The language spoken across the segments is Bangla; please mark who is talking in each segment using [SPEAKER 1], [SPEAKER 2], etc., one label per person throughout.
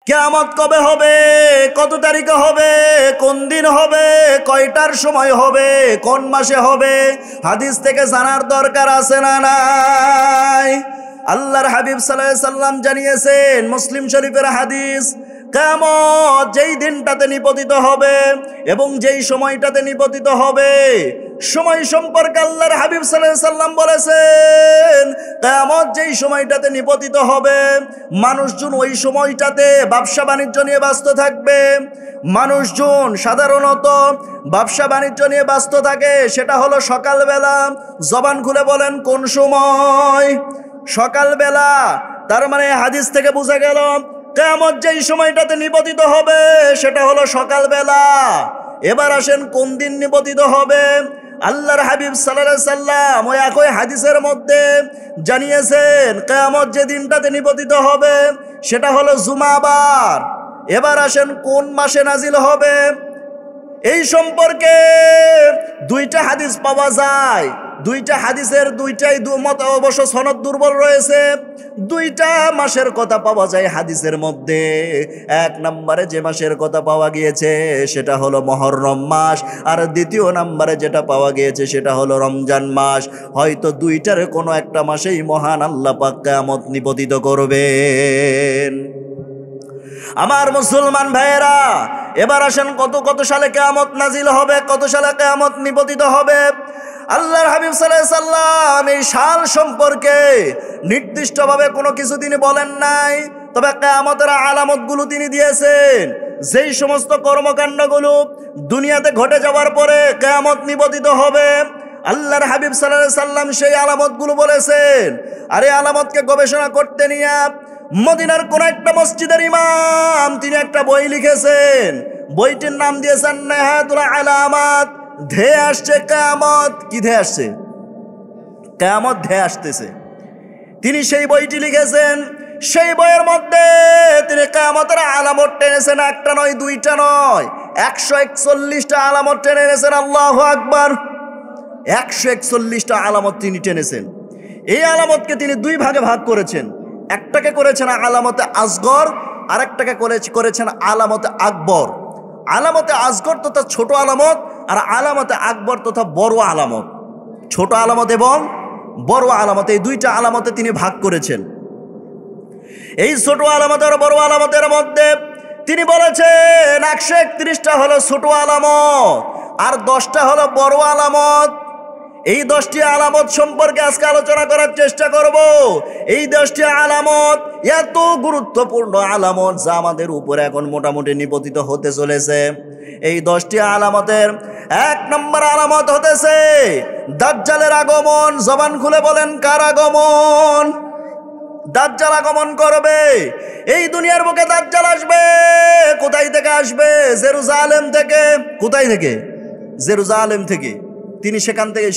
[SPEAKER 1] কিয়ামত কবে হবে, কত তারিখে হবে, কোন দিন হবে, কয়টার সময় হবে, কোন মাসে হবে, হাদিস থেকে জানার দরকার আছে না নাই? আল্লাহর হাবিব সাল্লাল্লাহু আলাইহি সাল্লাম জানিয়েছেন, মুসলিম শরীফের হাদিস, কিয়ামত যেই দিনটাতে নিপতিত হবে এবং যেই সময়টাতে নিপতিত হবে, সময় সম্পর্কে আল্লাহর হাবিব সাল্লাল্লাহু আলাইহি সাল্লাম বলেছেন, কিয়ামত যেই সময়টাতে নিপতিত হবে, মানুষজন ওই সময়টাতে ব্যবসা বাণিজ্য নিয়ে ব্যস্ত থাকবে। মানুষজন সাধারণত ব্যবসা বাণিজ্য নিয়ে ব্যস্ত থাকে, সেটা হলো সকালবেলা। জবান খুলে বলেন কোন সময়? সকালবেলা। তার মানে হাদিস থেকে বোঝা গেল কিয়ামত যেই সময়টাতে নিপতিত হবে সেটা হলো সকালবেলা। এবার আসেন কোন দিন নিপতিত হবে? আল্লাহর হাবিব সাল্লাল্লাহু আলাইহি সাল্লাম ওই একই হাদিসের মধ্যে জানিয়েছেন কিয়ামত যে দিনটাতে নিপতিত হবে সেটা হলো জুমাবার। এবার আসেন কোন মাসে নাজিল হবে? এই সম্পর্কে দুইটা হাদিস পাওয়া যায়। দুইটা হাদিসের দুইটাই মত অবশ্য সনদ দুর্বল রয়েছে। দুইটা মাসের কথা পাওয়া যায় হাদিসের মধ্যে। এক নম্বরে যে মাসের কথা পাওয়া গিয়েছে সেটা হলো মুহররম মাস, আর দ্বিতীয় নম্বরে যেটা পাওয়া গিয়েছে সেটা হলো রমজান মাস। হয়তো দুইটার কোনো একটা মাসেই মহান আল্লাহ পাক কিয়ামত নিপতিত করবেন। আমার মুসলমান ভাইয়েরা, এবার আসেন কত সালে কিয়ামত নাজিল হবে, কত সালে কিয়ামত নিপতিত হবে? আল্লাহর হাবিব সাল্লাল্লাহু আলাইহি সাল্লাম এই সাল সম্পর্কে নির্দিষ্টভাবে কোনো কিছু তিনি বলেন নাই, তবে কিয়ামতের আলামতগুলো তিনি দিয়েছেন। যেই সমস্ত কর্মকাণ্ডগুলো দুনিয়াতে ঘটে যাওয়ার পরে কিয়ামত নিপতিত হবে, আল্লাহর হাবিব সাল্লাল্লাহু আলাইহি সাল্লাম সেই আলামতগুলো বলেছেন। আর এই আলামতকে গবেষণা করতে নিয়ে মদিনার কোন একটা মসজিদের ইমাম তিনি একটা বই লিখেছেন। বইটির নাম দিয়েছেন নেহাতুল আলামাত। ধেয়ে আসছে কিয়ামত। কি ধেয়ে আসছে? কিয়ামত ধেয়ে আসতেছে। তিনি সেই বইটি লিখেছেন। সেই বইয়ের মধ্যে তিনি কিয়ামতের আলামত টেনেছেন, একটা নয়, দুইটা নয়, 141টা আলামত টেনে এনেছেন। আল্লাহু আকবার। 141টা আলামত তিনি টেনেছেন। এই আলামতকে তিনি দুই ভাগে ভাগ করেছেন। একটাকে করেছেন আলামতে আসগর, আর একটাকে করেছেন আলামতে আকবর। আলামতে আসগর তথা ছোট আলামত, আর আলামতে আকবর তথা বড় আলামত। ছোট আলামত এবং বড় আলামত, এই দুইটা আলামতে তিনি ভাগ করেছেন। এই ছোট আলামত আর বড় আলামতের মধ্যে তিনি বলেছেন 131টা হলো ছোট আলামত আর 10টা হলো বড় আলামত। এই 10টি আলামত সম্পর্কে আজকে আলোচনা করার চেষ্টা করব। এই 10টি আলামত এত গুরুত্বপূর্ণ আলামত যা আমাদের উপরে এখন মোটামুটি নিপতিত হতে চলেছে। এই 10টি আলামতের 1 নম্বর আলামত হতেছে দাজ্জালের আগমন। জবান খুলে বলেন কার আগমন? দাজ্জাল আগমন করবে। এই দুনিয়ার বুকে দাজ্জাল আসবে। কোথায় থেকে আসবে? জেরুজালেম থেকে। কোথায় থেকে? জেরুজালেম থেকে।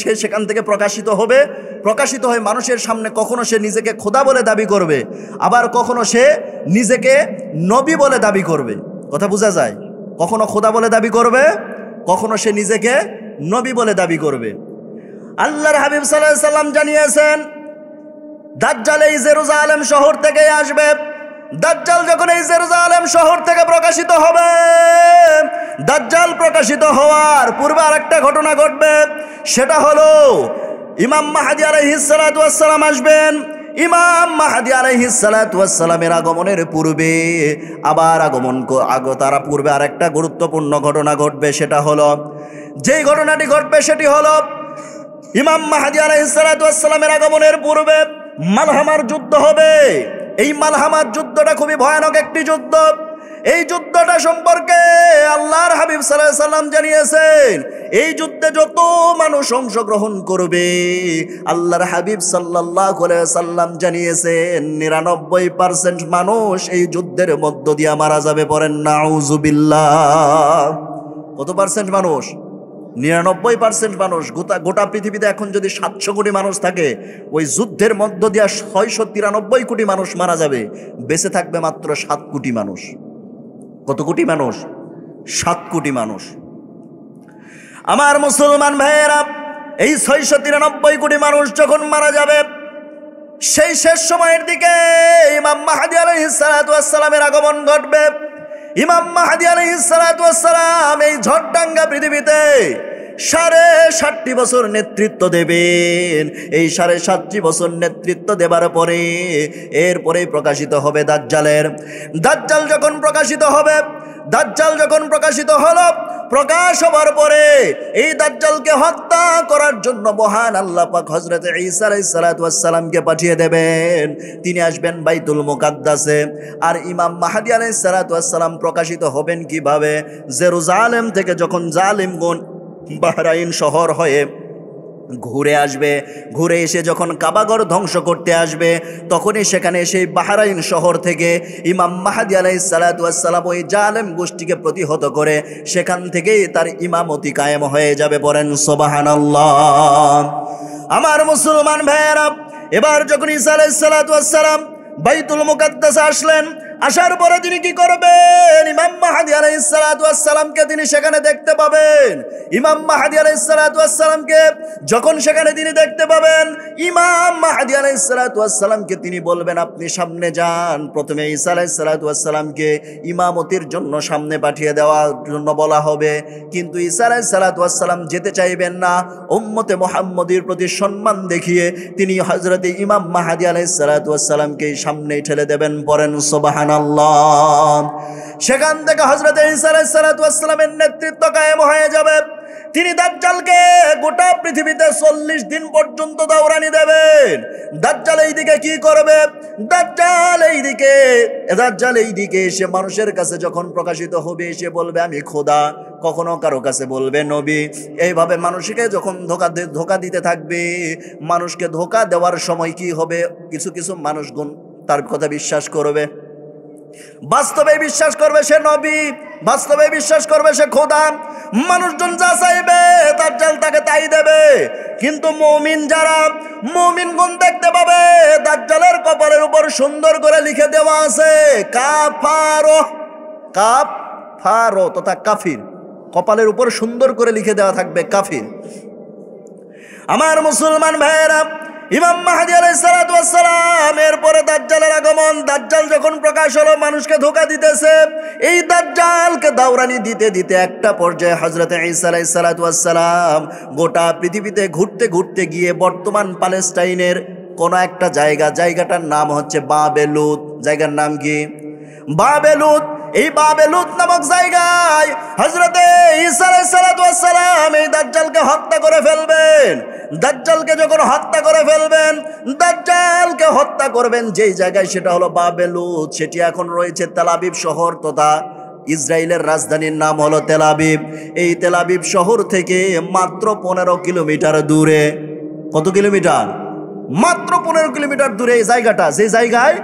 [SPEAKER 1] সে সেখান থেকে প্রকাশিত হবে। প্রকাশিত হয়ে মানুষের সামনে কখনো সে নিজেকে খোদা বলে দাবি করবে, আবার কখনো সে নিজেকে নবী বলে দাবি করবে। কথা বোঝা যায়? কখনো খোদা বলে দাবি করবে, কখনো সে নিজেকে নবী বলে দাবি করবে। আল্লাহর হাবিব সাল্লাল্লাহু আলাইহি সাল্লাম জানিয়েছেন দাজ্জাল এই জেরুজালেম শহর থেকে আসবে। দাজ্জাল যখন এই জেরুজালেম শহর থেকে প্রকাশিত হবে, দাজ্জাল প্রকাশিত হওয়ার পূর্বে আরেকটা ঘটনা ঘটবে। সেটা হলো ইমাম মাহদী আলাইহিস সালাতু ওয়াস সালাম আসবেন। ইমাম মাহদী আলাইহিস সালাতু ওয়াস সালামের আগমনের পূর্বে তারা পূর্বে আরেকটা গুরুত্বপূর্ণ ঘটনা ঘটবে। সেটা হলো, যেই ঘটনাটি ঘটবে সেটি হলো ইমাম মাহদী আলাইহিস সালাতু ওয়াস সালামের আগমনের পূর্বে মালহামার যুদ্ধ হবে। এই মালহামার যুদ্ধটা খুবই ভয়ানক একটি যুদ্ধ। এই যুদ্ধটা সম্পর্কে আল্লাহর হাবিব সাল্লাল্লাহু আলাইহি সাল্লাম জানিয়েছেন এই যুদ্ধে যত মানুষ অংশগ্রহণ করবে, আল্লাহর হাবিব সাল্লাল্লাহু আলাইহি সাল্লাম জানিয়েছেন 99% মানুষ এই যুদ্ধের মধ্য দিয়ে মারা যাবে। পড়েন নাউজুবিল্লাহ। কত পার্সেন্ট মানুষ? 99% মানুষ। গোটা পৃথিবীতে এখন যদি 700 কোটি মানুষ থাকে, ওই যুদ্ধের মধ্য দিয়ে 693 কোটি মানুষ মারা যাবে। বেঁচে থাকবে মাত্র 7 কোটি মানুষ। কত কোটি মানুষ? 7 কোটি মানুষ। আমার মুসলমান ভাইয়েরা, এই 693 কোটি মানুষ যখন মারা যাবে, সেই শেষ সময়ের দিকে ইমাম মাহদী আলাইহিস সালাতু ওয়াস সালামের আগমন ঘটবে। ইমাম মাহদী আলাইহিস সালাতু ওয়াস সালাম এই ঝড়ডাঙ্গা পৃথিবীতে 7.5 বছর নেতৃত্ব দেবেন। এই 7.5 বছর নেতৃত্ব দেবার পরে এরপরেই প্রকাশিত হবে দাজ্জালের। দাজ্জাল যখন প্রকাশিত হবে, দাজ্জাল যখন প্রকাশিত হলো, প্রকাশ হবার পরে এই দাজ্জালকে হত্যা করার জন্য মহান আল্লাহ পাক হযরত ঈসা আলাইহিস সালাতু ওয়াস সালামকে পাঠিয়ে দেবেন। তিনি আসবেন বাইতুল মুকাদ্দাসে। আর ইমাম মাহদী আলাইহিস সালাতু ওয়াস সালাম প্রকাশিত হবেন কিভাবে? জেরুজালেম থেকে যখন জালিমগণ বাহরাইন শহর হয়ে ঘুরে আসবে, ঘুরে এসে যখন কাবাগর ধ্বংস করতে আসবে, তখনই সেখানে সেই বাহরাইন শহর থেকে ইমাম মাহদী আলাইহিস সালাতু ওয়াস সালাম ওই জালেম গোষ্ঠীকে প্রতিহত করে সেখান থেকেই তার ইমামতি কায়েম হয়ে যাবে। বলেন সুবহানাল্লাহ। আমার মুসলমান ভাইয়েরা, এবার যখন ঈসা আলাইহিস সালাতু ওয়াস সালাম বাইতুল মুকাদ্দাসে আসলেন, আসার পরে তিনি কি করবেন? ইমাম মাহদী আলাইহিস সালাতু ওয়াস সালামকে তিনি সেখানে দেখতে পাবেন। ইমাম মাহদী আলাইহিস সালাতু ওয়াস সালামকে যখন সেখানে তিনি দেখতে পাবেন, ইমাম মাহদী আলাইহিস সালাতু ওয়াস সালামকে তিনি বলবেন আপনি সামনে যান। প্রথমে ঈসা আলাইহিস সালাতু ওয়াস সালামকে ইমামতির জন্য সামনে পাঠিয়ে দেওয়ার জন্য বলা হবে, কিন্তু ঈসা আলাইহিস সালাতু ওয়াস সালাম যেতে চাইবেন না। উম্মতে মুহাম্মদীর প্রতি সম্মান দেখিয়ে তিনি হযরত ইমাম মাহদী আলাইহিস সালাতু ওয়াস সালামকে সামনেই ঠেলে দেবেন। পড়েন সুবহানাল্লাহ। সেখান থেকে হযরত ঈসা আলাইহিস সালাতু ওয়াস সালামের নেতৃত্ব কায়েম হয়ে যাবে। তিনি দাজ্জালকে গোটা পৃথিবীতে 40 দিন পর্যন্ত দাওরানি দেবেন। দাজ্জাল এইদিকে কি করবে? দাজ্জাল এইদিকে এসে মানুষের কাছে যখন প্রকাশিত হবে, এসে বলবে আমি খোদা, কখনো কারো কাছে বলবে নবী। এইভাবে মানুষকে যখন ধোঁকা দিতে থাকবে, মানুষকে ধোঁকা দেওয়ার সময় কি হবে? কিছু কিছু মানুষগুণ তার কথা বিশ্বাস করবে, বাস্তবে বিশ্বাস করবে সে নবী, বাস্তবে বিশ্বাস করবে সে খোদা। মানুষজন যা চাইবে দাজ্জাল তাকে তাই দেবে। কিন্তু মুমিন যারা, মুমিনগণ দেখতে পাবে দাজ্জালের কপালের উপর সুন্দর করে লিখে দেওয়া আছে কাফারো তথা কাফির। কপালের উপর সুন্দর করে লিখে দেওয়া থাকবে কাফির। আমার মুসলমান ভাইয়েরা, ইমাম মাহদী আলাইহিস সালাতু ওয়াস সালাম এরপরে দাজ্জালের আগমন। দাজ্জাল যখন প্রকাশ হলো, মানুষকে ধোঁকা দিতেছে, এই দাজ্জালকে দাওরানি দিতে দিতে একটা পর্যায়ে হযরত ঈসা আলাইহিস সালাতু ওয়াস সালাম গোটা পৃথিবীতে ঘুরতে ঘুরতে গিয়ে বর্তমান প্যালেস্টাইনের কোন একটা জায়গাটার নাম হচ্ছে বাবেলুত। জায়গার নাম কি? বাবেলুত। এই বাবেলুত নামক জায়গায় হযরত ঈসা আলাইহিস সালাতু ওয়াস সালাম এই দাজ্জালকে হত্যা করে ফেলবেন। দাজ্জালকে যখন হত্যা করে ফেলবেন, দাজ্জালকে হত্যা করবেন যেই জায়গায়, সেটা হলো বাবেলুত। সেটি এখন রয়েছে তেল আবিব শহর তথা ইসরায়েলের রাজধানীর নাম হলো তেল আবিব। এই তেল আবিব শহর থেকে মাত্র 15 কিলোমিটার দূরে। কত কিলোমিটার? মাত্র 15 কিলোমিটার দূরে এই জায়গাটা, যে জায়গায়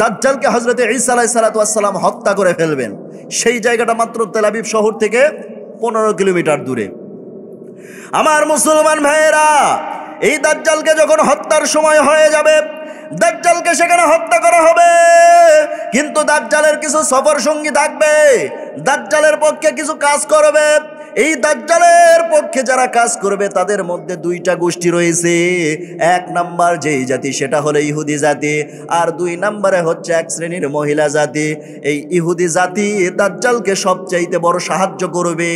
[SPEAKER 1] দাজ্জালকে হযরত ঈসা আলাইহিস সালাতু ওয়াস সালাম হত্যা করে ফেলবেন, সেই জায়গাটা মাত্র তেল আবিব শহর থেকে 15 কিলোমিটার দূরে। আমার মুসলমান ভাইয়েরা, এই দাজ্জালকে যখন হত্যার সময় হয়ে যাবে, দাজ্জালকে সেখানে হত্যা করা হবে। কিন্তু দাজ্জালের কিছু সফর সঙ্গী থাকবে, দাজ্জালের পক্ষে কিছু কাজ করবে। এই দাজ্জালের পক্ষে যারা কাজ করবে তাদের মধ্যে 2টা গোষ্ঠী রয়েছে। 1 নাম্বার যেই জাতি, সেটা হলো ইহুদি জাতি, আর 2 নম্বরে হচ্ছে এক শ্রেণীর মহিলা জাতি। এই ইহুদি জাতি দাজ্জালকে সবচাইতে বড় সাহায্য করবে।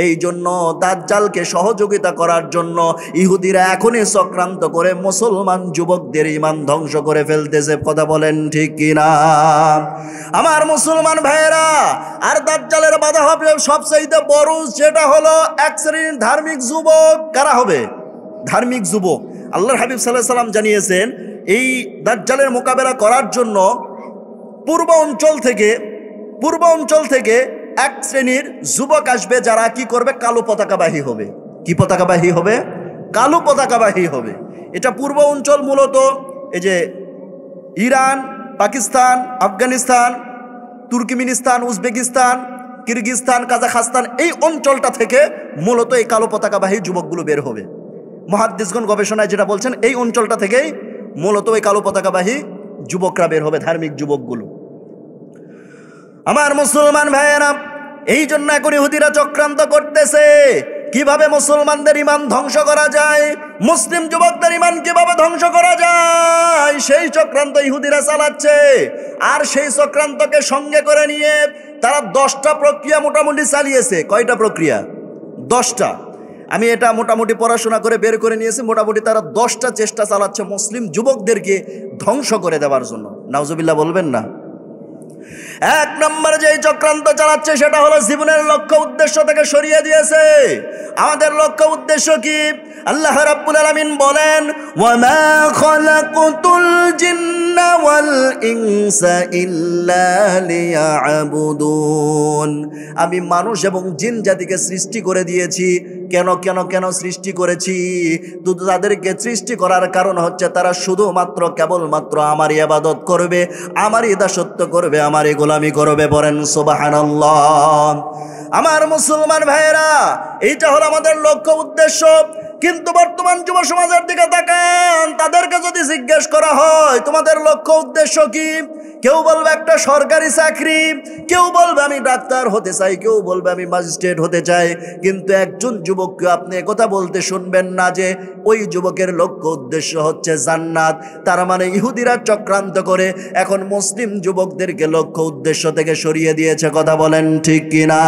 [SPEAKER 1] এই জন্য দাজ্জালকে সহযোগিতা করার জন্য ইহুদিরা এখনই চক্রান্ত করে মুসলমান যুবকদের ঈমান ধ্বংস করে ফেলতেছে। কথা বলেন ঠিক কিনা? আমার মুসলমান ভাইয়েরা, আর দাজ্জালের বাধা হবে সবচাইতে বড়, সেটা হলো এক শ্রেণীর ধার্মিক যুবক। কারা হবে? ধার্মিক যুবক। আল্লাহর হাবিব সাল্লাল্লাহু আলাইহি সাল্লাম জানিয়েছেন, এই দাজ্জালের মোকাবেলা করার জন্য পূর্ব অঞ্চল থেকে এক শ্রেণীর যুবক আসবে, যারা কি করবে? কালো পতাকাবাহী হবে। কি পতাকাবাহী হবে? কালো পতাকাবাহী হবে। এটা পূর্ব অঞ্চল মূলত এই যে Iran, Pakistan, Afghanistan, Turkmenistan, Uzbekistan, Kyrgyzstan, Kazakhstan, এই অঞ্চলটা থেকে মূলত এই কালো পতাকাবাহী যুবকগুলো বের হবে। মুহাদ্দিসগণ গবেষণায় যেটা বলছেন, এই অঞ্চলটা থেকেই মূলত এই কালো পতাকাবাহী যুবকরা বের হবে, ধার্মিক যুবকগুলো। আমার মুসলমান ভাইয়েরা, এই জন্য এখন ইহুদিরা চক্রান্ত করতেছে। কিভাবে মুসলমানদের ঈমান ধ্বংস করা যায়, মুসলিম যুবকদের ঈমান কিভাবে ধ্বংস করা যায়, সেই চক্রান্ত ইহুদিরা চালাচ্ছে। আর সেই চক্রান্তকে সঙ্গে করে নিয়ে তারা 10টা প্রক্রিয়া মোটামুটি চালিয়েছে। কয়টা প্রক্রিয়া? 10টা। আমি এটা মোটামুটি পড়াশোনা করে বের করে নিয়েছি। মোটামুটি তারা 10টা চেষ্টা চালাচ্ছে মুসলিম যুবকদেরকে ধ্বংস করে দেওয়ার জন্য। নাউজুবিল্লাহ বলবেন না? 1 নম্বরে যেই চক্রান্ত চালাচ্ছে সেটা হলো জীবনের লক্ষ্য উদ্দেশ্য থেকে সরিয়ে দিয়েছে। আমাদের লক্ষ্য উদ্দেশ্য কি? আল্লাহ রাব্বুল আলামিন বলেন, ওয়ামা খালাকুতুল জিন্না ওয়াল ইনসা ইল্লা লিয়াবুদুন। আমি মানুষ এবং জিন জাতিকে সৃষ্টি করে দিয়েছি। কেন কেন কেন সৃষ্টি করেছি? তাদেরকে সৃষ্টি করার কারণ হচ্ছে তারা শুধুমাত্র কেবলমাত্র আমার ইবাদত করবে, আমার দাসত্ব করবে, আমার গোলামি করবে। বলেন সুবহানাল্লাহ। আমার মুসলমান ভাইয়েরা, এইটা হলো আমাদের লক্ষ্য উদ্দেশ্য। কিন্তু বর্তমান যুব সমাজের দিকে তাকান, তাদেরকে যদি জিজ্ঞেস করা হয় তোমাদের লক্ষ্য উদ্দেশ্য কি, কেউ বলবে একটা সরকারি চাকরি, কেউ বলবে আমি ডাক্তার হতে চাই, কেউ বলবে আমি ম্যাজিস্ট্রেট হতে চাই। কিন্তু একজন যুবককে আপনি একথা বলতে শুনবেন না যে ওই যুবকের লক্ষ্য উদ্দেশ্য হচ্ছে জান্নাত। তার মানে ইহুদিরা চক্রান্ত করে এখন মুসলিম যুবকদেরকে লক্ষ্য উদ্দেশ্য থেকে সরিয়ে দিয়েছে। কথা বলেন ঠিক কিনা?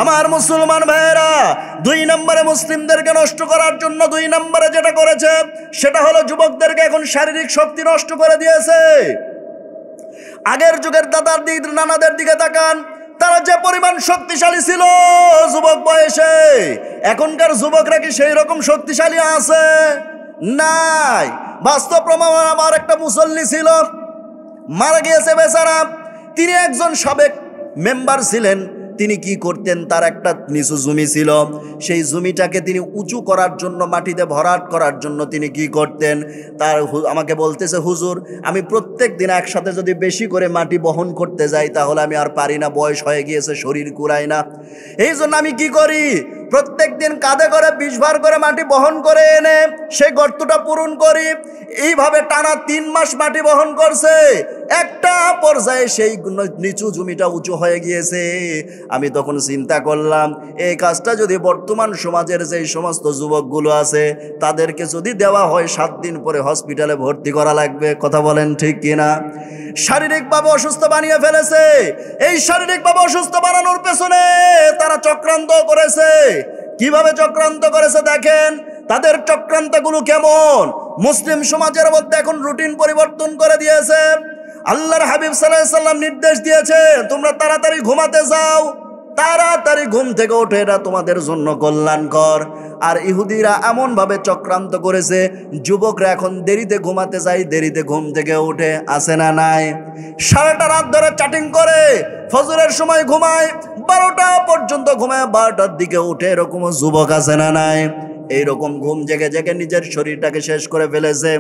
[SPEAKER 1] আমার মুসলমান ভাইয়েরা, 2 নম্বরে মুসলিমদেরকে নষ্ট করার জন্য 2 নম্বরে যেটা করেছে সেটা হলো যুবকদেরকে এখন শারীরিক শক্তি নষ্ট করে দিয়েছে। আগের যুগের দাদার দিক নানাদের দিকে তাকান, তারা যে পরিমাণ শক্তিশালী ছিল যুবক বয়সে, এখনকার যুবকরা কি সেই রকম শক্তিশালী আছে? নাই। বাস্তব প্রমাণ, আমার একটা মুসল্লি ছিল, মারা গিয়েছে বেচারা। তিনি একজন সাবেক মেম্বার ছিলেন। তিনি কি করতেন, তার একটা নিচু জমি ছিল, সেই জমিটাকে তিনি উঁচু করার জন্য, মাটিতে ভরাট করার জন্য তিনি কি করতেন, তার আমাকে বলতেছে, হুজুর আমি প্রত্যেক দিন একসাথে যদি বেশি করে মাটি বহন করতে যাই তাহলে আমি আর পারি না, বয়স হয়ে গিয়েছে, শরীর কুলায় না। এই জন্য আমি কি করি, প্রত্যেক দিন কাঁধে করে 20 ভার করে মাটি বহন করে এনে সেই গর্তটা পূরণ করি। এইভাবে টানা 3 মাস মাটি বহন করছে। একটা পর্যায়ে সেই নিচু জমিটা উঁচু হয়ে গিয়েছে। আমি তখন চিন্তা করলাম, এই কাজটা যদি বর্তমান সমাজের যে সমস্ত যুবকগুলো আছে তাদেরকে যদি দেওয়া হয়, 7 দিন পরে হসপিটালে ভর্তি করা লাগবে। কথা বলেন ঠিক কিনা? শারীরিকভাবে অসুস্থ বানিয়ে ফেলেছে। এই শারীরিকভাবে অসুস্থ বানানোর পেছনে তারা চক্রান্ত করেছে। কিভাবে চক্রান্ত করেছে দেখেন, তাদের চক্রান্তগুলো কেমন। মুসলিম সমাজের মধ্যে এখন রুটিন পরিবর্তন করে দিয়েছে। আল্লাহর হাবিব সাল্লাল্লাহু আলাইহি ওয়াসাল্লাম নির্দেশ দিয়েছে, তোমরা তাড়াতাড়ি ঘুমাতে যাও, তাড়াতাড়ি ঘুম থেকে ওঠে, এটা তোমাদের জন্য কল্যাণকর। আর ইহুদিরা এমনভাবে চক্রান্ত করেছে, যুবকরা এখন দেরিতে ঘুমাতে যায়, দেরিতে ঘুম থেকে উঠে, আছে না নাই? সারাটা রাত ধরে চ্যাটিং করে, ফজরের সময় ঘুমায়, 12টা পর্যন্ত ঘুমায়, 12টার দিকে উঠে, এরকম যুবক আছে না নাই? এইরকম ঘুম জেগে জেগে নিজের শরীরটাকে শেষ করে ফেলেছে।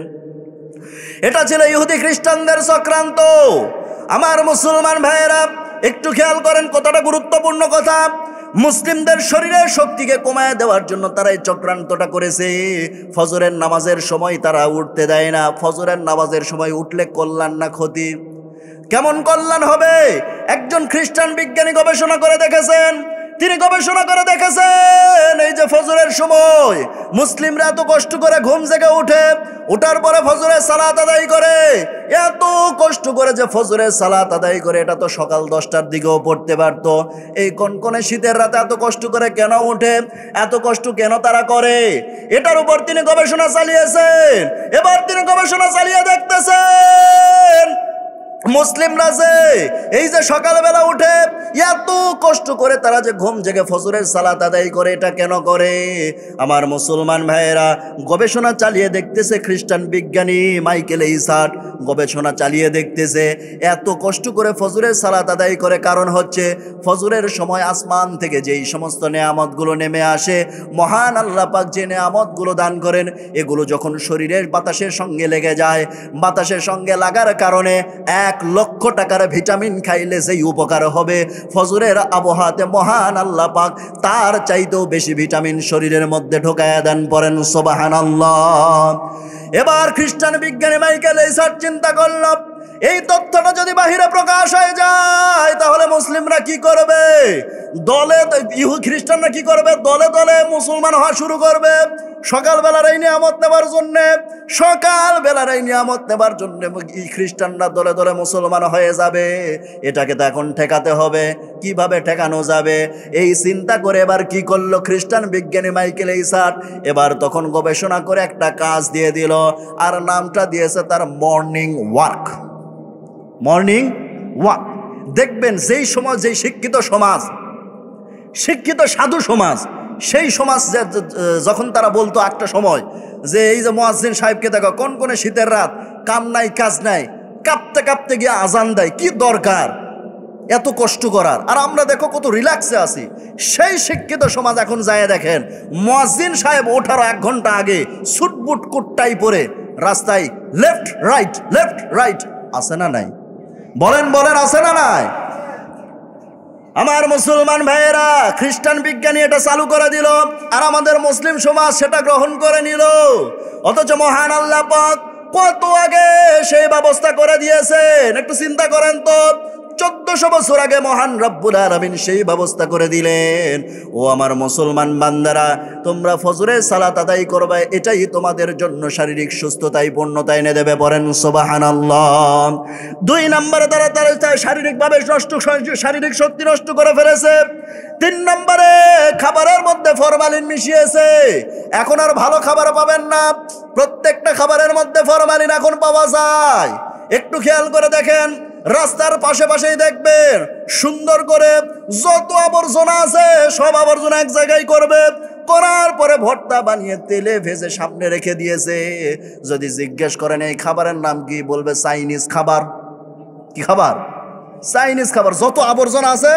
[SPEAKER 1] এটা ছিল ইহুদি খ্রিস্টানদের চক্রান্ত। আমার মুসলমান ভাইয়েরা, একটু খেয়াল করেন, কতটা গুরুত্বপূর্ণ কথা। মুসলিমদের শরীরের শক্তিকে কমায় দেওয়ার জন্য তারা এই চক্রান্তটা করেছে। ফজরের নামাজের সময় তারা উঠতে দেয় না। ফজরের নামাজের সময় উঠলে কল্যাণ না ক্ষতি? কেমন কল্যাণ হবে? একজন খ্রিস্টান বিজ্ঞানী গবেষণা করে দেখেছেন। তিনি গবেষণা করে দেখেছেন, এই যে ফজরের সময় মুসলিমরা এত কষ্ট করে ঘুম জেগে উঠে, ওঠার পরে ফজরের সালাত আদায় করে, এত কষ্ট করে যে ফজরের সালাত আদায় করে, এটা তো সকাল 10টার দিকেও পড়তে পারত। এই কনকনে শীতের রাতে এত কষ্ট করে কেন উঠে, এত কষ্ট কেন তারা করে? এটার উপর তিনি গবেষণা চালিয়েছেন। এবার তিনি গবেষণা চালিয়ে দেখতেছেন, মুসলিমরা যে এই যে সকালবেলা উঠে এত কষ্ট করে তারা যে ঘুম জেগে ফজরের সালাত আদায় করে, এটা কেন করে? আমার মুসলমান ভাইয়েরা, গবেষণা চালিয়ে দেখতেছে খ্রিস্টান বিজ্ঞানী মাইকেল এইসার্ট গবেষণা চালিয়ে দেখতেছে, এত কষ্ট করে ফজরের সালাত আদায় করে কারণ হচ্ছে ফজরের সময় আসমান থেকে যেই সমস্ত নেয়ামতগুলো নেমে আসে, মহান আল্লাহ পাক যে নেয়ামতগুলো দান করেন, এগুলো যখন শরীরের বাতাসের সঙ্গে লেগে যায়, বাতাসের সঙ্গে লাগার কারণে 1 লক্ষ টাকার ভিটামিন খাইলে যেই উপকার হবে, ফজরের আবহাওয়াতে মহান আল্লাহ পাক তার চাইতেও বেশি ভিটামিন শরীরের মধ্যে ঢোকায়া দেন। পড়েন সুবহানাল্লাহ। এবার খ্রিস্টান বিজ্ঞানী মাইকেল এইসার্ট চিন্তা করল, এই তথ্যটা যদি বাহিরে প্রকাশ হয়ে যায় তাহলে মুসলিমরা কি করবে? দলে খ্রিস্টানরা কি করবে, দলে দলে মুসলমান হওয়া শুরু করবে সকালবেলার এই নিয়ামত নেবার জন্যে। সকালবেলার এই নিয়ামত নেবার জন্যে খ্রিস্টানরা দলে দলে মুসলমান হয়ে যাবে। এটাকে তো এখন ঠেকাতে হবে। কিভাবে ঠেকানো যাবে এই চিন্তা করে এবার কি করলো খ্রিস্টান বিজ্ঞানী মাইকেল এইসাট, এবার তখন গবেষণা করে একটা কাজ দিয়ে দিল, আর নামটা দিয়েছে তার মর্নিং ওয়াক। Morning walk. দেখবেন যেই সমাজ, যেই শিক্ষিত সমাজ, শিক্ষিত সাধু সমাজ, সেই সমাজ যখন তারা বলতো একটা সময় যে এই যে মুয়াজ্জিন সাহেবকে দেখো কোন কোন শীতের রাত, কাম নাই কাজ নাই, কাঁপতে কাঁপতে গিয়ে আজান দেয়, কি দরকার এত কষ্ট করার, আর আমরা দেখো কত রিল্যাক্সে আছি। সেই শিক্ষিত সমাজ এখন যায় দেখেন মুয়াজ্জিন সাহেব ওঠার 1 ঘন্টা আগে সুটবুট কুটটাই পরে রাস্তায় লেফট রাইট আছে না নাই? বলেন বলেন, আছে না নাই? আমার মুসলমান ভাইয়েরা, খ্রিস্টান বিজ্ঞানী এটা চালু করে দিল, আর আমাদের মুসলিম সমাজ সেটা গ্রহণ করে নিল। অথচ মহান আল্লাহ পাক কত আগে সেই ব্যবস্থা করে দিয়েছেন। একটু চিন্তা করেন তো, 1400 বছর আগে মহান রব্বুল আলামিন সেই ব্যবস্থা করে দিলেন। ও আমার মুসলমান বান্দারা, তোমরা ফজরের সালাত আদায় করবে, এটাই তোমাদের জন্য শারীরিক সুস্থতায় পূর্ণতা এনে দেবে। পড়েন সুবহানাল্লাহ। 2 নম্বরে তারা শারীরিকভাবে শারীরিক শক্তি নষ্ট করে ফেলেছে। 3 নম্বরে খাবারের মধ্যে ফরমালিন মিশিয়েছে। এখন আর ভালো খাবার পাবেন না, প্রত্যেকটা খাবারের মধ্যে ফরমালিন এখন পাওয়া যায়। একটু খেয়াল করে দেখেন, রাস্তার পাশে পাশেই দেখবেন সুন্দর করে যত আবর্জনা আছে সব আবর্জনা এক জায়গায় করবে, করার পরে ভর্তা বানিয়ে তেলে ভেজে সামনে রেখে দিয়েছে। যদি জিজ্ঞেস করেন এই খাবারের নাম কি, বলবে চাইনিজ খাবার। কি খাবার? চাইনিজ খাবার। যত আবর্জনা আছে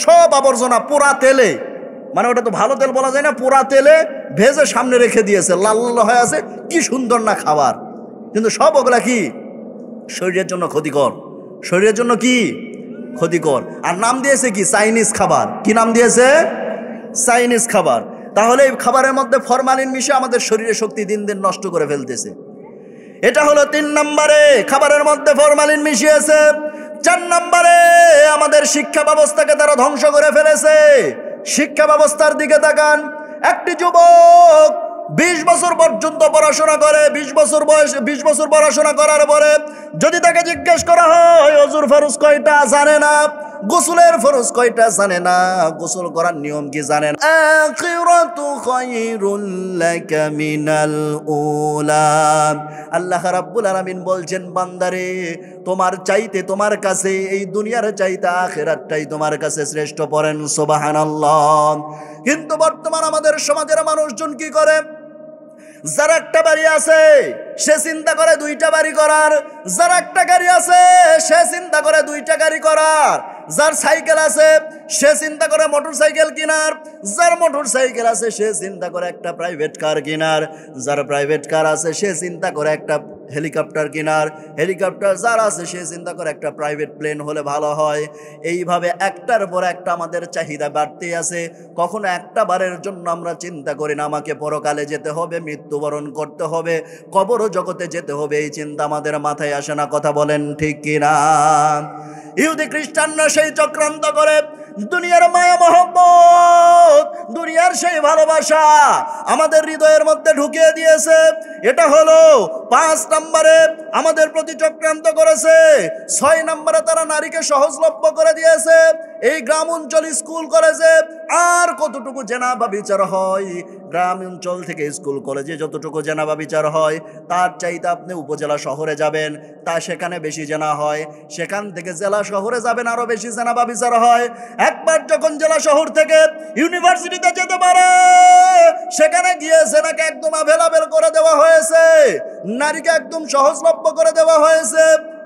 [SPEAKER 1] সব আবর্জনা পোড়া তেলে, মানে ওটা তো ভালো তেল বলা যায় না, পোড়া তেলে ভেজে সামনে রেখে দিয়েছে, লাল লাল হয়ে আছে, কি সুন্দর না খাবার। কিন্তু সব ওগুলা কি শরীরের জন্য ক্ষতিকর, শরীরের জন্য কি ক্ষতিকর। আর নাম দিয়েছে কি? চাইনিজ খাবার। কি নাম দিয়েছে? চাইনিজ খাবার। তাহলে এই খাবারের মধ্যে ফরমালিন মিশে আমাদের শরীরের শক্তি দিন দিন নষ্ট করে ফেলতেছে। এটা হলো 3 নম্বরে, খাবারের মধ্যে ফরমালিন মিশিয়েছে। 4 নম্বরে আমাদের শিক্ষা ব্যবস্থাকে তারা ধ্বংস করে ফেলেছে। শিক্ষা ব্যবস্থার দিকে তাকান, একটি যুবক 20 বছর পর্যন্ত পড়াশোনা করে, 20 বছর বয়সে 20 বছর পড়াশোনা করার পরে যদি তাকে জিজ্ঞেস করা হয় ওযুর ফরজ কয়টা, জানে না। গোসলের ফরজ কয়টা, জানে না। গোসল করার নিয়ম কি, জানে না। আখিরাতু খায়রুল লাকা মিনাল উলা। আল্লাহ রাব্বুল আলামিন বলছেন, বান্দারে তোমার চাইতে, তোমার কাছে এই দুনিয়ার চাইতে আখিরাতটাই তোমার কাছে শ্রেষ্ঠ। পড়েন সুবহানাল্লাহ। কিন্তু বর্তমান আমাদের সমাজের মানুষজন কি করে, যার একটা বাড়ি আছে সে চিন্তা করে 2টা বাড়ি করার, যার একটা গাড়ি আছে সে চিন্তা করে 2টা গাড়ি করার, যার সাইকেল আছে সে চিন্তা করে মোটর সাইকেল কেনার, যার মোটর সাইকেল আছে সে চিন্তা করে একটা প্রাইভেট কার কেনার, যার প্রাইভেট কার আছে সে চিন্তা করে একটা হেলিকপ্টার কেনার, হেলিকপ্টার যার আছে সে চিন্তা করে একটা প্রাইভেট প্লেন হলে ভালো হয়। এইভাবে একটার পর একটা আমাদের চাহিদা বাড়তে আছে। কখনো একটা বারের জন্য আমরা চিন্তা করি না আমাকে পরকালে যেতে হবে, মৃত্যুবরণ করতে হবে, কবর জগতে যেতে হবে, এই চিন্তা আমাদের মাথায় আসে না। কথা বলেন ঠিক কিনা? ইহুদি খ্রিস্টানরা সেই চক্রান্ত করে দুনিয়ার মায়া মহব্বত, দুনিয়ার সেই ভালোবাসা আমাদের হৃদয়ের মধ্যে ঢুকিয়ে দিয়েছে। এটা হলো 5 নম্বরে আমাদের প্রতি চক্রান্ত করেছে। 6 নম্বরে তারা নারীকে সহজলভ্য করে দিয়েছে। এই গ্রাম অঞ্চল স্কুল কলেজে আর কতটুকু জেনাবা বিচার হয়, গ্রাম অঞ্চল থেকে স্কুল কলেজে যতটুকু জেনাবা বিচার হয় তার চাইতে আপনি উপজেলা শহরে যাবেন, তা সেখানে বেশি জেনা হয়। সেখান থেকে জেলা শহরে যাবেন, আরো বেশি জেনাবা বিচার হয়। একবার যখন জেলা শহর থেকে ইউনিভার্সিটিতে যেতে পারে, সেখানে গিয়ে জেনাকে একদম অ্যাভেলেবল করে দেওয়া হয়েছে, নারীকে একদম সহজলভ্য করে দেওয়া হয়েছে।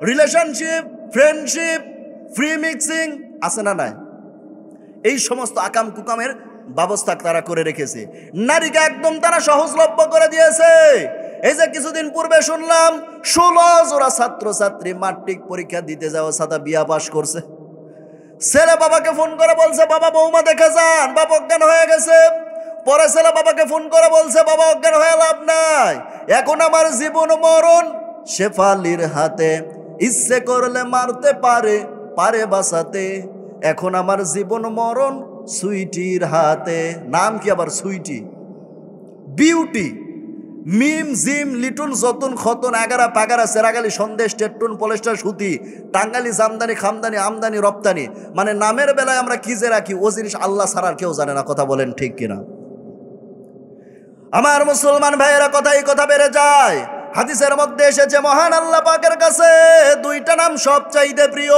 [SPEAKER 1] রিলেশনশিপ, ফ্রেন্ডশিপ, ফ্রি মিক্সিং আছে না নাই? এই সমস্ত আকাম কুকামের ব্যবস্থা তারা করে রেখেছে। নারীকে একদম তারা সহজলভ্য করে দিয়েছে। এই যে কিছুদিন পূর্বে শুনলাম 16 জোড়া ছাত্রছাত্রী ম্যাট্রিক পরীক্ষা দিতে যাওয়া সাদা বিয়া পাশ করছে। ছেলে বাবাকে ফোন করে বলছে বাবা বৌমা দেখে যান, বাবা অজ্ঞান হয়ে গেছে। পরে ছেলে বাবাকে ফোন করে বলছে বাবা অজ্ঞান হয়ে লাভ নাই, এখন আমার জীবন মরণ শেফালির হাতে, ইচ্ছে করলে মারতে পারে, পারে বাঁচাতে। এখন আমার জীবন মরণ সুইটির হাতে, নাম কি আবার সুইটি, বিউটি, মিম জিম লিটুন যতুন খতন এগারা পাগারা সেরাগালি সন্দেশ টেট্টুন পলেস্টার সুতি টাঙ্গালি জামদানি খামদানি আমদানি রপ্তানি, মানে নামের বেলায় আমরা কি যে রাখি ও জিনিস আল্লাহ ছাড়ার কেউ জানে না। কথা বলেন ঠিক কিনা? আমার মুসলমান ভাইয়েরা, কথা বেড়ে যায়। হাদিসের মধ্যে এসেছে মহান আল্লাহ পাকের কাছে দুইটা নাম সবচাইতে প্রিয়।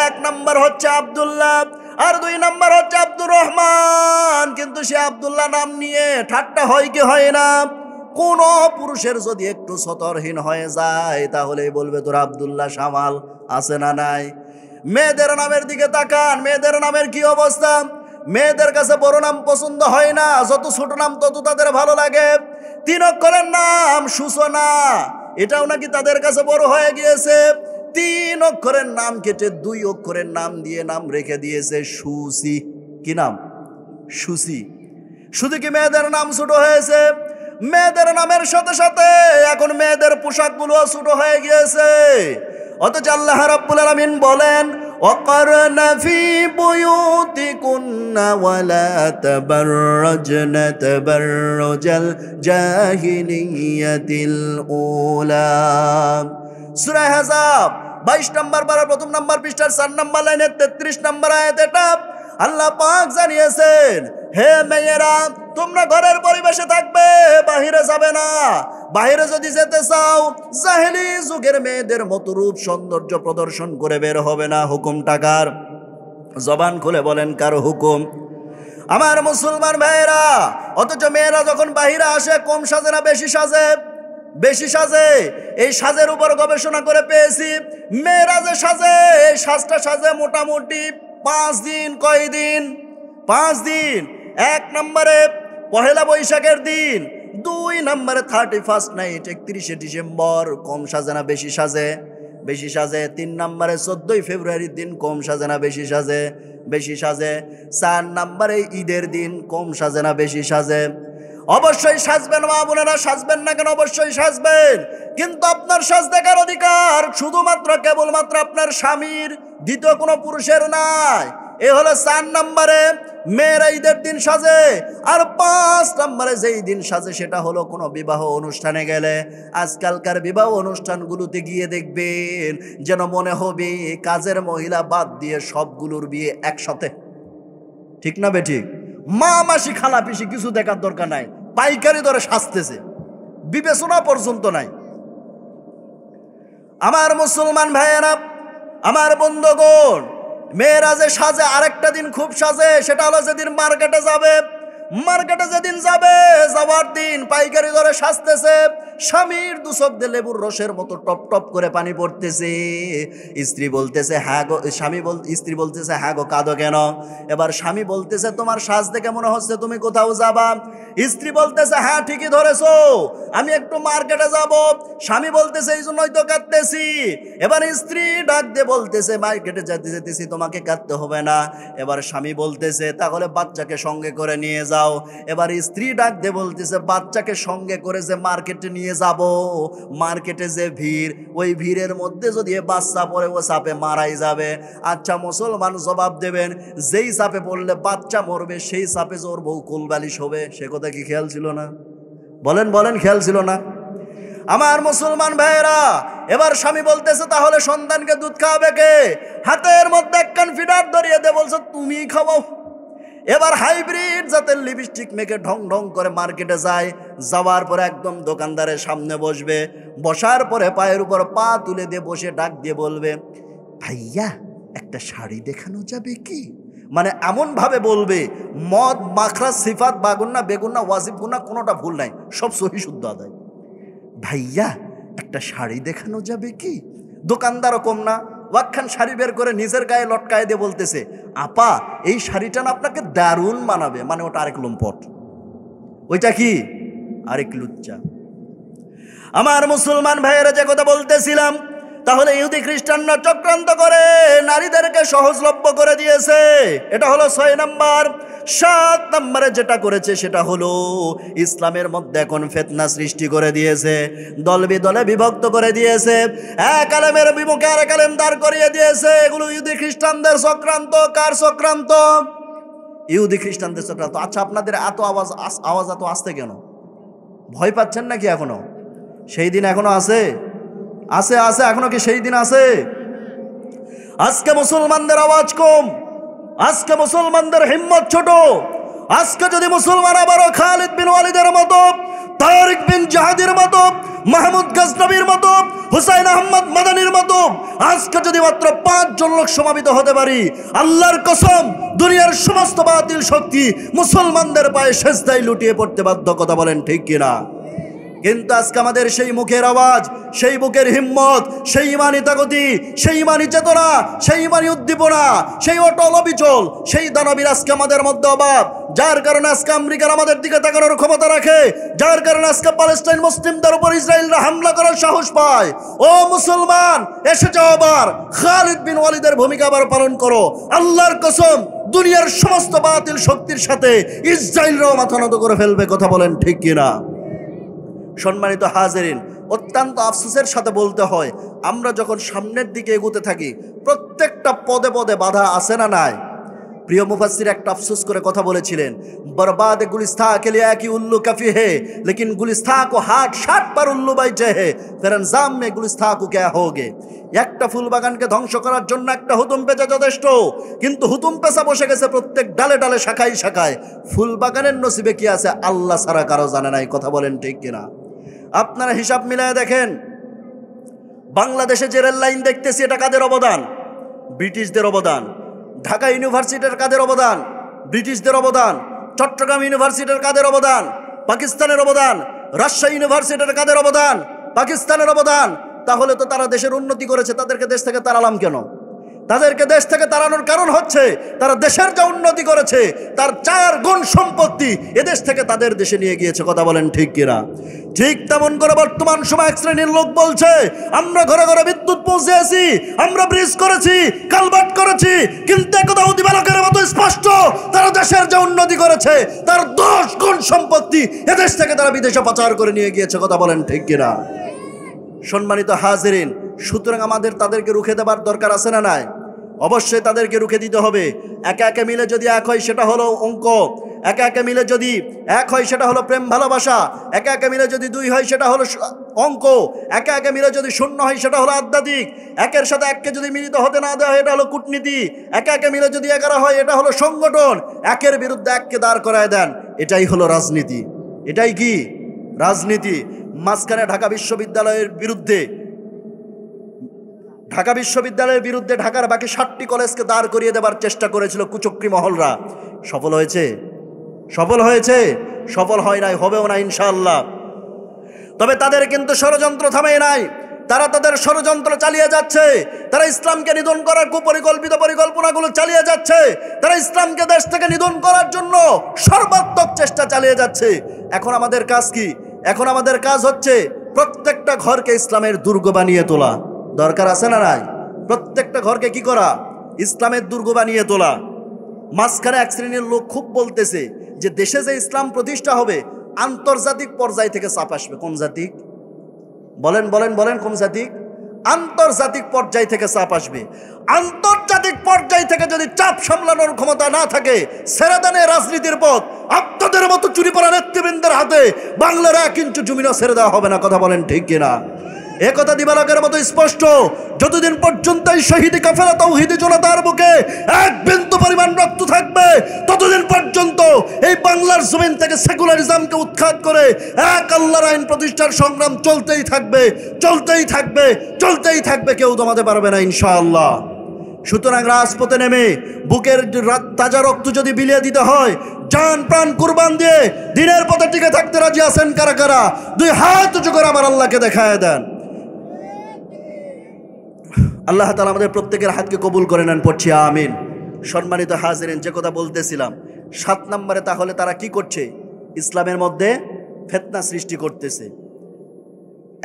[SPEAKER 1] এক নাম্বার হচ্ছে আব্দুল্লাহ, আর দুই নাম্বার হচ্ছে আব্দুর রহমান। কিন্তু সে আব্দুল্লাহ নাম নিয়ে ঠাট্টা হয় কি হয় না? কোন পুরুষের যদি একটু সতর্কহীন হয়ে যায় তাহলে বলবে তোর আব্দুল্লাহ সামাল আছে না নাই। মেয়েদের নামের দিকে তাকান, মেয়েদের নামের কি অবস্থা? মেয়েদের কাছে বড় নাম পছন্দ হয় না, যত ছোট নাম তত তাদের ভালো লাগে। 3 অক্ষরের নাম সূচনা, এটাও নাকি তাদের কাছে বড় হয়ে গিয়েছে। 3 অক্ষরের নাম কেটে 2 অক্ষরের নাম দিয়ে নাম রেখে দিয়েছে সুসি। কি নাম? সুসি। শুধু কি মেয়েদের নাম ছোট হয়েছে? মেয়েদের নামের সাথে সাথে এখন মেয়েদের পোশাকগুলো ছোট হয়ে গিয়েছে। অথচ আল্লাহ রাব্বুল আলামিন বলেন وقرن في بيوتكن ولا تبرجن تبرج الجاهلية الأولى। সূরা আহজাব 22 নম্বর পারা 1 নম্বর পৃষ্ঠার 4 নম্বর লাইনের 33 নম্বর আয়াত। এটা আল্লাহ পাক জানিয়েছেন, হে মেয়েরা তোমরা ঘরের পরিবেশে থাকবে, বাহিরে যাবে না। বাহিরে যদি যেতে চাও জাহেলি যুগের মেয়েদের মতো রূপ সৌন্দর্য প্রদর্শন করে বের হবে না। হুকুম টাকার, জবান খুলে বলেন কার হুকুম? আমার মুসলমান ভাইয়েরা, অথচ মেয়েরা যখন বাহিরে আসে কম সাজে না বেশি সাজে? বেশি সাজে। এই সাজের উপর গবেষণা করে পেয়েছি, মেয়েরা যে সাজে এই সাজটা সাজে মোটামুটি 5 দিন। কয়দিন? 5 দিন। 1 নম্বরে পহেলা বৈশাখের দিন, 2 নম্বরে 31 নাইট 31শে ডিসেম্বর। কম সাজে না বেশি সাজে? বেশি সাজে। 3 নম্বরে 14ই ফেব্রুয়ারির দিন কম সাজে না বেশি সাজে? বেশি সাজে। 4 নম্বরে ঈদের দিন কম সাজে না বেশি সাজে? অবশ্যই সাজবেন মা বোনেরা, সাজবেন না কেন? অবশ্যই সাজবেন। কিন্তু আপনার সাজ দেখার অধিকার শুধুমাত্র কেবলমাত্র আপনার স্বামীর, দ্বিতীয় কোনো পুরুষের নাই। এ হলো 4 নম্বরে মেয়েরা ঈদের দিন সাজে। আর 5 নম্বরে যেই দিন সাজে সেটা হলো কোনো বিবাহ অনুষ্ঠানে গেলে। আজকালকার বিবাহ অনুষ্ঠানগুলোতে গিয়ে দেখবেন যেন মনে হবে কাজের মহিলা বাদ দিয়ে সবগুলোর বিয়ে একসাথে। ঠিক না বেঠিক? মা মাসি খালা পিসি কিছু দেখার দরকার নাই, পাইকারি দরে সাজতেছে, বিবেচনা পর্যন্ত নাই। আমার মুসলমান ভাইয়েরা, আমার বন্ধুগণ, মেয়েরা যে সাজে আরেকটা দিন খুব সাজে, সেটা হলো যেদিন মার্কেটে যাবে। মার্কেটে যেদিন যাবে, যাওয়ার দিন পাইকারি দরে সাজতেছে। স্বামীর 2 চোখ দিয়ে লেবুর রসের মতো টপ টপ করে পানি পড়তেছে। স্ত্রী বলতেছে হ্যাঁ গো, স্ত্রী বলতেছে হ্যাঁ গো কাঁদো কেন? এবার স্বামী বলতেছে তোমার সাজ দেখে মনে হচ্ছে তুমি কোথাও যাবা। স্ত্রী বলতেছে হ্যাঁ ঠিকই ধরেছো, আমি একটু মার্কেটে যাব। স্বামী বলতেছে এই জন্যই তো কাঁদতেছি। এবার স্ত্রী ডাক দিয়ে বলতেছে মার্কেটে যেতেছি, তোমাকে কাঁদতে হবে না। এবার স্বামী বলতেছে তাহলে বাচ্চাকে সঙ্গে করে নিয়ে যাও। এবার স্ত্রী ডাক দিয়ে বলতেছে বাচ্চাকে সঙ্গে করে যে মার্কেটে নিয়ে যাব, মার্কেটে যে ভিড়, ওই ভিড়ের মধ্যে যদি বাচ্চা পড়ে ও চাপে মারাই যাবে। আচ্ছা মুসলমান জবাব দেবেন, যেই চাপে পড়লে বাচ্চা মরবে সেই চাপে যে ওর বউ কোলবালিশ হবে, সে কথা কি খেয়াল ছিল না? বলেন বলেন, খেয়াল ছিল না? আমার মুসলমান ভাইয়েরা, এবার স্বামী বলতেছে তাহলে সন্তানকে দুধ খাওয়াবে কে? হাতের মধ্যে একখান ফিডার ধরিয়ে দে, বলছে তুমি খাওয়াও। এবার হাইব্রিড জাতের লিপস্টিক মেখে ঢং ঢং করে মার্কেটে যায়। যাওয়ার পরে একদম দোকানদারের সামনে বসবে। বসার পরে পায়ের উপর পা তুলে দিয়ে বসে ডাক দিয়ে বলবে ভাইয়া একটা শাড়ি দেখানো যাবে কি? মানে এমন ভাবে বলবে মদ মাখরা সিফাত বাগুন্না বেগুন্না ওয়াজিব গুন্না কোনোটা ভুল নাই, সব সহি শুদ্ধ আদায়। ভাইয়া একটা শাড়ি দেখানো যাবে কি? দোকানদারও কম না, ওয়াকখান শাড়ি বের করে নিজের গায়ে লটকায় দিয়ে বলতেছে আপা এই শাড়িটা না আপনাকে দারুণ মানাবে। মানে ওটা আরেক লম্পট, ওইটা কি আরেক লুচ্চা। আমার মুসলমান ভাইয়েরা যে কথা বলতেছিলাম, তাহলে ইহুদি খ্রিস্টানরা চক্রান্ত করে নারীদেরকে সহজলভ্য করে দিয়েছে। এটা হলো 6 নম্বর। 7 নম্বরে যেটা করেছে সেটা হলো ইসলামের মধ্যে এখন ফিতনা সৃষ্টি করে দিয়েছে, দল বিদলে বিভক্ত করে দিয়েছে, এক আলেমের বিমুখে আরেক আলেম দাঁড় করিয়ে দিয়েছে। এগুলো ইহুদি খ্রিস্টানদের চক্রান্ত। কার চক্রান্ত? ইহুদি খ্রিস্টানদের চক্রান্ত। আচ্ছা, আপনাদের এত আওয়াজ এত আসতে কেন? ভয় পাচ্ছেন নাকি এখনো? সেই দিন এখনো আছে? আছে আছে, এখনো কি সেই দিন আছে? আজকে মুসলমানদের আওয়াজ কম, আজকে মুসলমানদের হিম্মত ছোট। আজকে যদি মুসলমান আবারও খালিদ বিন ওয়ালিদের মতো, তারিক বিন জাহাদের মতো, মাহমুদ গজনবীর মতো, হুসাইন আহমদ মাদানির মতো আজকে যদি মাত্র 5 জন লোক সমাবেত হতে পারি, আল্লাহর কসম দুনিয়ার সমস্ত বাতিল শক্তি মুসলমানদের পায়ে সেজদায় লুটিয়ে পড়তে বাধ্য। কথা বলেন ঠিক কিনা? কিন্তু আজকে আমাদের সেই মুখের আওয়াজ, সেই বুকের হিম্মত, সেই ইমানি তাগতি, সেই ইমানি চেতনা, সেই ইমানি উদ্দীপনা, সেই অটল অবিচল, সেই দানবীর আজকে আমাদের মধ্যে অভাব। যার কারণে আজকে আমেরিকার আমাদের দিকে তাকানোর ক্ষমতা রাখে, যার কারণে আজকে প্যালেস্টাইন মুসলিমদের উপর ইসরায়েলরা হামলা করার সাহস পায়। ও মুসলমান, এসে যাও, আবার খালিদ বিন ওয়ালিদের ভূমিকা আবার পালন করো। আল্লাহর কসম দুনিয়ার সমস্ত বাতিল শক্তির সাথে ইসরায়েলরাও মাথা নত করে ফেলবে। কথা বলেন ঠিক কিনা? সম্মানিত হাজিরিন, অত্যন্ত আফসোসের সাথে বলতে হয়, আমরা যখন সামনের দিকে এগোতে থাকি প্রত্যেকটা পদে পদে বাধা আছে না নাই? প্রিয় মুফাসসির একটা আফসোস করে কথা বলেছিলেন, বরবাদ গুলিস্তা কে লিয়ে কি উল্লু কাফি হে, লেকিন গুলিস্তা কো হাট 60 বার উল্লু বাইচে হে, ফির अंजाम में गुलिस्ता को क्या होगे। একটা ফুল বাগানকে ধ্বংস করার জন্য একটা হুতুম পেঁচা যথেষ্ট, কিন্তু হুতুম পেঁচা বসে গেছে প্রত্যেক ডালে ডালে, শাখায় শাখায়। ফুল বাগানের নসিবে কি আছে আল্লাহ ছাড়া কারো জানে নাই। কথা বলেন ঠিক কিনা? আপনারা হিসাব মিলায় দেখেন, বাংলাদেশে যে রেল লাইন দেখতেছি এটা কাদের অবদান? ব্রিটিশদের অবদান। ঢাকা ইউনিভার্সিটির কাদের অবদান? ব্রিটিশদের অবদান। চট্টগ্রাম ইউনিভার্সিটির কাদের অবদান? পাকিস্তানের অবদান। রাজশাহী ইউনিভার্সিটির কাদের অবদান? পাকিস্তানের অবদান। তাহলে তো তারা দেশের উন্নতি করেছে, তাদেরকে দেশ থেকে তাড়ালাম কেন? তাদেরকে দেশ থেকে তাড়ানোর কারণ হচ্ছে তারা দেশের যা উন্নতি করেছে তার 4 গুণ সম্পত্তি এদেশ থেকে তাদের দেশে নিয়ে গিয়েছে। কথা বলেন ঠিক কিনা? ঠিক তেমন করে বর্তমান সময় এক শ্রেণীর লোক বলছে, আমরা ঘরে ঘরে বিদ্যুৎ পৌঁছেছি, আমরা ব্রিজ করেছি, কালভার্ট করেছি, কিন্তু একদা অতিবালকের মতো স্পষ্ট তারা দেশের যা উন্নতি করেছে তার 10 গুণ সম্পত্তি এদেশ থেকে তারা বিদেশে পাচার করে নিয়ে গিয়েছে। কথা বলেন ঠিক কিনা? সম্মানিত হাজিরিন, সুতরাং আমাদের তাদেরকে রুখে দেবার দরকার আছে না নাই? অবশ্যই তাদেরকে রুখে দিতে হবে। একে একে মিলে যদি এক হয় সেটা হলো অঙ্ক, একে একে মিলে যদি এক হয় সেটা হলো প্রেম ভালোবাসা, একে একে মিলে যদি 2 হয় সেটা হলো অঙ্ক, একে একে মিলে যদি 0 হয় সেটা হলো আধ্যাত্মিক, একের সাথে এককে যদি মিলিত হতে না দেওয়া হয় এটা হলো কূটনীতি, একে একে মিলে যদি 11 হয় এটা হলো সংগঠন, একের বিরুদ্ধে এককে দাঁড় করায় দেন, এটাই হলো রাজনীতি। এটাই কি রাজনীতি? মাঝখানে ঢাকা বিশ্ববিদ্যালয়ের বিরুদ্ধে ঢাকার বাকি 7টি কলেজকে দাঁড় করিয়ে দেবার চেষ্টা করেছিল কুচক্রী মহলরা। সফল হয়েছে? সফল হয়েছে? সফল হয় নাই, হবেও না ইনশাআল্লাহ। তবে তাদের কিন্তু ষড়যন্ত্র থামে নাই, তারা তাদের ষড়যন্ত্র চালিয়ে যাচ্ছে। তারা ইসলামকে নিধন করার কুপরিকল্পিত পরিকল্পনাগুলো চালিয়ে যাচ্ছে। তারা ইসলামকে দেশ থেকে নিধন করার জন্য সর্বাত্মক চেষ্টা চালিয়ে যাচ্ছে। এখন আমাদের কাজ কি? এখন আমাদের কাজ হচ্ছে প্রত্যেকটা ঘরকে ইসলামের দুর্গ বানিয়ে তোলা। দরকার আছে না নাই? প্রত্যেকটা ঘরকে কি করা? ইসলামের দুর্গ বানিয়ে তোলা। মাঝখানে এক শ্রেণীর লোক খুব বলতেছে যে দেশে যে ইসলাম প্রতিষ্ঠা হবে আন্তর্জাতিক পর্যায় থেকে চাপ আসবে। কোন জাতিক? বলেন বলেন বলেন, কোন জাতিক? আন্তর্জাতিক পর্যায় থেকে চাপ আসবে। আন্তর্জাতিক পর্যায় থেকে যদি চাপ সামলানোর ক্ষমতা না থাকে, ছেড়ে দেন রাজনীতির পথ। আপনাদের মতো চুরি পড়া নেতৃবৃন্দের হাতে বাংলার 1 ইঞ্চি জমিনও ছেড়ে দেওয়া হবে না। কথা বলেন ঠিক কিনা? একথা দিবালকের মতো স্পষ্ট। যতদিন পর্যন্ত এই শহীদি কাফেলা তাওহীদি জনতার বুকে 1 বিন্দু পরিমাণ রক্ত থাকবে, ততদিন পর্যন্ত এই বাংলার জমিন থেকে সেকুলারিজমকে উৎখাত করে এক আল্লাহর আইন প্রতিষ্ঠার সংগ্রাম চলতেই থাকবে, চলতেই থাকবে, চলতেই থাকবে। কেউ দমাতে পারবে না ইনশাআল্লাহ। সুতরাং রাজপথে নেমে বুকের তাজা রক্ত যদি বিলিয়ে দিতে হয়, জান প্রাণ কুরবান দিয়ে দিনের পথে টিকে থাকতে রাজি আছেন কারা কারা? 2 হাত উঁচু করে আমার আল্লাহকে দেখায় দেন। আল্লাহ তাআলা আমাদের প্রত্যেকের হাতকে কবুল করে নেন, পড়ছি আমিন। সম্মানিত হাজিরিন, যে কথা বলতেছিলাম 7 নম্বরে, তাহলে তারা কি করছে? ইসলামের মধ্যে ফিতনা সৃষ্টি করতেছে।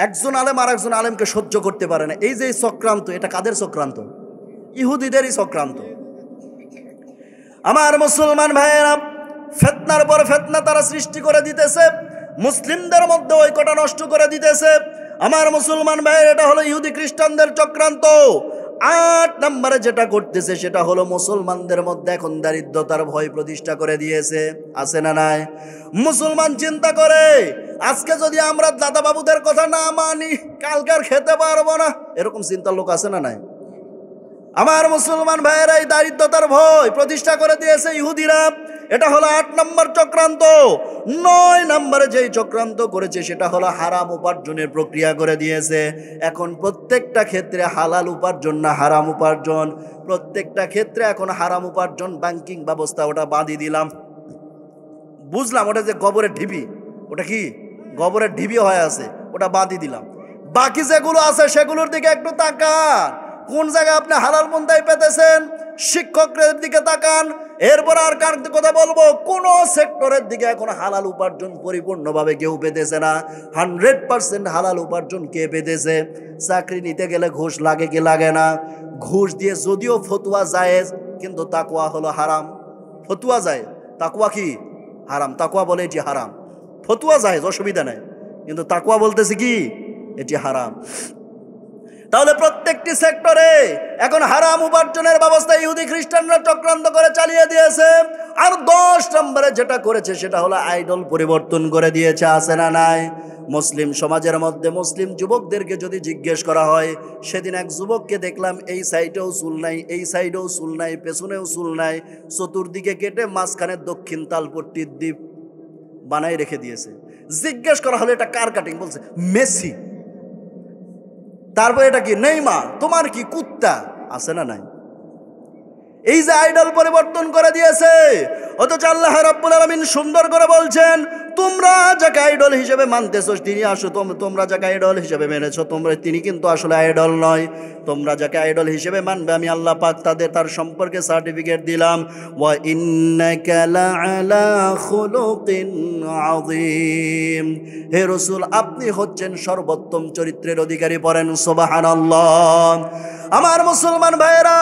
[SPEAKER 1] একজন আলেম আর একজন আলেমকে সহ্য করতে পারে না। এই যে চক্রান্ত, এটা কাদের চক্রান্ত? ইহুদিদেরই চক্রান্ত। আমার মুসলমান ভাইয়েরা, ফিতনার পর ফিতনা তারা সৃষ্টি করে দিতেছে, মুসলিমদের মধ্যে ঐক্যটা নষ্ট করে দিতেছে। আমার মুসলমান ভাইয়ের, এটা হলো ইহুদি খ্রিস্টানদের চক্রান্ত। 8 নম্বরে যেটা করতেছে সেটা হলো মুসলমানদের মধ্যে এখন দারিদ্রতার ভয় প্রতিষ্ঠা করে দিয়েছে, আছে না নাই? মুসলমান চিন্তা করে আজকে যদি আমরা দাদা বাবুদের কথা না মানি কালকে আর খেতে পারবো না, এরকম চিন্তার লোক আছে না নাই? আমার মুসলমান ভাইয়েরা এই দারিদ্রতার ভয় প্রতিষ্ঠা করে দিয়েছে ইহুদিরা। এটা হলো 8 নম্বর চক্রান্ত। 9 নম্বরে যেই চক্রান্ত করেছে সেটা হলো হারাম উপার্জনের প্রক্রিয়া করে দিয়েছে। এখন প্রত্যেকটা ক্ষেত্রে হালাল উপার্জন না হারাম উপার্জন, প্রত্যেকটা ক্ষেত্রে এখন হারাম উপার্জন। ব্যাংকিং ব্যবস্থা ওটা বাঁধিয়ে দিলাম, বুঝলাম ওটা যে গোবরের ঢিবি, ওটা কি গোবরের ঢিবি হয়ে আছে, ওটা বাঁধিয়ে দিলাম। বাকি যেগুলো আছে সেগুলোর দিকে একটু তাকান, কোন জায়গায় আপনি হালাল পন্থায় পেতেছেন, শিক্ষকদের দিকে তাকান। এরপর আর কার কথা বলবো, কোন সেক্টরের দিকে এখন হালাল উপার্জন পরিপূর্ণভাবে কেউ পেতেছে না। 100% হালাল উপার্জন কে পেতেছে? চাকরি নিতে গেলে ঘুষ লাগে কি লাগে না? ঘুষ দিয়ে যদিও ফতুয়া জায়েজ, কিন্তু তাকওয়া হলো হারাম। ফতুয়া জায়েজ, তাকওয়া কি হারাম। তাকওয়া বলে এটি হারাম, ফতুয়া জায়েজ অসুবিধা নাই, কিন্তু তাকওয়া বলতেছে কি এটি হারাম। তাহলে প্রত্যেকটি সেক্টরে এখন হারাম উপার্জনের ব্যবস্থা ইহুদি খ্রিস্টানরা চক্রান্ত করে চালিয়ে দিয়েছে। আর 10 নম্বরে যেটা করেছে সেটা হলো আইডল পরিবর্তন করে দিয়েছে, আছে না নাই? মুসলিম সমাজের মধ্যে মুসলিম যুবকদেরকে যদি জিজ্ঞেস করা হয়, সেদিন এক যুবককে দেখলাম এই সাইডেও চুল নাই, এই সাইডেও চুল নাই, পেছনেও চুল নাই, চতুর্দিকে কেটে মাঝখানে দক্ষিণ তালপট্টির দ্বীপ বানাই রেখে দিয়েছে। জিজ্ঞেস করা হলো এটা কার কাটিং? বলছে মেসি। তারপর এটা কি নেইমার, তোমার কি কুত্তা, আছে না নাই? এই যে আইডল পরিবর্তন করে দিয়েছে, অথচ আল্লাহ রাব্বুল আলামিন সুন্দর করে বলছেন, তোমরা যাকে আইডল হিসেবে মানতেছো তিনি তোমরা যাকে আইডল হিসেবে মেনেছো তিনি কিন্তু আসলে আইডল নয়। তোমরা যাকে আইডল হিসেবে মানবে আমি আল্লাহ পাক তার সম্পর্কে সার্টিফিকেট দিলাম, ওয়া ইন্নাকা লাআলা খুলুকিন আযীম। হে রাসূল, আপনি হচ্ছেন সর্বোত্তম চরিত্রের অধিকারী। পড়েন সুবহানাল্লাহ। আমার মুসলমান ভাইয়েরা,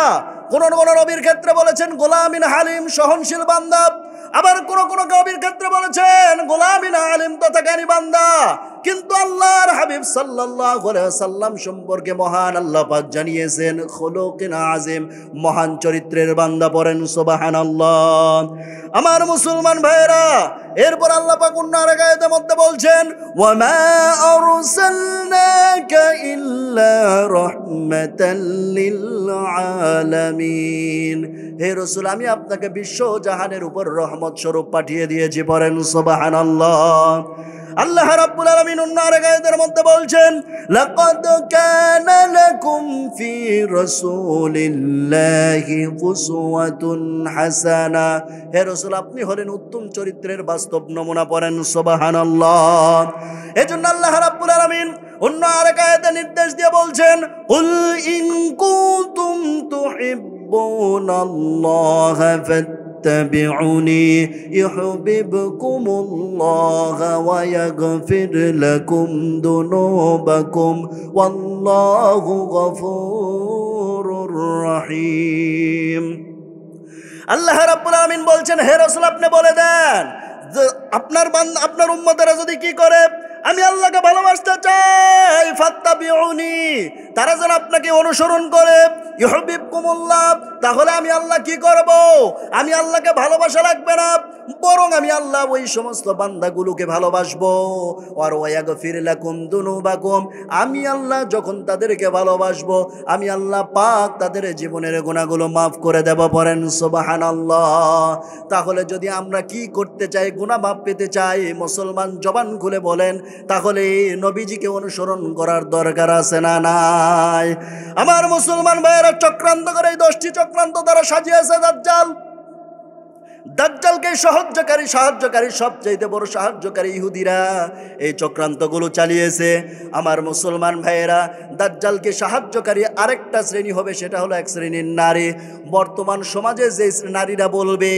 [SPEAKER 1] কোন কোন নবীর ক্ষেত্রে বলেছেন গোলামিন হালিম, সহনশীল বান্দা। আবার কোন কোন নবীর ক্ষেত্রে বলেছেন গোলামিন আলিম তথা জ্ঞানী বান্দা। কিন্তু আল্লাহর হাবিব সাল্লাল্লাহু আলাইহি ওয়াসাল্লাম সম্পর্কে মহান আল্লাহ পাক জানিয়েছেন খুলুকিন আযীম, মহান চরিত্রের বান্দা। পড়েন সুবহানাল্লাহ। আমার মুসলমান ভাইয়েরা, এরপর আল্লাহ পাক অন্য আরেক আয়াতের মধ্যে বলছেন, ওয়া মা আরসালনাকা ইল্লা রাহমাতাল লিল আলামিন। হে রাসূল, আমি আপনাকে বিশ্ব জাহানের উপর রহমত স্বরূপ পাঠিয়ে দিয়েছি। পড়েন সুবহানাল্লাহ। আল্লাহ রাব্বুল আলামিন অন্য আরেক আয়াতের মধ্যে বলছেন, লাকাদ কানা লাকুম ফি রাসূলিল্লাহি উসওয়াতুন হাসানা। হে রাসূল, আপনি হলেন উত্তম চরিত্রের বাস্তব নমুনা। পড়েন সুবহানাল্লাহ। এজন্য আল্লাহ রাব্বুল আলামিন অন্য আরেক আয়াতে নির্দেশ দিয়ে বলছেন, কুল ইন কুনতুম তুহিব্বুনাল্লাহা ফাত্তাবিউনি ইউহিব্বুকুমুল্লাহু ওয়া ইয়াগফির লাকুম যুনুবাকুম ওয়াল্লাহু গফুরুর রহিম। আল্লাহ রাব্বুল আলামিন বলছেন, হে রাসূল, আপনি বলে দেন আপনার উম্মতেরা যদি কি করে, আমি আল্লাহকে ভালোবাসতে চাই, ফাত্তাবিউনি, তারা যেন আপনাকে অনুসরণ করে, ইউহিব্বুকুমুল্লাহ, তাহলে আমি আল্লাহ কি করব? আমি আল্লাহকে ভালোবাসা লাগবে না, বরং আমি আল্লাহ ওই সমস্ত বান্দাগুলোকে ভালোবাসবো। আর ওয়াগফির লাকুম যুনুবাকুম, আমি আল্লাহ যখন তাদেরকে ভালোবাসবো, আমি আল্লাহ পাক তাদের জীবনের গুনাহগুলো মাফ করে দেব। পড়েন সুবহানাল্লাহ। তাহলে যদি আমরা কি করতে চাই, গুনাহ মাফ পেতে চাই, মুসলমান জবান খুলে বলেন, তাহলে নবীজিকে অনুসরণ করার দরকার আছে না নাই? আমার মুসলমান ভাইয়েরা, চক্রান্ত করে এই 10টি চক্রান্ত দ্বারা সাজিয়েছে দাজ্জাল। দাজ্জালকে সাহায্যকারী সবচাইতে বড় সাহায্যকারী ইহুদিরা এই চক্রান্তগুলো চালিয়েছে। আমার মুসলমান ভাইয়েরা, দাজ্জালকে সাহায্যকারী আরেকটা শ্রেণী হবে, সেটা হলো এক শ্রেণীর নারী। বর্তমান সমাজে যে নারীরা বলবে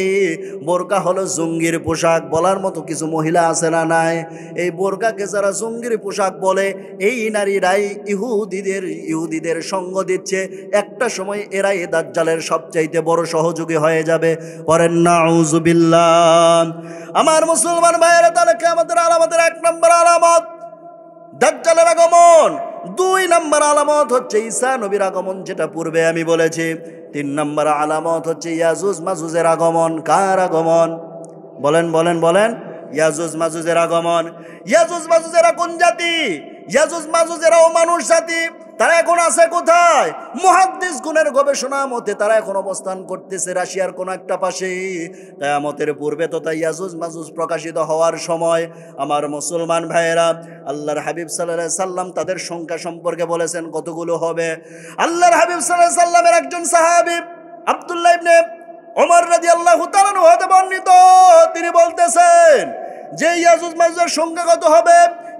[SPEAKER 1] বোরকা হলো জঙ্গির পোশাক, বলার মতো কিছু মহিলা আছে না নাই? এই বোরকাকে যারা জঙ্গির পোশাক বলে, এই নারীরাই ইহুদিদের সঙ্গ দিচ্ছে। একটা সময় এরাই দাজ্জালের সবচাইতে বড় সহযোগী হয়ে যাবে। পরেন নাউযুবিল্লাহ। আমার মুসলমান ভাইয়েরা, তাহলে কিয়ামতের আলামতের 1 নম্বর আলামত দাজ্জালের আগমন। 2 নম্বর আলামত হচ্ছে ঈসা নবীর আগমন, যেটা পূর্বে আমি বলেছি। 3 নম্বর আলামত হচ্ছে ইয়াজুজ মাজুজের আগমন। কার আগমন? বলেন বলেন বলেন। ইয়াজুজ মাজুজের আগমন। ইয়াজুজ মাজুজেরা কোন জাতি? ইয়াজুজ মাজুজেরাও মানুষ জাতি। তারা এখন আছে কোথায়? মুহাদ্দিস গুণের গবেষণা মতে তারা এখন অবস্থান করতেছে রাশিয়ার কোন একটা পাশে। কিয়ামতের পূর্বে তথা ইয়াজুজ মাজুজ প্রকাশিত হওয়ার সময় আমার মুসলমান ভাইয়েরা, আল্লাহর হাবিব সাল্লাল্লাহু আলাইহি সাল্লাম তাদের সংখ্যা সম্পর্কে বলেছেন কতগুলো হবে। আল্লাহর হাবিব সাল্লাল্লাহু আলাইহি সাল্লামের একজন সাহাবী আব্দুল্লাহ ইবনে ওমর রাদিয়াল্লাহু তাআলা আনহু হতে বর্ণিত, তিনি বলতেছেন যে ইয়াজুজ মাজুজের সংখ্যা কত হবে।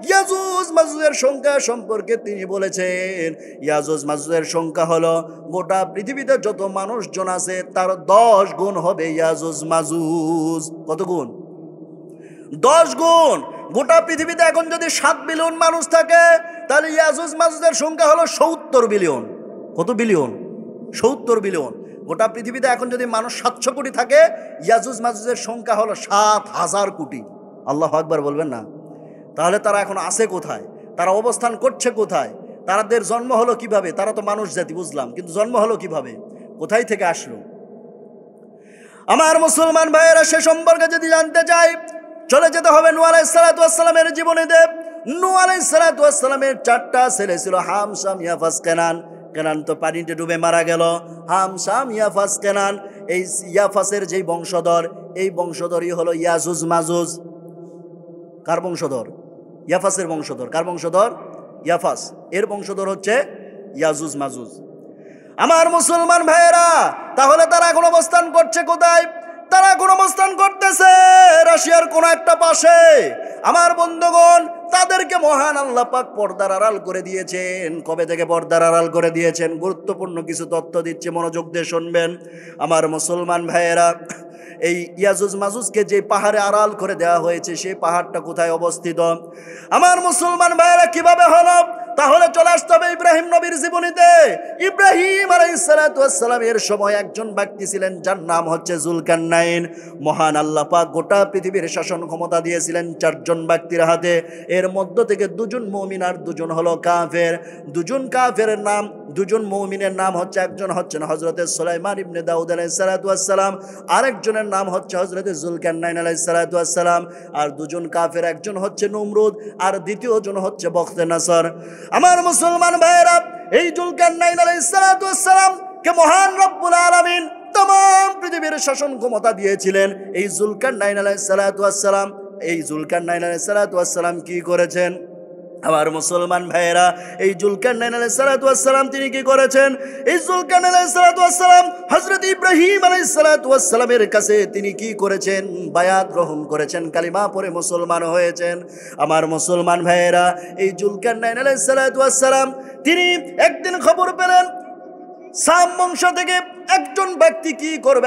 [SPEAKER 1] ইয়াজুজ মাজুজের সংখ্যা সম্পর্কে তিনি বলেছেন, ইয়াজুজ মাজুজের সংখ্যা হলো গোটা পৃথিবীতে যত মানুষজন আছে তার 10 গুণ হবে ইয়াজুজ মাজুজ। কত গুণ? 10 গুণ। গোটা পৃথিবীতে এখন যদি 7 বিলিয়ন মানুষ থাকে, তাহলে ইয়াজুজ মাজুজের সংখ্যা হলো 70 বিলিয়ন। কত বিলিয়ন? 70 বিলিয়ন। গোটা পৃথিবীতে এখন যদি মানুষ 700 কোটি থাকে, ইয়াজুজ মাজুজের সংখ্যা হলো 7,000 কোটি। আল্লাহু আকবার বলবেন না? তাহলে তারা এখন আছে কোথায়? তারা অবস্থান করছে কোথায়? তাদের জন্ম হলো কিভাবে? তারা তো মানুষ জাতি বুঝলাম, কিন্তু জন্ম হলো কিভাবে? কোথায় থেকে আসলো? আমার মুসলমান ভাইয়েরা, সে সম্পর্কে যদি জানতে চাই, চলে যেতে হবে নূহ আলাইহিস সালাতু ওয়াস সালামের জীবনীতে। নূহ আলাইহিস সালাতু ওয়াস সালামের 4টা ছেলে ছিল, হাম, শাম, ইয়াফাস, কেনান। কেনান তো পানিতে ডুবে মারা গেল। হাম, শাম, ইয়াফাস, কেনান, এই ইয়াফাসের যেই বংশধর, এই বংশধরই হলো ইয়াজুজ মাজুজ। কার বংশধর? ইয়াফাসের বংশধর। কার বংশধর? ইয়াফাস। এর বংশধর হচ্ছে ইয়াজুজ মাজুজ। আমার মুসলমান ভাইয়েরা, তাহলে তারা এখন অবস্থান করছে কোথায়? তারা এখন অবস্থান করতেছে রাশিয়ার কোন একটা পাশে। আমার বন্ধুগণ, তাদেরকে মহান আল্লাহ পাক পর্দার আড়াল করে দিয়েছেন। কবে থেকে পর্দার আড়াল করে দিয়েছেন? গুরুত্বপূর্ণ কিছু তথ্য দিচ্ছে, মনোযোগ দিয়ে শুনবেন। আমার মুসলমান ভাইয়েরা, এই ইয়াজুজ মাজুজকে যে পাহাড়ে আড়াল করে দেওয়া হয়েছে, সেই পাহাড়টা কোথায় অবস্থিত? আমার মুসলমান ভাইয়েরা, কিভাবে হলো? তাহলে চলে আসতে হবে ইব্রাহিম নবীর জীবনীতে। ইব্রাহিম আলাইহিস সালাতু ওয়াস সালামের সময় একজন ব্যক্তি ছিলেন, যার নাম হচ্ছে জুলকারনাইন। মহান আল্লাহ পাক গোটা পৃথিবীর শাসন ক্ষমতা দিয়েছিলেন 4 জন ব্যক্তির হাতে। এর মধ্য থেকে 2 জন মুমিন আর 2 জন হলো কাফের। 2 জন কাফেরের নাম, 2 জন মুমিনের নাম হচ্ছে, একজন হচ্ছেন হযরতে সুলাইমান ইবনে দাউদ আলাইহিস সালাতু ওয়াস সালাম, আরেকজনের নাম হচ্ছে হযরতে জুলকারনাইন আলাইহিস সালাতু ওয়াস সালাম। আর 2 জন কাফের, একজন হচ্ছে নমরুদ আর দ্বিতীয় জন হচ্ছে বখতে নাসর। আমার মুসলমান ভাইয়েরা, এই জুলকারনাইন আলাইহিস সালাতু ওয়াস সালাম কে মহান রব্বুল আলামিন तमाम পৃথিবীর শাসন ক্ষমতা দিয়েছিলেন এই জুলকারনাইন আলাইহিস সালাতু ওয়াস সালাম। এই জুলকারনাইন আলাইহিস সালাতু ওয়াস সালাম কি করেছেন? আমার মুসলমান ভাইয়েরা, এই জুলকারনাইন আলাইহিস সালাতু ওয়াস সালাম তিনি কি করেছেন? এই জুলকারনাইন আলাইহিস সালাতু ওয়াস সালাম হযরত ইব্রাহিম আলাইহিস সালাতু ওয়াস সালামের কাছে তিনি কি করেছেন? বায়াত গ্রহণ করেছেন, কালিমা পড়ে মুসলমান হয়েছেন। আমার মুসলমান ভাইয়েরা, এই জুলকারনাইন আলাইহিস সালাতু ওয়াস সালাম তিনি একদিন খবর পেলেন সাম বংশ থেকে একজন ব্যক্তি কি করবে,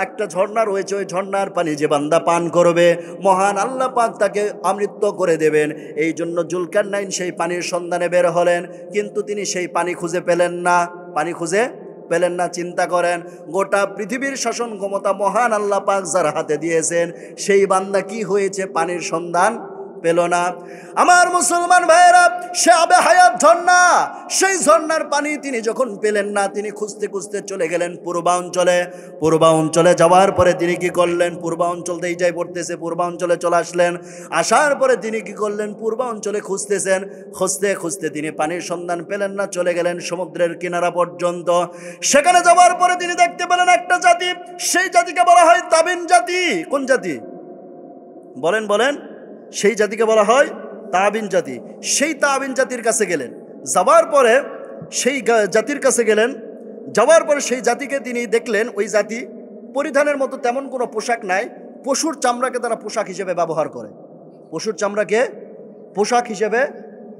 [SPEAKER 1] একটা ঝর্ণা রয়েছে, ওই ঝর্ণার পানি যে বান্দা পান করবে মহান আল্লাহ পাক তাকে অমৃত করে দেবেন। এই জন্য জুলকারনাইন সেই পানির সন্ধানে বের হলেন, কিন্তু তিনি সেই পানি খুঁজে পেলেন না। পানি খুঁজে পেলেন না। চিন্তা করেন, গোটা পৃথিবীর শাসন ক্ষমতা মহান আল্লাহ পাক যার হাতে দিয়েছেন, সেই বান্দা কি হয়েছে? পানির সন্ধান পেল না। আমার মুসলমান ভাইয়েরা, সে আবে হায়াত ঝর্ণা, সেই ঝর্ণার পানি তিনি যখন পেলেন না, তিনি খুঁজতে খুঁজতে চলে গেলেন পূর্বাঞ্চলে। পূর্বাঞ্চলে যাওয়ার পরে তিনি কি করলেন? পূর্বাঞ্চল দিয়ে যাই পড়তেছে, পূর্বাঞ্চলে চলে আসলেন। আসার পরে তিনি কি করলেন? পূর্বাঞ্চলে খুঁজতেছেন। খুঁজতে খুঁজতে তিনি পানির সন্ধান পেলেন না, চলে গেলেন সমুদ্রের কিনারা পর্যন্ত। সেখানে যাওয়ার পরে তিনি দেখতে পেলেন একটা জাতি, সেই জাতিকে বলা হয় তাবিন জাতি। কোন জাতি? বলেন বলেন। সেই জাতিকে বলা হয় তাবিন জাতি। সেই তাবিন জাতির কাছে গেলেন। যাওয়ার পরে সেই জাতির কাছে গেলেন, যাওয়ার পরে সেই জাতিকে তিনি দেখলেন, ওই জাতি পরিধানের মতো তেমন কোনো পোশাক নাই। পশুর চামড়াকে তারা পোশাক হিসেবে ব্যবহার করে। পশুর চামড়াকে পোশাক হিসেবে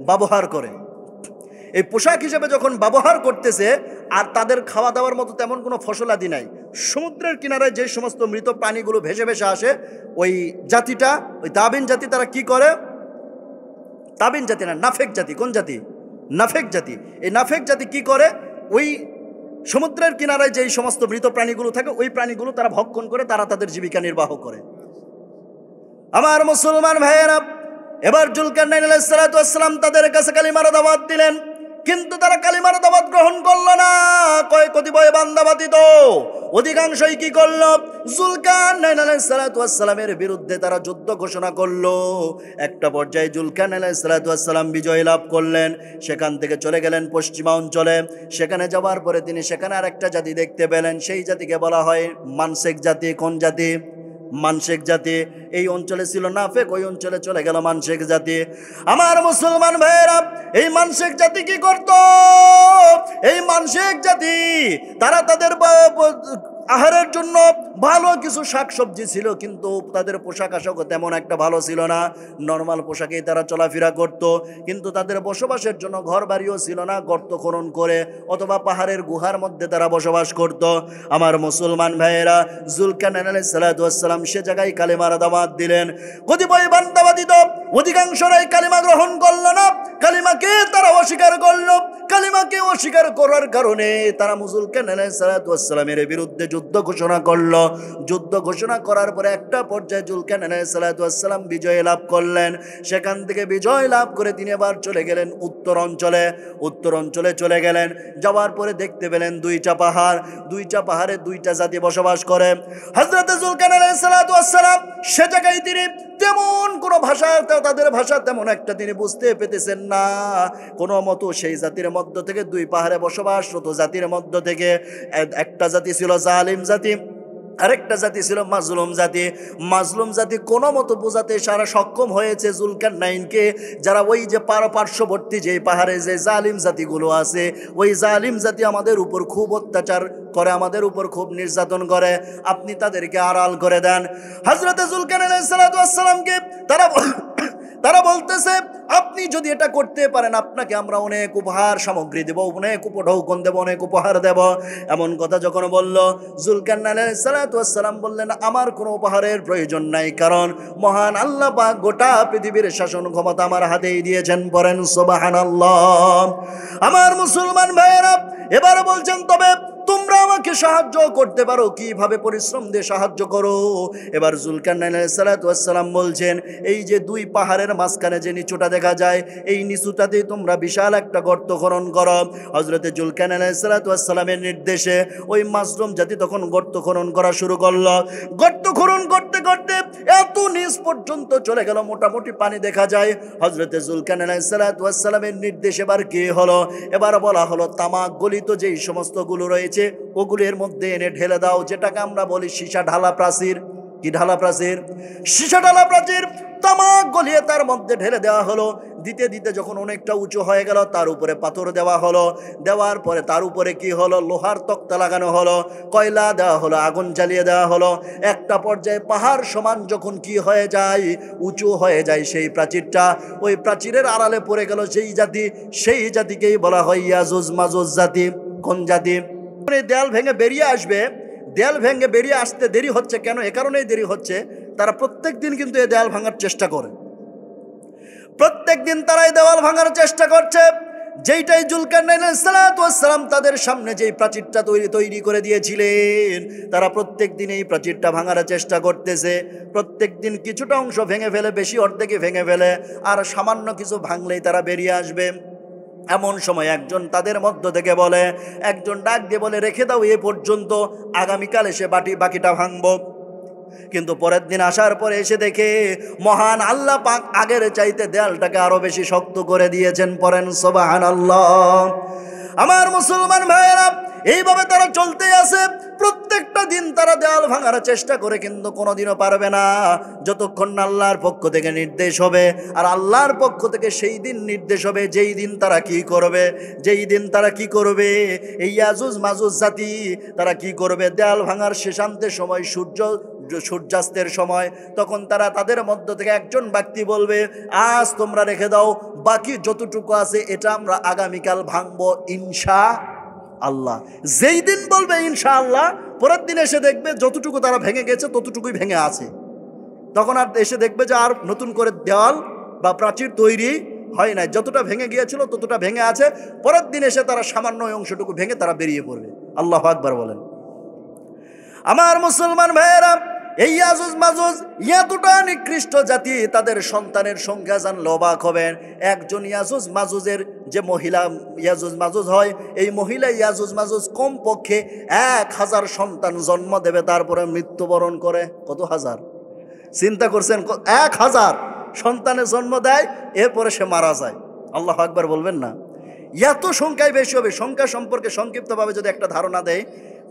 [SPEAKER 1] ব্যবহার করে। এই পোশাক হিসেবে যখন ব্যবহার করতেছে, আর তাদের খাওয়া দাওয়ার মতো তেমন কোনো ফসলাদি নাই। সমুদ্রের কিনারায় যে সমস্ত মৃত প্রাণীগুলো ভেসে ভেসে আসে, ওই জাতিটা, ওই তাবিন জাতি, তারা কি করে? তাবিন জাতি না, নাফেক জাতি। কোন জাতি? নাফেক জাতি। এই নাফেক জাতি কি করে? ওই সমুদ্রের কিনারায় যে সমস্ত মৃত প্রাণীগুলো থাকে, ওই প্রাণীগুলো তারা ভক্ষণ করে, তারা তাদের জীবিকা নির্বাহ করে। আমার মুসলমান ভাইয়েরা, এবার যুলকারনাইন আলাইহিস সালাতু ওয়াস সালাম তাদের কাছে কালিমার দাওয়াত দিলেন, কিন্তু তারা কালিমার দাওয়াত গ্রহণ করলো না। কতিপয় বান্দা ব্যতীত অধিকাংশই কি করলো? যুলকারনাইন আলাইহিস সালাতু ওয়াস সালামের বিরুদ্ধে তারা যুদ্ধ ঘোষণা করলো। একটা পর্যায়ে যুলকারনাইন আলাইহিস সালাতু ওয়াস সালাম বিজয় লাভ করলেন। সেখান থেকে চলে গেলেন পশ্চিমা অঞ্চলে। সেখানে যাওয়ার পরে তিনি সেখানে আরেকটা জাতি দেখতে পেলেন, সেই জাতিকে বলা হয় মানসেক জাতি। কোন জাতি? মানসেক জাতি। এই অঞ্চলে ছিল নাফেক, ওই অঞ্চলে চলে গেল মানসেক জাতি। আমার মুসলমান ভাইয়েরা, এই মানসেক জাতি কি করত? এই মানসেক জাতি তারা তাদের আহারের জন্য ভালো কিছু শাকসবজি ছিল, কিন্তু তাদের পোশাক আশাক তেমন একটা ভালো ছিল না। নর্মাল পোশাকেই তারা চলাফেরা করত, কিন্তু তাদের বসবাসের জন্য ঘর বাড়িও ছিল না। গর্ত খনন করে অথবা পাহাড়ের গুহার মধ্যে তারা বসবাস করত। আমার মুসলমান ভাইয়েরা, যুলকারনাইন আলাইহিস সালাতু ওয়াস সালাম সে জায়গায় কালেমার দাওয়াত দিলেন। কতিপয় বান্দা ব্যতীত অধিকাংশরাই কালিমা গ্রহণ করল না। কালিমাকে তারা অস্বীকার করল। কালিমাকে অস্বীকার করার কারণে তারা যুলকারনাইন আলাইহিস সালাতু ওয়াস সালামের বিরুদ্ধে যুদ্ধ ঘোষণা করলো। যুদ্ধ ঘোষণা করার পরে একটা পর্যায়ে যুলকারনাইন আলাইহিস সালাতু ওয়াস সালাম বিজয় লাভ করলেন। সেখান থেকে বিজয় লাভ করে তিনি আবার চলে গেলেন উত্তর অঞ্চলে। উত্তর অঞ্চলে চলে গেলেন, যাওয়ার পরে দেখতে পেলেন দুইটা পাহাড়। দুইটা পাহাড়ে দুইটা জাতি বসবাস করে। হযরত যুলকারনাইন আলাইহিস সালাতু ওয়াস সালাম সে জায়গায় তিনি তেমন কোনো ভাষা, তাদের ভাষা তেমন একটা তিনি বুঝতে পেতেছেন না। কোনো মতো সেই জাতির মধ্য থেকে, দুই পাহাড়ে বসবাসরত জাতির মধ্য থেকে একটা জাতি ছিল জালিম জাতি, আরেকটা জাতি ছিল মাজলুম জাতি। মাজলুম জাতি কোনো মতো বোঝাতে সারা সক্ষম হয়েছে যুলকারনাইনকে, যারা ওই যে পার্শ্ববর্তী যে পাহাড়ে যে জালিম জাতিগুলো আছে, ওই জালিম জাতি আমাদের উপর খুব অত্যাচার করে, আমাদের উপর খুব নির্যাতন করে, আপনি তাদেরকে আড়াল করে দেন। হযরত যুলকারনাইন আলাইহিস সালাতু ওয়াস সালামকে তারা বলতেছে, আপনি যদি এটা করতে পারেন আপনাকে আমরা অনেক উপহার সামগ্রী দেব, অনেক উপঢৌকন দেব, অনেক উপহার দেব। এমন কথা যখন বলল, যুলকারনাইন আলাইহিস সালাতু ওয়াস সালাম বললেন, আমার কোনো উপহারের প্রয়োজন নাই, কারণ মহান আল্লাহ পাক গোটা পৃথিবীর শাসন ক্ষমতা আমার হাতেই দিয়েছেন। পড়েন সুবহানাল্লাহ। আমার মুসলমান ভাইয়েরা, এবারে বলছেন, তবে তোমরা আমাকে সাহায্য করতে পারো, কিভাবে? পরিশ্রম দিয়ে সাহায্য করো। এবার যুলকারনাইন আলাইহিস সালাতু ওয়াস সালাম বলছেন, এই যে দুই পাহাড়ের মাঝখানে যে নিচুটা দেখা যায়, এই নিচুটাতেই তোমরা বিশাল একটা গর্ত খনন করো। হযরত যুলকারনাইন আলাইহিস সালাতু ওয়াস সালামের নির্দেশে ওই মাজলুম জাতি তখন গর্ত খনন করা শুরু করলো। গর্ত খনন করতে করতে এত নিচ পর্যন্ত চলে গেল, মোটামুটি পানি দেখা যায়। হযরত যুলকারনাইন আলাইহিস সালাতু ওয়াস সালামের নির্দেশে এবার কি হলো? এবার বলা হলো, তামাক গলিত যেই সমস্ত গুলো রয়েছে ওগুলোর মধ্যে এনে ঢেলে দাও, যেটাকে আমরা বলি সীসা ঢালা প্রাচীর। কি ঢালা প্রাচীর? সীসা ঢালা প্রাচীর তামাক গলিয়ে তার মধ্যে ঢেলে দেওয়া হলো। দিতে দিতে যখন অনেকটা উঁচু হয়ে গেল, তার উপরে পাথর দেওয়া হলো। দেওয়ার পরে তার উপরে কি হলো? লোহার তক্তা লাগানো হলো, কয়লা দেওয়া হলো, আগুন জ্বালিয়ে দেওয়া হলো। একটা পর্যায়ে পাহাড় সমান যখন কি হয়ে যায়, উঁচু হয়ে যায় সেই প্রাচীরটা, ওই প্রাচীরের আড়ালে পড়ে গেল সেই জাতি। সেই জাতিকেই বলা হয় ইয়াজুজ মাজুজ জাতি। কোন জাতি? দেয়াল ভেঙে বেরিয়ে আসবে। দেয়াল ভেঙে বেরিয়ে আসতে দেরি হচ্ছে কেন? এ কারণেই দেরি হচ্ছে, তারা প্রত্যেক দিন কিন্তু এই দেয়াল ভাঙার চেষ্টা করে। প্রত্যেক দিন তারা এই দেওয়াল ভাঙার চেষ্টা করছে। যেইটাই যুলকারনাইন আলাইহিস সালাতু ওয়াস সালাম তাদের সামনে যেই প্রাচীরটা তৈরি করে দিয়েছিলেন, তারা প্রত্যেক দিন এই প্রাচীরটা ভাঙার চেষ্টা করতেছে। প্রত্যেক দিন কিছুটা অংশ ভেঙে ফেলে, বেশি অর্ধেকে ভেঙে ফেলে, আর সামান্য কিছু ভাঙলেই তারা বেরিয়ে আসবে। এমন সময় একজন তাদের মধ্য থেকে বলে, একজন ডাক দিয়ে বলে, রেখে দাও এ পর্যন্ত, আগামীকাল এসে বাকিটা ভাঙবো। কিন্তু পরের দিন আসার পরে এসে দেখে মহান আল্লাহ পাক আগের চাইতে দেয়ালটাকে আরো বেশি শক্ত করে দিয়েছেন। পড়েন সুবহানাল্লাহ। আমার মুসলমান ভাইয়েরা, এইভাবে তারা চলতে আছে। প্রত্যেকটা দিন তারা দেয়াল ভাঙার চেষ্টা করে, কিন্তু কোনোদিনও পারবে না, যতক্ষণ না আল্লাহর পক্ষ থেকে নির্দেশ হবে। আর আল্লাহর পক্ষ থেকে সেই দিন নির্দেশ হবে যেই দিন তারা কি করবে, যেই দিন তারা কি করবে। এই ইয়াজুজ মাজুজ জাতি তারা কি করবে? দেয়াল ভাঙার শেষান্তের সময়, সূর্যাস্তের সময়, তখন তারা তাদের মধ্য থেকে একজন ব্যক্তি বলবে, আজ তোমরা রেখে দাও, বাকি যতটুকু আছে এটা আমরা আগামীকাল ভাঙবো ইনশাআল্লাহ। যেই দিন বলবে ইনশাআল্লাহ, পরের দিন এসে দেখবে যতটুকু তারা ভেঙে গেছে ততটুকুই ভেঙে আছে। তখন আর এসে দেখবে যে আর নতুন করে দেওয়াল বা প্রাচীর তৈরি হয় নাই, যতটা ভেঙে গিয়েছিল ততটা ভেঙে আছে। পরের দিন এসে তারা সামান্য অংশটুকু ভেঙে তারা বেরিয়ে পড়বে। আল্লাহু আকবার বলেন। আমার মুসলমান ভাইয়েরা, এই ইয়াজুজ মাজুজ এতটা নিকৃষ্ট জাতি, তাদের সন্তানের সংখ্যা জানলে অবাক হবেন। একজন ইয়াজুজ মাজুজের যে মহিলা ইয়াজুজ মাজুজ হয়, এই মহিলা ইয়াজুজ মাজুজ কমপক্ষে 1000 সন্তান জন্ম দেবে, তারপরে মৃত্যুবরণ করে। কত হাজার? চিন্তা করছেন? 1000 সন্তানের জন্ম দেয়, এরপরে সে মারা যায়। আল্লাহু আকবার বলবেন না? এত সংখ্যায় বেশি হবে। সংখ্যা সম্পর্কে সংক্ষিপ্তভাবে যদি একটা ধারণা দেয়,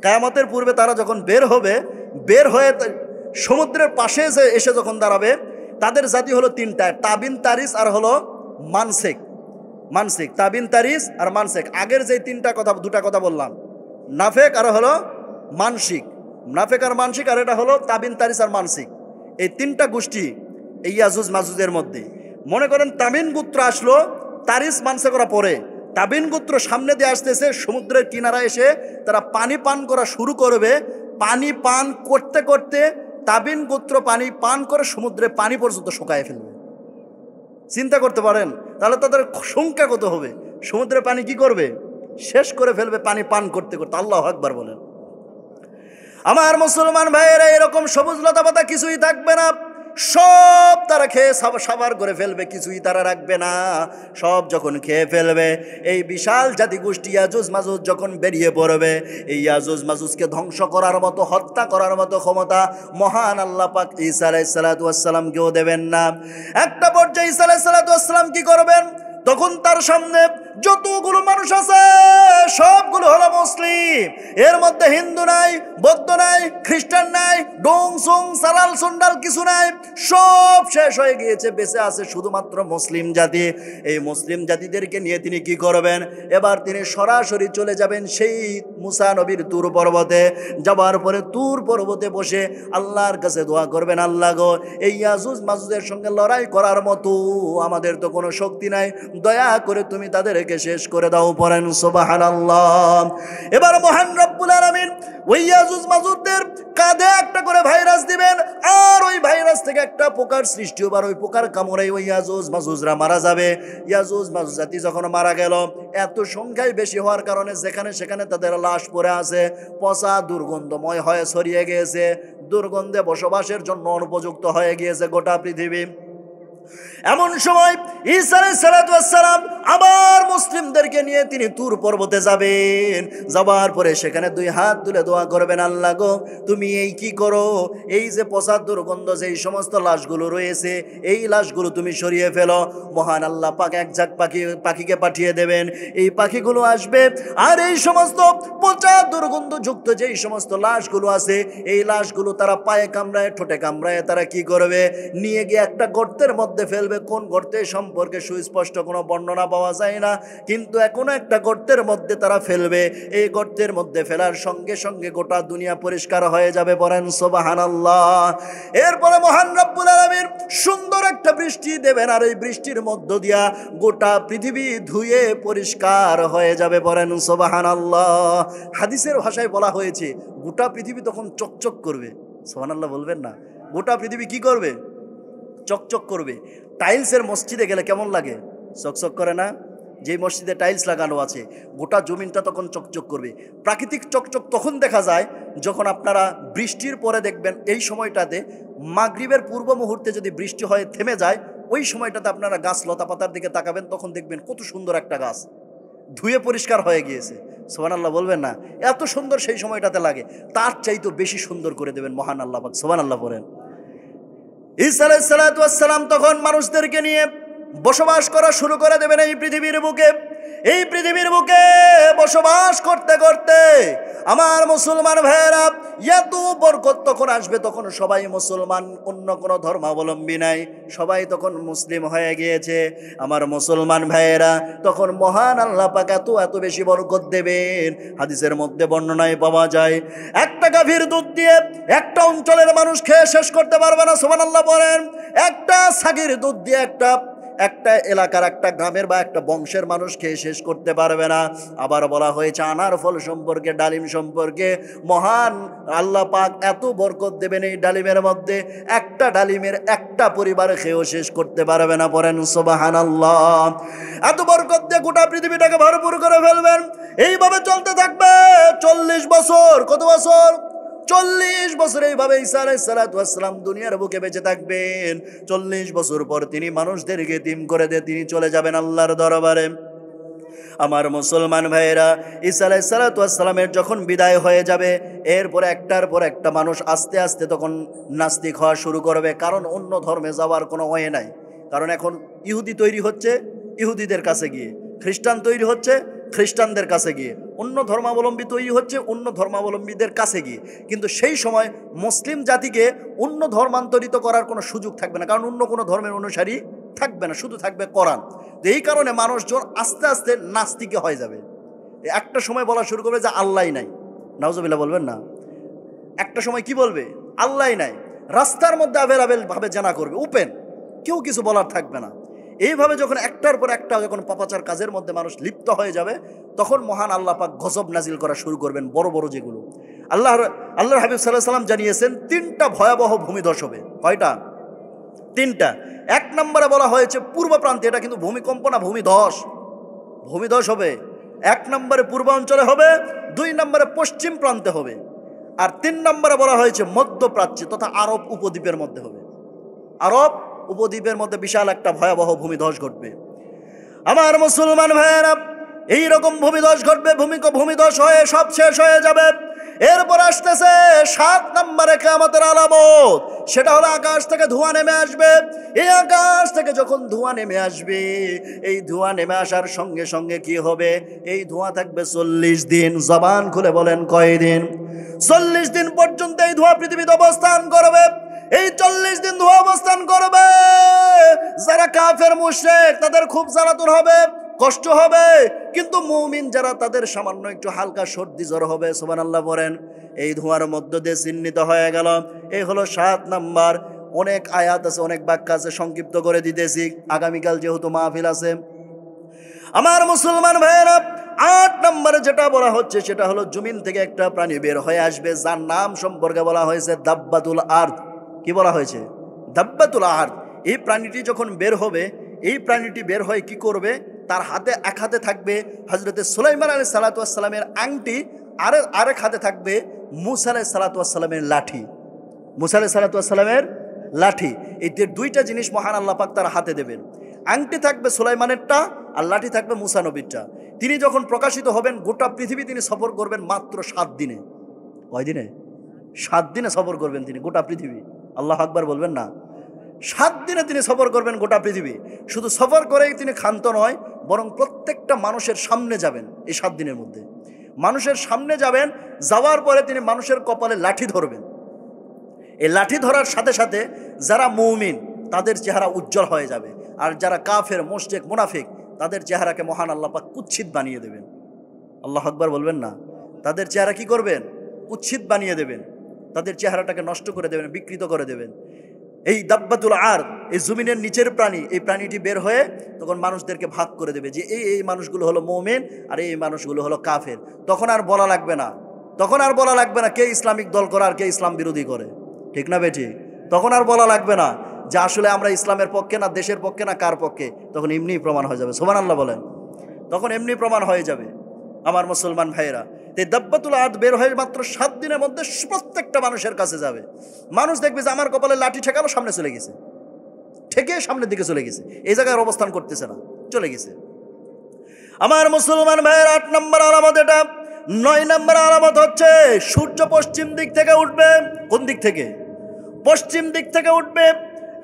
[SPEAKER 1] কিয়ামতের পূর্বে তারা যখন বের হবে, বের হয়ে সমুদ্রের পাশে এসে যখন দাঁড়াবে, তাদের জাতি হলো 3টা, তাবিন, তারিস আর হলো মানসিক। মানসিক, তাবিন, তারিস আর মানসিক। আগের যে 2টা কথা বললাম, নাফেক আর হলো মানসিক, নাফেক আর মানসিক, আর এটা হলো তাবিন, তারিস আর মানসিক। এই 3টা গোষ্ঠী এই ইয়াজুজ মাজুজের মধ্যে। মনে করেন তাবিন গোত্র আসলো, তারিস মানসিকরা পরে, তাবিন গোত্র সামনে দিয়ে আসতেছে, সমুদ্রের কিনারা এসে তারা পানি পান করা শুরু করবে। পানি পান করতে করতে তাবিন গোত্র পানি পান করে সমুদ্রে পানি পর্যন্ত শুকায় ফেলবে। চিন্তা করতে পারেন তাহলে তাদের সংখ্যা কত হবে? সমুদ্রের পানি কি করবে? শেষ করে ফেলবে পানি পান করতে করতে। আল্লাহু আকবার বলেন। আমার মুসলমান ভাইয়েরা, এরকম সবুজ লতা পাতা কিছুই থাকবে না, সব তারা খেয়ে সাবার করে ফেলবে, কিছুই তারা রাখবে না। সব যখন খেয়ে ফেলবে, এই বিশাল জাতিগোষ্ঠী ইয়াজুজ মাজুজ যখন বেরিয়ে পড়বে, এই ইয়াজুজ মাজুজকে ধ্বংস করার মতো, হত্যা করার মতো ক্ষমতা মহান আল্লাহ পাক ঈসা আলাইহিস সালাতু ওয়াস সালামকেও দেবেন না। একটা পর্যায়ে ঈসা আলাইহিস সালাতু ওয়াস সালাম কি করবেন? তখন তার সামনে যতগুলো মানুষ আছে সবগুলো হলো মুসলিম। এর মধ্যে হিন্দু নাই, বৌদ্ধ নাই, খ্রিস্টান নাই, ডোং সুং সারাল সুন্ডাল কিছু নাই, সব শেষ হয়ে গিয়েছে। বেঁচে আছে শুধুমাত্র মুসলিম জাতি। এই মুসলিম জাতিদেরকে নিয়ে তিনি কি করবেন? এবার তিনি সরাসরি চলে যাবেন সেই মুসা নবীর তুর পর্বতে। যাবার পরে তুর পর্বতে বসে আল্লাহর কাছে দোয়া করবেন, আল্লাহ গো, এই ইয়াজুজ মাজুজের সঙ্গে লড়াই করার মতো আমাদের তো কোনো শক্তি নাই, দয়া করে তুমি তাদেরকে শেষ করে দাও। পড়েন সুবহানাল্লাহ। এবার মহান রব্বুল আলামিন ওই ইয়াজুজ মাজুজদের কাঁধে একটা করে ভাইরাস দিবেন, আর ওই ভাইরাস থেকে একটা পোকার সৃষ্টি হবে, আর ওই পোকার কামড়ে ওই ইয়াজুজ মাজুজরা মারা যাবে। ইয়াজুজ মাজুজ জাতি যখন মারা গেল, এত সংখ্যায় বেশি হওয়ার কারণে যেখানে সেখানে তাদের লাশ পড়ে আছে, পচা দুর্গন্ধময় হয়ে ছড়িয়ে গিয়েছে, দুর্গন্ধে বসবাসের জন্য অনুপযুক্ত হয়ে গিয়েছে গোটা পৃথিবী। এমন সময় ঈসা আলাইহিস সালাতু ওয়াস সালাম আবার মুসলিমদেরকে নিয়ে তিনি তুর পর্বতে যাবেন। যাবার পরে সেখানে 2 হাত তুলে দোয়া করবেন, আল্লাহ গো, তুমি এই কি করো, এই যে পচা দুর্গন্ধ যেই সমস্ত লাশগুলো রয়েছে, এই লাশগুলো তুমি সরিয়ে ফেলো। মহান আল্লাহ পাক এক ঝাঁক পাখিকে পাঠিয়ে দেবেন। এই পাখিগুলো আসবে, আর এই সমস্ত পচা দুর্গন্ধযুক্ত যেই সমস্ত লাশগুলো আছে, এই লাশগুলো তারা পায়ে কামড়ায়, ঠোঁটে কামড়ায়, তারা কি করবে? নিয়ে গিয়ে একটা গর্তের মধ্যে ফেলবে। কোন গর্তে সম্পর্কে সুস্পষ্ট কোনো বর্ণনা পাওয়া যায় না, কিন্তু এখনো একটা গর্তের মধ্যে তারা ফেলবে। এই গর্তের মধ্যে ফেলার সঙ্গে সঙ্গে গোটা দুনিয়া পরিষ্কার হয়ে যাবে। বলেন সুবহানাল্লাহ। এরপরে মহান রব্বুল আলামিন সুন্দর একটা বৃষ্টি দেবেন, আর এই বৃষ্টির মধ্য দিয়া গোটা পৃথিবী ধুয়ে পরিষ্কার হয়ে যাবে। বলেন সুবহানাল্লাহ। হাদিসের ভাষায় বলা হয়েছে গোটা পৃথিবী তখন চকচক করবে। সুবহানাল্লাহ বলবেন না? গোটা পৃথিবী কি করবে? চকচক করবে। টাইলসের মসজিদে গেলে কেমন লাগে? চকচক করে না? যেই মসজিদে টাইলস লাগানো আছে, গোটা জমিনটা তখন চকচক করবে। প্রাকৃতিক চকচক তখন দেখা যায় যখন আপনারা বৃষ্টির পরে দেখবেন, এই সময়টাতে মাগরিবের পূর্ব মুহূর্তে যদি বৃষ্টি হয় থেমে যায়, ওই সময়টাতে আপনারা গাছ লতা পাতার দিকে তাকাবেন, তখন দেখবেন কত সুন্দর একটা গাছ ধুয়ে পরিষ্কার হয়ে গিয়েছে। সুবহানাল্লাহ বলবেন না? এত সুন্দর সেই সময়টাতে লাগে। তার চাইতে বেশি সুন্দর করে দেবেন মহান আল্লাহ পাক। সুবহানাল্লাহ বলেন। ঈসা আলাইহিস সালাতু ওয়াস সালাম তখন মানুষদেরকে নিয়ে বসবাস করা শুরু করে দেবেন এই পৃথিবীর বুকে। এই পৃথিবীর বুকে বসবাস করতে করতে আমার মুসলমান ভাইয়েরা, এত বরকত তখন আসবে, তখন সবাই মুসলমান, অন্য কোনো ধর্মাবলম্বী নাই, সবাই তখন মুসলিম হয়ে গিয়েছে। আমার মুসলমান ভাইয়েরা, তখন মহান আল্লাহ পাক এত বেশি বরকত দেবেন। হাদিসের মধ্যে বর্ণনায় পাওয়া যায়, একটা গাভীর দুধ দিয়ে একটা অঞ্চলের মানুষ খেয়ে শেষ করতে পারবে না। সুবহানাল্লাহ বলেন। একটা ছাগির দুধ দিয়ে একটা এলাকার, একটা গ্রামের বা একটা বংশের মানুষ খেয়ে শেষ করতে পারবে না। আবার বলা হয়েছে আনার ফল সম্পর্কে, ডালিম সম্পর্কে, মহান আল্লাহ পাক এত বরকত দেবেন এই ডালিমের মধ্যে, একটা ডালিমের একটা পরিবার খেয়েও শেষ করতে পারবে না। পড়েন সুবহানাল্লাহ। এত বরকত দিয়ে গোটা পৃথিবীটাকে ভরপুর করে ফেলবেন। এইভাবে চলতে থাকবে 40 বছর। কত বছর? 40 বছর এইভাবে ঈসা আলাইহিস সালাতু ওয়াস সালাম দুনিয়ার বুকে বেঁচে থাকবেন। 40 বছর পর তিনি মানুষদেরকে এতিম করে দিয়ে তিনি চলে যাবেন আল্লাহর দরবারে। আমার মুসলমান ভাইয়েরা, ঈসা আলাইহিস সালাতু ওয়াস সালামের যখন বিদায় হয়ে যাবে, এরপরে একটার পর একটা মানুষ আস্তে আস্তে তখন নাস্তিক হওয়া শুরু করবে, কারণ অন্য ধর্মে যাওয়ার কোনো ওয়ে নাই। কারণ এখন ইহুদি তৈরি হচ্ছে ইহুদিদের কাছে গিয়ে, খ্রিস্টান তৈরি হচ্ছে খ্রিস্টানদের কাছে গিয়ে, অন্য ধর্মাবলম্বী তৈরি হচ্ছে অন্য ধর্মাবলম্বীদের কাছে গিয়ে। কিন্তু সেই সময় মুসলিম জাতিকে অন্য ধর্মান্তরিত করার কোনো সুযোগ থাকবে না, কারণ অন্য কোনো ধর্মের অনুসারী থাকবে না, শুধু থাকবে কোরআন। তো এই কারণে মানুষজন আস্তে আস্তে নাস্তিকে হয়ে যাবে। একটা সময় বলা শুরু করবে যে আল্লাহই নাই, নাউজুবিল্লাহ বলবেন না। একটা সময় কি বলবে? আল্লাহই নাই। রাস্তার মধ্যে অ্যাভেলেবেল ভাবে জানা করবে, ওপেন, কেউ কিছু বলার থাকবে না। এইভাবে যখন একটার পর একটা যখন পাপাচার কাজের মধ্যে মানুষ লিপ্ত হয়ে যাবে, তখন মহান আল্লাহ পাক গজব নাজিল করা শুরু করবেন, বড় বড় যেগুলো। আল্লাহর হাবিব সাল্লাল্লাহু আলাইহি সাল্লাম জানিয়েছেন 3টা ভয়াবহ ভূমিধস হবে। কয়টা? 3টা। 1 নম্বরে বলা হয়েছে পূর্ব প্রান্তে, এটা কিন্তু ভূমিকম্প না, ভূমিধস হবে। 1 নম্বরে পূর্বাঞ্চলে হবে, 2 নম্বরে পশ্চিম প্রান্তে হবে, আর 3 নম্বরে বলা হয়েছে মধ্যপ্রাচ্যে তথা আরব উপদ্বীপের মধ্যে হবে। আরব উপদ্বীপের মধ্যে বিশাল একটা ভয়াবহ ভূমিধস ঘটবে। আমার মুসলমান ভাইয়েরা, এইরকম ভূমিধস ঘটবে, ভূমিধস হয়ে সব শেষ হয়ে যাবে। এরপর আসতেছে 7 নম্বরে কিয়ামতের আলামত, সেটা হলো আকাশ থেকে ধোঁয়া নেমে আসবে। এই আকাশ থেকে যখন ধোঁয়া নেমে আসবে, এই ধোঁয়া নেমে আসার সঙ্গে সঙ্গে কি হবে? এই ধোঁয়া থাকবে 40 দিন। জবান খুলে বলেন কয়দিন? 40 দিন পর্যন্ত এই ধোঁয়া পৃথিবীতে অবস্থান করবে। এই 40 দিন ধোঁয়া অবস্থান করবে। যারা কাফের মুশরিক তাদের খুব জ্বালাতন হবে, কষ্ট হবে, কিন্তু মুমিন যারা তাদের সামান্য একটু হালকা সর্দি জ্বর হবে। সুবহানাল্লাহ বলেন। এই ধোঁয়ার মধ্য দিয়ে চিহ্নিত হয়ে গেল। এই হলো 7 নাম্বার। অনেক আয়াত আছে, অনেক বাক্য আছে, সংক্ষিপ্ত করে দিতেছি, আগামীকাল যেহেতু মাহফিল আছে। আমার মুসলমান ভাইয়েরা, 8 নম্বরে যেটা বলা হচ্ছে সেটা হলো জমিন থেকে একটা প্রাণী বের হয়ে আসবে, যার নাম সম্পর্কে বলা হয়েছে দাব্বাতুল আরদ। কি বলা হয়েছে? দাব্বাতুল আরদ। এই প্রাণীটি যখন বের হবে, এই প্রাণীটি বের হয়ে কি করবে? তার হাতে এক হাতে থাকবে হযরতে সুলাইমান আলাইহিস সালাতু ওয়াস সালামের আংটি, আরেক হাতে থাকবে মূসা আলাইহিস সালাতু ওয়াস সালামের লাঠি। মূসা আলাইহিস সালাতু ওয়াস সালামের লাঠি, এই 2টা জিনিস মহান আল্লাহ পাক তার হাতে দেবেন। আংটি থাকবে সুলাইমানেরটা, আর লাঠি থাকবে মূসা নবীরটা। তিনি যখন প্রকাশিত হবেন, গোটা পৃথিবী তিনি সফর করবেন মাত্র 7 দিনে। কয় দিনে? 7 দিনে সফর করবেন তিনি গোটা পৃথিবী। আল্লাহু আকবার বলবেন না? 7 দিনে তিনি সফর করবেন গোটা পৃথিবী। শুধু সফর করেই তিনি ক্ষান্ত নয়, বরং প্রত্যেকটা মানুষের সামনে যাবেন। এই 7 দিনের মধ্যে মানুষের সামনে যাবেন, যাওয়ার পরে তিনি মানুষের কপালে লাঠি ধরবেন। এই লাঠি ধরার সাথে সাথে যারা মুমিন তাদের চেহারা উজ্জ্বল হয়ে যাবে, আর যারা কাফের, মুশরিক, মুনাফিক তাদের চেহারাকে মহান আল্লাহ পাক কুৎসিত বানিয়ে দেবেন। আল্লাহু আকবার বলবেন না? তাদের চেহারা কি করবেন? কুৎসিত বানিয়ে দেবেন, তাদের চেহারাটাকে নষ্ট করে দেবেন, বিকৃত করে দেবেন। এই দাব্বাতুল আরদ, এই জমিনের নিচের প্রাণী, এই প্রাণীটি বের হয়ে তখন মানুষদেরকে ভাগ করে দেবে যে এই মানুষগুলো হলো মুমিন আর এই মানুষগুলো হলো কাফের। তখন আর বলা লাগবে না, কে ইসলামিক দল করে আর কে ইসলাম বিরোধী করে, ঠিক না বেটি? তখন আর বলা লাগবে না যে আসলে আমরা ইসলামের পক্ষে না দেশের পক্ষে না কার পক্ষে, তখন এমনি প্রমাণ হয়ে যাবে। সুবহানাল্লাহ বলেন। তখন এমনি প্রমাণ হয়ে যাবে। আমার মুসলমান ভাইয়েরা, এই দাব্বাতুল আরদ বের হয়ে মাত্র 7 দিনের মধ্যে প্রত্যেকটা মানুষের কাছে যাবে। মানুষ দেখবে যে আমার কপালে লাঠি ঠেকালো, সামনে চলে গেছে, ঠেকে সামনের দিকে চলে গেছে, এই জায়গায় অবস্থান করতেছে না, চলে গেছে। আমার মুসলমান ভাইয়ের 8 নম্বর আলামত এটা। 9 নম্বর আলামত হচ্ছে সূর্য পশ্চিম দিক থেকে উঠবে। কোন দিক থেকে? পশ্চিম দিক থেকে উঠবে।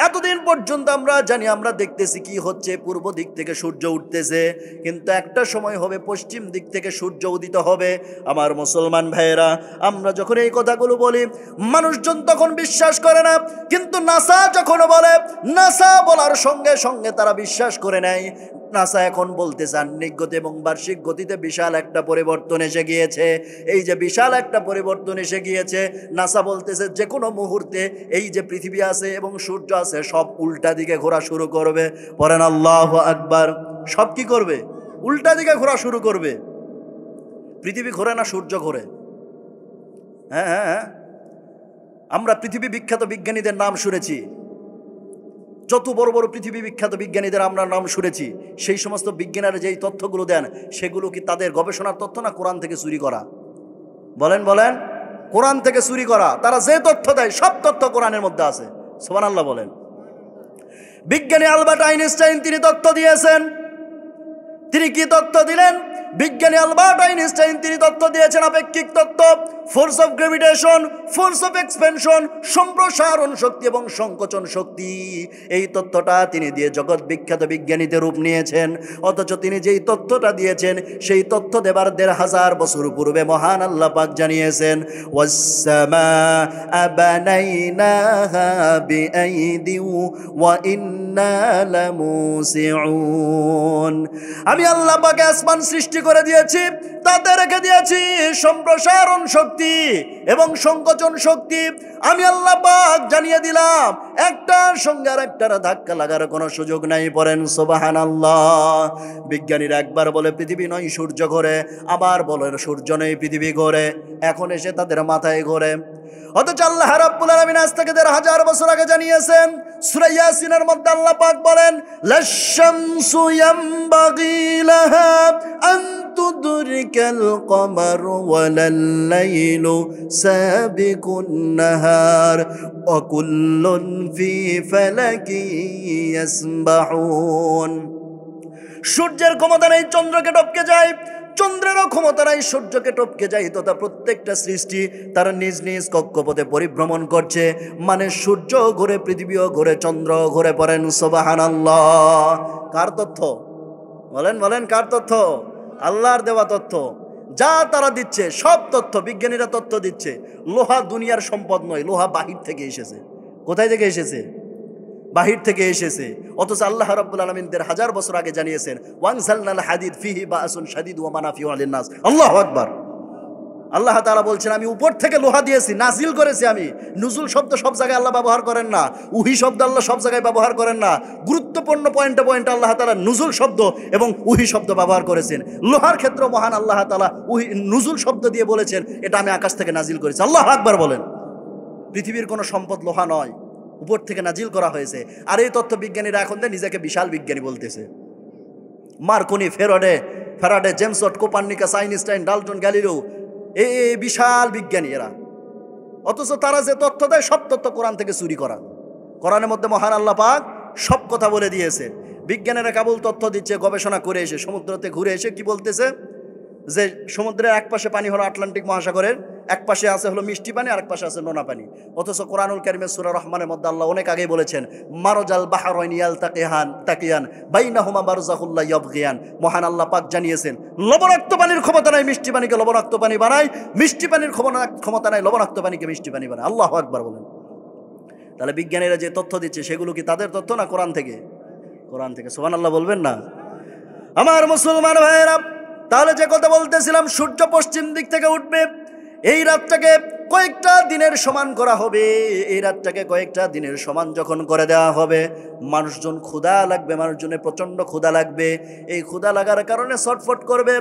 [SPEAKER 1] এতদিন পর্যন্ত আমরা জানি, আমরা দেখতেছি কি হচ্ছে, পূর্ব দিক থেকে সূর্য উঠতেছে, কিন্তু একটা সময় হবে পশ্চিম দিক থেকে সূর্য উদিত হবে। আমার মুসলমান ভাইয়েরা, আমরা যখন এই কথাগুলো বলি মানুষজন তখন বিশ্বাস করে না, কিন্তু নাসা যখন বলে, নাসা বলার সঙ্গে সঙ্গে তারা বিশ্বাস করে নেয়। নাসা এখন বলতে চান নিগত এবং বার্ষিক গতিতে বিশাল একটা পরিবর্তন এসে গিয়েছে। এই যে বিশাল একটা পরিবর্তন এসে গিয়েছে, নাসা বলতেছে যে কোনো মুহূর্তে এই যে পৃথিবী আছে এবং সূর্য আছে সব উল্টা দিকে ঘোরা শুরু করবে। পড়েন আল্লাহু আকবার। সব কি করবে? উল্টা দিকে ঘোরা শুরু করবে। পৃথিবী ঘোরে না, সূর্য ঘোরে। হ্যাঁ, আমরা পৃথিবী বিখ্যাত বিজ্ঞানীদের নাম শুনেছি, যত বড় বড় পৃথিবী বিখ্যাত বিজ্ঞানীদের আমরা নাম শুনেছি। সেই সমস্ত বিজ্ঞানীরা যেই তথ্যগুলো দেন সেগুলো কি তাদের গবেষণার তথ্য না কোরআন থেকে চুরি করা? বলেন। কোরআন থেকে চুরি করা। তারা যে তথ্য দেয় সব তথ্য কোরআনের মধ্যে আছে। সুবহানাল্লাহ বলেন। বিজ্ঞানী আলবার্ট আইনস্টাইন তিনি তথ্য দিয়েছেন। তিনি কি তথ্য দিলেন? বিজ্ঞানী আলবার্ট আইনস্টাইন তিনি তথ্য দিয়েছেন আপেক্ষিক তত্ত্ব, force of gravitation, force of expansion, সম্প্রসারণ শক্তি এবং সংকোচন শক্তি। এই তথ্যটা তিনি দিয়ে জগৎ বিখ্যাত বিজ্ঞানীতে রূপ নিয়েছেন। অথচ তিনি যেই তথ্যটা দিয়েছেন সেই তথ্য দেবার ১৫০০ বছর পূর্বে মহান আল্লাহ পাক জানিয়েছেন, ওয়াস-সামাআ বানাইনাহা বিআইদিন ওয়া ইন্না লামুসিউন। আমি আল্লাহ পাক আসমান সৃষ্টি করে দিয়েছি, তাতে রেখে দিয়েছি সম্প্রসারণ শক্তি এবং সংকোচন শক্তি। আমি আল্লাহ পাক জানিয়ে দিলাম একটার সঙ্গে আর একটার ধাক্কা লাগার কোনো সুযোগ নাই। পড়েন সুবহানাল্লাহ। বিজ্ঞানীরা একবার বলে পৃথিবী নয় সূর্য ঘোরে, আবার বলে সূর্য নয় পৃথিবী ঘোরে। এখন এসে তাদের মাথায় ঘোরে। অথচ আল্লাহ রাব্বুল আলামিন আজ থেকে ১৫০০ বছর আগে জানিয়েছেন। সূরা ইয়াসিনের মধ্যে আল্লাহ পাক বলেন, লাশ-শামসু ইয়ামবাগি লাহা আন তুদরিকাল কমার ওয়ালাল লাইলু সাবিকুন নাহার ওয়া কুল্লুন ফি ফালাকি ইয়াসবাহুন। সূর্যের ক্ষমতা নেই চন্দ্রকে টপকে যায়, চন্দ্রেরও ক্ষমতা নাই সূর্যকে টপকে যায়। তথা প্রত্যেকটা সৃষ্টি তার নিজ নিজ কক্ষপথে পরিভ্রমণ করছে। মানে সূর্য ঘুরে, পৃথিবীও ঘুরে, চন্দ্র ঘুরে। পড়েন সুবহানাল্লাহ। কার তথ্য? বলেন বলেন, কার তথ্য? আল্লাহর দেওয়া তথ্য। যা তারা দিচ্ছে সব তথ্য, বিজ্ঞানীরা তথ্য দিচ্ছে। লোহা দুনিয়ার সম্পদ নয়, লোহা বাহির থেকে এসেছে। কোথায় থেকে এসেছে? বাহির থেকে এসেছে। অথচ আল্লাহ রাব্বুল আলামিন ১৫০০ বছর আগে জানিয়েছেন, ওয়ানজালনাল হাদিদ ফিহি বাসুন শাদীদ ওয়া মানাফিউ লিন-নাস। আল্লাহু আকবার। আল্লাহ তাআলা বলছেন, আমি উপর থেকে লোহা দিয়েছি, নাজিল করেছি আমি। নুজুল শব্দ সব জায়গায় আল্লাহ ব্যবহার করেন না, উহি শব্দ আল্লাহ সব জায়গায় ব্যবহার করেন না। গুরুত্বপূর্ণ পয়েন্টে পয়েন্টে আল্লাহ তাআলা নুজুল শব্দ এবং উহি শব্দ ব্যবহার করেছেন। লোহার ক্ষেত্রে মহান আল্লাহ তাআলা উহি নুজুল শব্দ দিয়ে বলেছেন, এটা আমি আকাশ থেকে নাজিল করেছি। আল্লাহু আকবার বলেন। পৃথিবীর কোনো সম্পদ লোহা নয়, উপর থেকে নাজিল করা হয়েছে। আর এই তথ্য বিজ্ঞানীরা এখন নিজেকে বিশাল বিজ্ঞানী বলতেছে। Marconi, Faraday, James Watt, Copernicus, Einstein, Dalton, Galileo, এই বিশাল বিজ্ঞানী এরা। অথচ তারা যে তথ্য দেয় সব তথ্য কোরআন থেকে চুরি করা। কোরআনের মধ্যে মহান আল্লাহ পাক সব কথা বলে দিয়েছে। বিজ্ঞানীরা কেবল তথ্য দিচ্ছে, গবেষণা করে এসে সমুদ্রতে ঘুরে এসে কি বলতেছে, যে সমুদ্রের এক পাশে পানি হলো আটলান্টিক মহাসাগরের, এক পাশে আছে হলো মিষ্টি পানি, আর এক পাশে আছে নোনা পানি। অথচ কোরআনুল কারীমের সূরা রহমানের মধ্যে আল্লাহ অনেক আগেই বলেছেন, মারজাল বাহরাইনি ইয়ালতাকিয়ান বাইনাহুমা বারযাখুল লা ইয়াবগিয়ান। মহান আল্লাহ পাক জানিয়েছেন, লবণাক্ত পানির ক্ষমতা নাই মিষ্টি পানিকে লবণাক্ত পানি বানায়, মিষ্টি পানির ক্ষমতা নাই লবণাক্ত পানিকে মিষ্টি পানি বানায়। আল্লাহু আকবার বলেন। তাহলে বিজ্ঞানীরা যে তথ্য দিচ্ছে সেগুলো কি তাদের তথ্য না কোরআন থেকে? কোরআন থেকে। সুবহানাল্লাহ বলবেন না? আমার মুসলমান ভাইয়েরা, তাহলে যে কথা বলতেছিলাম, সূর্য পশ্চিম দিক থেকে উঠবে। এই রাতটাকে কয়েকটা দিনের সমান করা হবে। এই রাতটাকে কয়েকটা দিনের সমান যখন করে দেওয়া হবে, মানুষজন ক্ষুধা লাগবে, মানুষজনের প্রচণ্ড ক্ষুধা লাগবে। এই ক্ষুধা লাগার কারণে ছটফট করবে।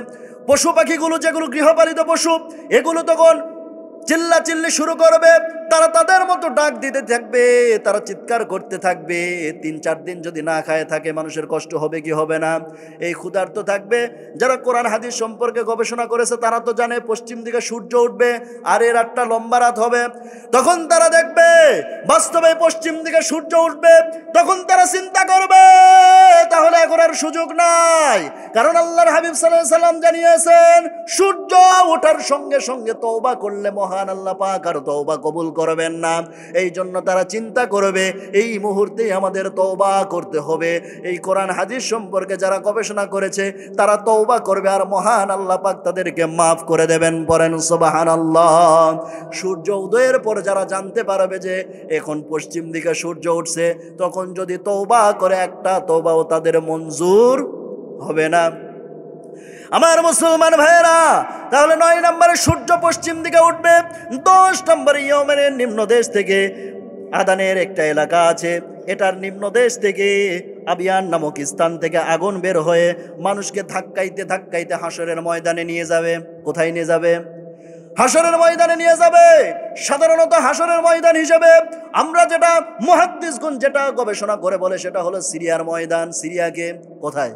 [SPEAKER 1] পশু পাখিগুলো, যেগুলো গৃহপালিত পশু, এগুলো তখন চিল্লা চিল্লি শুরু করবে। তারা তাদের মতো ডাক দিতে থাকবে, তারা চিৎকার করতে থাকবে। ৩-৪ দিন যদি না খায় থাকে মানুষের কষ্ট হবে কি হবে না? এই ক্ষুধার্ত থাকবে। যারা কোরআন হাদিস সম্পর্কে গবেষণা করেছে তারা তো জানে পশ্চিম দিকে সূর্য উঠবে আর এই রাতটা লম্বা রাত হবে। তখন তারা দেখবে বাস্তবে পশ্চিম দিকে সূর্য উঠবে। তখন তারা চিন্তা করবে তাহলে এখন আর সুযোগ নাই, কারণ আল্লাহর হাবিব সাল্লাল্লাহু আলাইহি সাল্লাম জানিয়েছেন, সূর্য ওঠার সঙ্গে সঙ্গে তওবা করলে মহান আল্লাহ পাক আর তওবা কবুল করবেন না। এই জন্য তারা চিন্তা করবে এই মুহূর্তে আমাদের তওবা করতে হবে। এই কোরআন হাদিস সম্পর্কে যারা গবেষণা করেছে তারা তওবা করবে আর মহান আল্লাহ পাক তাদেরকে মাফ করে দেবেন। পড়েন সুবহানাল্লাহ। সূর্য উদয়ের পর যারা জানতে পারবে যে এখন পশ্চিম দিকে সূর্য উঠছে, তখন যদি তওবা করে একটা তওবাও তাদের মঞ্জুর হবে না। আমার মুসলমান ভাইয়েরা, তাহলে ৯ নম্বরে সূর্য পশ্চিম দিকে উঠবে। ১০ নম্বরে ইয়েমেনের নিম্নদেশ থেকে আদানের একটা এলাকা আছে, এটার নিম্নদেশ থেকে আবিয়ান নামক স্থান থেকে আগুন বের হয়ে মানুষকে ধাক্কাইতে ধাক্কাইতে হাসরের ময়দানে নিয়ে যাবে। কোথায় নিয়ে যাবে? হাসরের ময়দানে নিয়ে যাবে। সাধারণত হাসরের ময়দান হিসেবে আমরা যেটা মুহাদ্দিসগণ যেটা গবেষণা করে বলে সেটা হলো সিরিয়ার ময়দান। সিরিয়াকে কোথায়?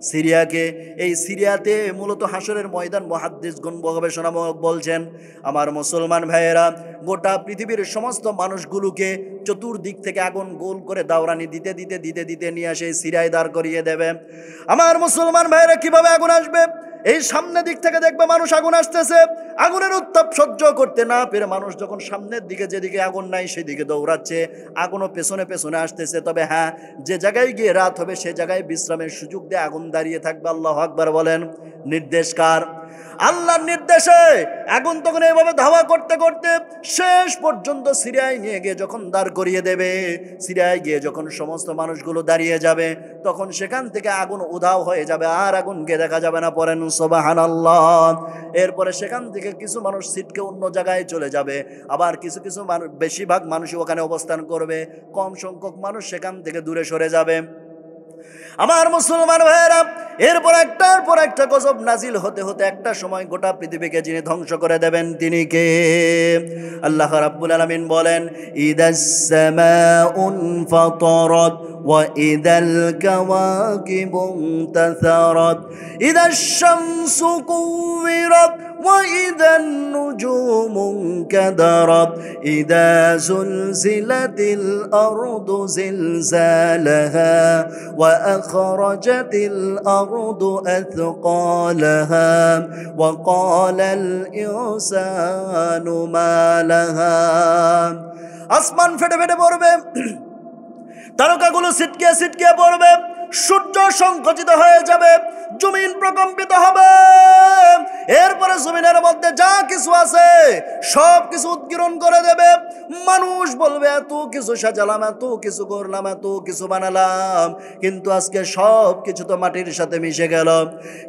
[SPEAKER 1] সিরিয়াকে। এই সিরিয়াতে মূলত হাসরের ময়দান মুহাদ্দিসগণ গবেষণা বলছেন আমার মুসলমান ভাইয়েরা, গোটা পৃথিবীর সমস্ত মানুষগুলোকে চতুর্দিক থেকে আগুন গোল করে দাওরানি দিতে দিতে দিতে দিতে নিয়ে আসে সিরিয়ায় দাঁড় করিয়ে দেবে। আমার মুসলমান ভাইয়েরা, কিভাবে আগুন আসবে? এই সামনের দিক থেকে দেখবে মানুষ আগুন আসতেছে, আগুনের উত্তাপ সহ্য করতে না পেরে মানুষ যখন সামনের দিকে যেদিকে আগুন নাই সেদিকে দৌড়াচ্ছে, আগুনও পেছনে পেছনে আসতেছে। তবে হ্যাঁ, যে জায়গায় গিয়ে রাত হবে সে জায়গায় বিশ্রামের সুযোগ দিয়ে আগুন দাঁড়িয়ে থাকবে। আল্লাহু আকবার বলেন। নির্দেশ কার? আল্লাহর নির্দেশে আগুন তখন এইভাবে ধাওয়া করতে করতে শেষ পর্যন্ত সিরিয়ায় নিয়ে গিয়ে যখন দাঁড় করিয়ে দেবে, সিরিয়ায় গিয়ে যখন সমস্ত মানুষগুলো দাঁড়িয়ে যাবে, তখন সেখান থেকে আগুন উধাও হয়ে যাবে, আর আগুনকে দেখা যাবে না। পড়েন সুবহানাল্লাহ। এরপরে সেখান থেকে কিছু মানুষ ছিটকে অন্য জায়গায় চলে যাবে, আবার কিছু কিছু মানুষ, বেশিরভাগ মানুষই ওখানে অবস্থান করবে, কম সংখ্যক মানুষ সেখান থেকে দূরে সরে যাবে। আমার মুসলমান ভাইয়েরা, এরপর একটার পর একটা গজব নাজিল হতে হতে একটা সময় গোটা পৃথিবীকে যিনি ধ্বংস করে দেবেন তিনি কে? আল্লাহ রাব্বুল আলামিন বলেন, ইদাস সামাউন ফাতারাত ওয়া ইদাল কাওয়াকিবু ইনতাসারাত ইদাশ শামসু কুওয়িরাত ওয়া ইদান নুজুমু ইনকাদারাত ইদা যুলজিলাতিল আরদু জিলজালাহা ওয়া আখরাজাতিল আরদু আথকালাহা ওয়া ক্বালাল ইনসানু মা লাহা। আসমান ফেটে ফেটে পড়বে, তারকাগুলো ছিটকে ছিটকে পড়বে, সূর্য সংকুচিত হয়ে যাবে, জমিন প্রকম্পিত হবে। এরপরে জমিনের মধ্যে যা কিছু আছে সব কিছু উৎগীরণ করে দেবে। মানুষ বলবে, এত কিছু সাজালাম, এত কিছু করলাম, এত কিছু বানালাম, কিন্তু আজকে সব কিছু তো মাটির সাথে মিশে গেল,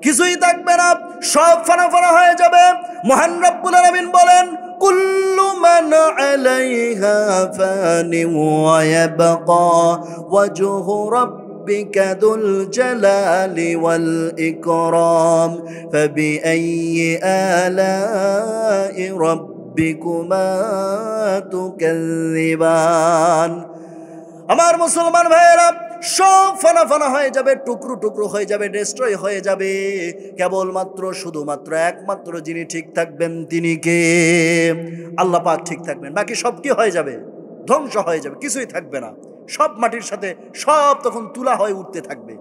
[SPEAKER 1] কিছুই থাকবে না, সব ফানা ফানা হয়ে যাবে। মহান রব্বুল আলামিন বলেন, কুল্লু মান আলাইহা ফানি ওয়া ইয়াবকা ওয়াজহু রাব্বিকা যুল জালালি ওয়াল ইকরাম ফাবিআইয়ি আলাই রাব্বিকুমা তুকাযযিবান। আমার মুসলমান ভাইয়েরা, সব ফানা ফানা হয়ে যাবে, টুকরো টুকরো হয়ে যাবে, ডিস্ট্রয় হয়ে যাবে। কেবলমাত্র শুধুমাত্র একমাত্র যিনি ঠিক থাকবেন তিনি কে? আল্লাহ পাক ঠিক থাকবেন, বাকি সব কি হয়ে যাবে? ধ্বংস হয়ে যাবে, কিছুই থাকবে না, সব মাটির সাথে সব তখন তুলা হয়ে উঠতে থাকবে।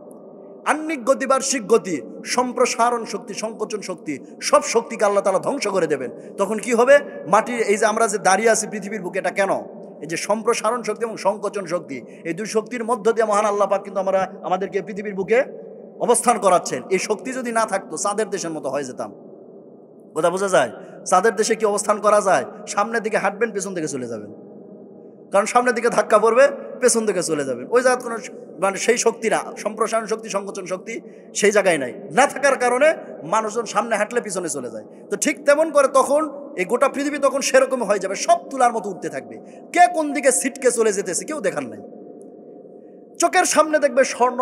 [SPEAKER 1] আহ্নিক গতি, বার্ষিক গতি, সম্প্রসারণ শক্তি, সংকোচন শক্তি, সব শক্তিকে আল্লাহ তাআলা ধ্বংস করে দেবেন। তখন কি হবে? মাটির এই যে আমরা যে দাঁড়িয়ে আছি পৃথিবীর বুকে, এটা কেন? এই যে সম্প্রসারণ শক্তি এবং সংকোচন শক্তি, এই দুই শক্তির মধ্য দিয়ে মহান আল্লাহ পাক কিন্তু আমাদেরকে পৃথিবীর বুকে অবস্থান করাচ্ছেন। এই শক্তি যদি না থাকতো চাঁদের দেশের মতো হয়ে যেতাম। কথা বোঝা যায়? চাঁদের দেশে কি অবস্থান করা যায়? সামনের দিকে হাঁটবেন, পেছন দিকে চলে যাবেন, কারণ সামনের দিকে ধাক্কা পড়বে, পেছন দিকে চলে যাবেন। ওই জায়গায় কোনো মানে সেই শক্তি না, সম্প্রসারণ শক্তি, সংকোচন শক্তি সেই জায়গায় নাই, না থাকার কারণে মানুষজন সামনে হাঁটলে পিছনে চলে যায়। তো ঠিক তেমন করে তখন এই গোটা পৃথিবী তখন সেরকম হয়ে যাবে, সব তুলার মতো উঠতে থাকবে। কে কোন দিকে ছিটকে চলে যেতেছে কেউ দেখার নাই। চোখের সামনে দেখবে স্বর্ণ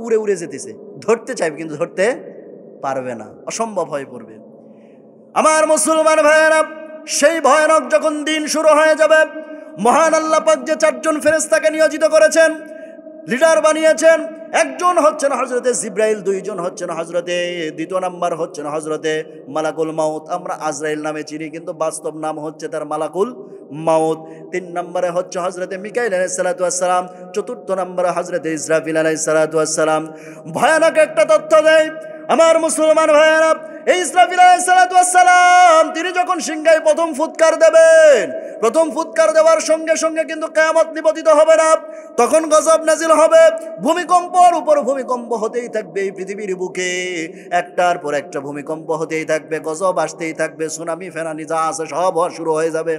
[SPEAKER 1] উড়ে উড়ে যেতেছে, ধরতে চাইবে কিন্তু ধরতে পারবে না, অসম্ভব হয়ে পড়বে। আমার মুসলমান ভাইয়েরা, সেই ভয়ানক যখন দিন শুরু হয়ে যাবে, মহান আল্লাহ পাক যে 4 জন ফেরেশতাকে নিয়োজিত করেছেন, লিডার বানিয়েছেন, একজন হচ্ছেন হযরতে জিব্রাইল, 2 জন হচ্ছেন হযরতে, 2 নাম্বার হচ্ছেন হযরতে মালাকুল মাউত। আমরা আজরাইল নামে চিনি, কিন্তু বাস্তব নাম হচ্ছে তার মালাকুল মাউত। 3 নম্বরে হচ্ছে হযরতে মিকাইল আলাইহিস সালাতু ওয়াস সালাম, 4 নম্বরে হযরতে ইসরাফিল আলাইহিস সালাতু ওয়াস সালাম। ভয়ানক একটা তথ্য দেয় আমার মুসলমান ভাইয়েরা, এই ইসরাফিল আলাইহিস সালাতু ওয়াস সালাম তিনি যখন সিংহায় প্রথম ফুৎকার দেবেন, প্রথম ফুৎকার দেওয়ার সঙ্গে সঙ্গে কিন্তু কিয়ামত নিপতিত হবে না, তখন গজব নাজিল হবে, ভূমিকম্পর উপর ভূমিকম্প হতেই থাকবে। এই পৃথিবীর বুকে একটার পর একটা ভূমিকম্প হতেই থাকবে, গজব আসতেই থাকবে, সুনামি ফেনানি যা আছে সব হওয়া শুরু হয়ে যাবে।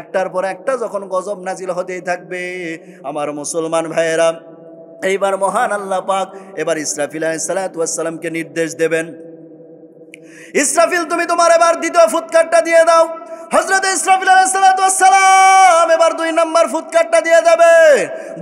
[SPEAKER 1] একটার পর একটা যখন গজব নাজিল হতেই থাকবে, আমার মুসলমান ভাইয়েরা, এইবার মহান আল্লাহ পাক এবার ইসরাফিল আলাইহিস সালাতু ওয়াস সালামকে নির্দেশ দেবেন, ইসরাফিল তুমি তোমার এবার দ্বিতীয় ফুৎকারটা দিয়ে দাও। হযরত ইসরাফিল আলাইহিস সালাম এবার 2 নম্বর ফুৎকারটা দিয়ে দেবে।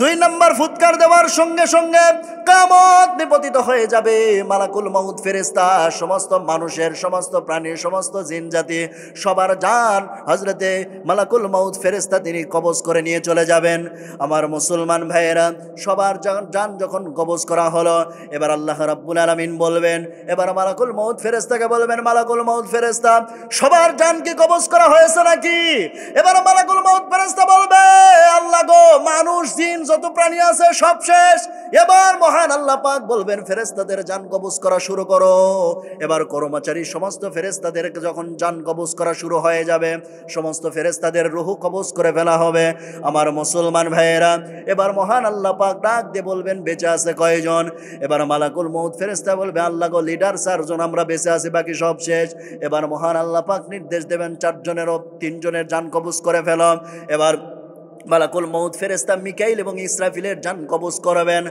[SPEAKER 1] 2 নম্বর ফুৎকার দেওয়ার সঙ্গে সঙ্গে কিয়ামত নিপতিত হয়ে যাবে। মালাকুল মউত ফেরেশতা সমস্ত মানুষের, সমস্ত প্রাণীর, সমস্ত জিন জাতি সবার জান হযরতে মালাকুল মউত ফেরেশতা তিনি কবজ করে নিয়ে চলে যাবেন। আমার মুসলমান ভাইয়েরা, সবার জান যখন কবজ করা হলো, এবার আল্লাহ রাব্বুল আলামিন বলবেন, এবার মালাকুল মউত ফেরেশতাকে বলবেন, মালাকুল মউত ফেরেশতা সবার জান কি কবজ করা হয়েছে নাকি? এবার মালাকুল মউত ফেরেশতা বলবে, আল্লাহ গো, মানুষ জিন যত প্রাণী আছে সব শেষ। এবার মহান আল্লাহ পাক বলবেন, ফেরেশতাদের জান কবজ করা শুরু করো। এবার কর্মচারী সমস্ত ফেরেশতাদের যখন জান কবজ করা শুরু হয়ে যাবে, সমস্ত ফেরেশতাদের রূহ কবজ করে ফেলা হবে। আমার মুসলমান ভাইয়েরা, এবার মহান আল্লাহ পাক ডাক দিয়ে বলবেন, বেঁচে আছে কয়জন? এবার মালাকুল মউত ফেরেশতা বলবে, আল্লাহ গো, লিডার 4 জন আমরা বেঁচে আছি, বাকি সব শেষ। এবার মহান আল্লাহ পাক নির্দেশ দেবেন, 4 জনেরও 3 জনের জান কবজ করে ফেলো। এবার মালাকুল মউত ফেরেশতা মিকাইল এবং ইসরাফিলের জান কবজ করবেন।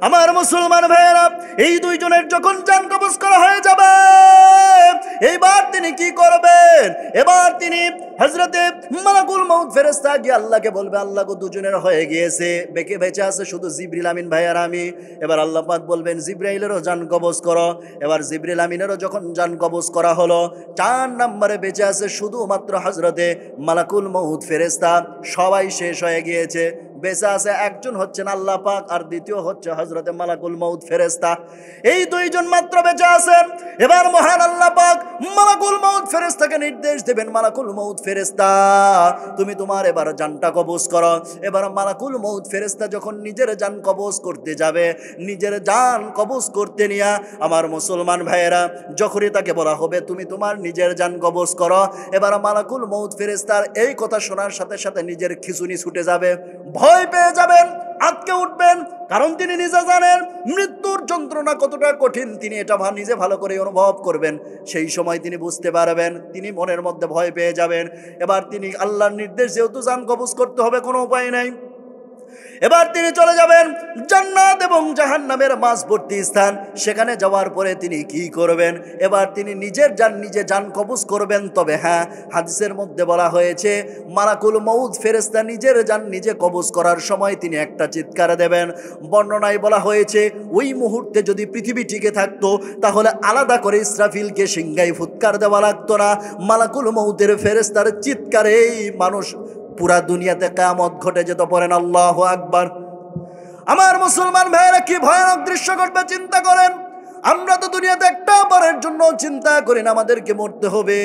[SPEAKER 1] আমার মুসলমান ভাইয়েরা, এই 2 জনের যখন জান কবজ করা হয়ে যাবে, এইবার তিনি কি করবেন? এবার তিনি হযরতে মালাকুল মউত ফেরেশতা গিয়ে আল্লাহকে বলবে, আল্লাহ গো, 2 জনের হয়ে গিয়েছে, বেঁচে আছে শুধু জিবরিল আমিন ভাই আর আমি। এবার আল্লাহ পাক বলবেন, জিবরাইলেরও জান কবজ করো। এবার জিবরিল আমিনেরও যখন জান কবজ করা হলো, 4 নম্বরে বেঁচে আছে শুধুমাত্র হযরতে মালাকুল মউত ফেরেশতা। সবাই শেষ হয়ে গিয়েছে, বেঁচে আছে একজন, হচ্ছেন আল্লাহ পাক, আর দ্বিতীয় হচ্ছে হযরতে মালাকুল মউত ফেরেশতা। এই 2 জন মাত্র বেঁচে আছেন। এবার মহান আল্লাহ পাক মালাকুল মউত ফেরেশতাকে নির্দেশ দেবেন, মালাকুল মউত ফেরেশতা তুমি তোমার এবার জানটা কবজ করো। এবার মালাকুল মউত ফেরেশতা যখন নিজের জান কবজ করতে যাবে, নিজের জান কবজ করতে নিয়ে আমার মুসলমান ভাইয়েরা, যখনই তাকে বলা হবে তুমি তোমার নিজের জান কবজ করো, এবার মালাকুল মউত ফেরেশতার এই কথা শোনার সাথে সাথে নিজের খিঁচুনি ছুটে যাবে, ভয় পেয়ে যাবেন, আটকে উঠবেন। কারণ তিনি নিজে জানেন মৃত্যুর যন্ত্রণা কতটা কঠিন, তিনি এটা নিজে ভালো করে অনুভব করবেন। সেই সময় তিনি বুঝতে পারবেন, তিনি মনের মধ্যে ভয় পেয়ে যাবেন। এবার তিনি আল্লাহর নির্দেশ, যেহেতু জান কবজ করতে হবে, কোনো উপায় নাই, এবার তিনি চলে যাবেন জান্নাত এবং জাহান্নামের মাঝবর্তী স্থান। সেখানে যাওয়ার পরে তিনি কি করবেন? এবার তিনি নিজের নিজে জান কবজ করবেন। তবে হ্যাঁ, হাদিসের মধ্যে বলা হয়েছে, মালাকুল মউত ফেরেশতা নিজের জান নিজে কবজ করার সময় তিনি একটা চিৎকার দেবেন। বর্ণনায় বলা হয়েছে, ওই মুহূর্তে যদি পৃথিবী টিকে থাকতো, তাহলে আলাদা করে ইসরাফিলকে সিংহায় ফুৎকার দেওয়া লাগতো না। মালাকুল মউতের ফেরেশতার চিৎকারেই মানুষ পুরা দুনিয়াতে কিয়ামত ঘটে যেত। পড়েন আল্লাহু আকবার। আমার মুসলমান ভাইয়েরা, কি ভয়ানক দৃশ্য ঘটবে চিন্তা করেন। আমরা তো দুনিয়াতে একটা বারের জন্য চিন্তা করি না আমাদেরকে মরতে হবে।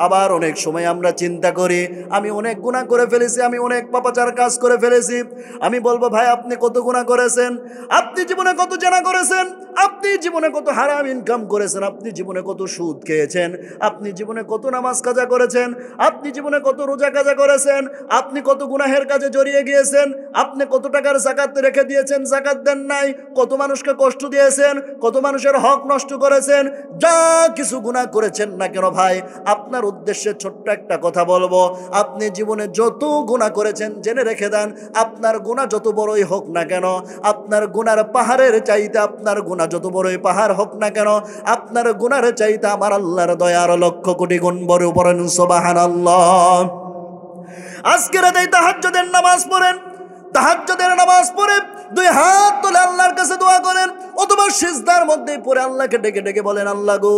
[SPEAKER 1] আবার অনেক সময় আমরা চিন্তা করি, আমি অনেক গুনাহ করে ফেলেছি, আমি অনেক পাপাচার কাজ করে ফেলেছি। আমি বলবো, ভাই আপনি কত গুনাহ করেছেন? আপনি জীবনে কত জেনা করেছেন? আপনি জীবনে কত হারাম ইনকাম করেছেন? আপনি জীবনে কত সুদ খেয়েছেন? আপনি জীবনে কত নামাজ কাজা করেছেন? আপনি জীবনে কত রোজা কাজা করেছেন? আপনি কত গুনাহের কাজে জড়িয়ে গিয়েছেন? আপনি কত টাকার যাকাত রেখে দিয়েছেন, যাকাত দেন নাই? কত মানুষকে কষ্ট দিয়েছেন? কত মানুষের হক নষ্ট করেছেন? যা কিছু গুনাহ করেছেন না কেন ভাই, আপনার উদ্দেশ্যে ছোট্ট একটা কথা বলবো, আপনি জীবনে যত গুনাহ করেছেন জেনে রেখে দেন, আপনার গুনাহ যত বড়ই হোক না কেন, আপনার গুনার পাহাড়ের চাইতে, আপনার গুনাহ যত বড়ই পাহাড় হোক না কেন, আপনার গুনার চাইতে আমার আল্লাহর দয়ার 1,00,000 কোটি গুণ বড়। পড়েন সুবহানাল্লাহ। আজকে রাতে তাহাজ্জুদের নামাজ পড়েন, তাহাজ্জুদের নামাজ পড়ে 2 হাত তুলে আল্লাহর কাছে দোয়া করেন, অথবা সিজদার মধ্যে পড়ে আল্লাহকে ডেকে ডেকে বলেন, আল্লাহ গো,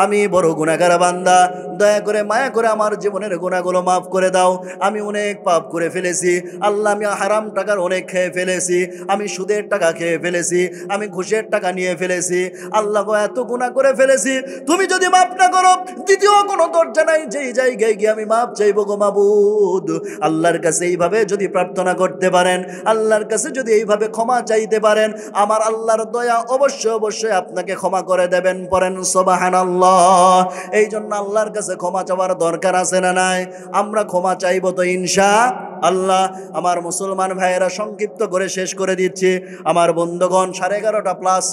[SPEAKER 1] আমি বড় গুনাহগার বান্দা, দয়া করে মায়া করে আমার জীবনের গুনাহগুলো মাফ করে দাও। আমি অনেক পাপ করে ফেলেছি আল্লাহ, আমি হারাম টাকার অনেক খেয়ে ফেলেছি, আমি সুদের টাকা খেয়ে ফেলেছি, আমি ঘুষের টাকা নিয়ে ফেলেছি। আল্লাহ গো, এত গুনাহ করে ফেলেছি, তুমি যদি মাফ না করো, দ্বিতীয় কোনো দরজা নাই, যেই জায়গায় গিয়ে আমি মাফ চাইবো গো মাবুদ। আল্লাহর কাছে এইভাবে যদি প্রার্থনা করতে পারেন, আল্লাহর কাছে যদি এইভাবে ক্ষমা চাইতে পারেন, আমার আল্লাহর দয়া অবশ্যই অবশ্যই আপনাকে ক্ষমা করে দেবেন। পড়েন সুবহানাল্লাহ। এই জন্য আল্লাহর কাছে ক্ষমা চাওয়ার দরকার আছে না নাই? আমরা ক্ষমা চাইবো তো ইনশাআল্লাহ। আমার মুসলমান ভাইয়েরা, সংক্ষিপ্ত করে শেষ করে দিচ্ছি। আমার বন্ধুগণ, 11:30 প্লাস,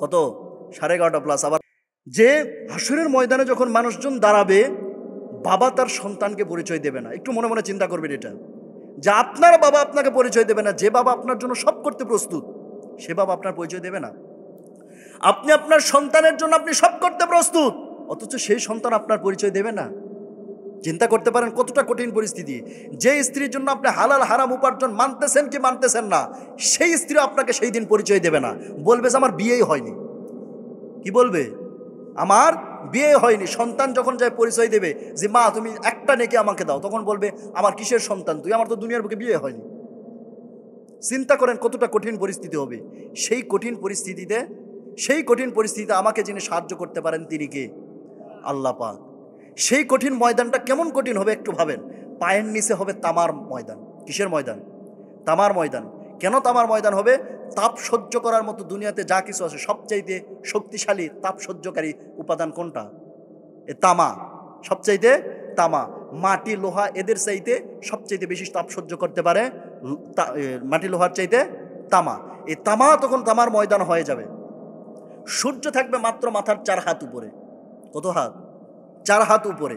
[SPEAKER 1] কত 11:30 প্লাস। আবার যে হাসরের ময়দানে যখন মানুষজন দাঁড়াবে, বাবা তার সন্তানকে পরিচয় দেবে না। একটু মনে মনে চিন্তা করবেন এটা, যে আপনার বাবা আপনাকে পরিচয় দেবে না। যে বাবা আপনার জন্য সব করতে প্রস্তুত, সে বাবা আপনার পরিচয় দেবে না। আপনি আপনার সন্তানের জন্য আপনি সব করতে প্রস্তুত, অথচ সেই সন্তান আপনার পরিচয় দেবে না। চিন্তা করতে পারেন কতটা কঠিন পরিস্থিতি। যে স্ত্রীর জন্য আপনি হালাল হারাম উপার্জন মানতেছেন কি মানতেছেন না, সেই স্ত্রী আপনাকে সেই দিন পরিচয় দেবে না, বলবে যে আমার বিয়েই হয়নি। কি বলবে? আমার বিয়ে হয়নি। সন্তান যখন যায় পরিচয় দেবে যে মা তুমি একটা নেকি আমাকে দাও, তখন বলবে আমার কিসের সন্তান তুই, আমার তো দুনিয়ার বুকে বিয়ে হয়নি। চিন্তা করেন কতটা কঠিন পরিস্থিতি হবে। সেই কঠিন পরিস্থিতিতে আমাকে যিনি সাহায্য করতে পারেন তিনি কে? আল্লাহ পাক। সেই কঠিন ময়দানটা কেমন কঠিন হবে একটু ভাবেন। পায়ের নিচে হবে তামার ময়দান। কিসের ময়দান? তামার ময়দান। কেন তামার ময়দান হবে? তাপ সহ্য করার মতো দুনিয়াতে যা কিছু আছে সবচাইতে শক্তিশালী তাপ সহ্যকারী উপাদান কোনটা? এ তামা। সবচাইতে তামা। মাটি লোহা এদের চাইতে সবচাইতে বেশি তাপ সহ্য করতে পারে মাটি লোহার চাইতে তামা। এই তামা তখন তামার ময়দান হয়ে যাবে। সূর্য থাকবে মাত্র মাথার 4 হাত উপরে। কত হাত? 4 হাত উপরে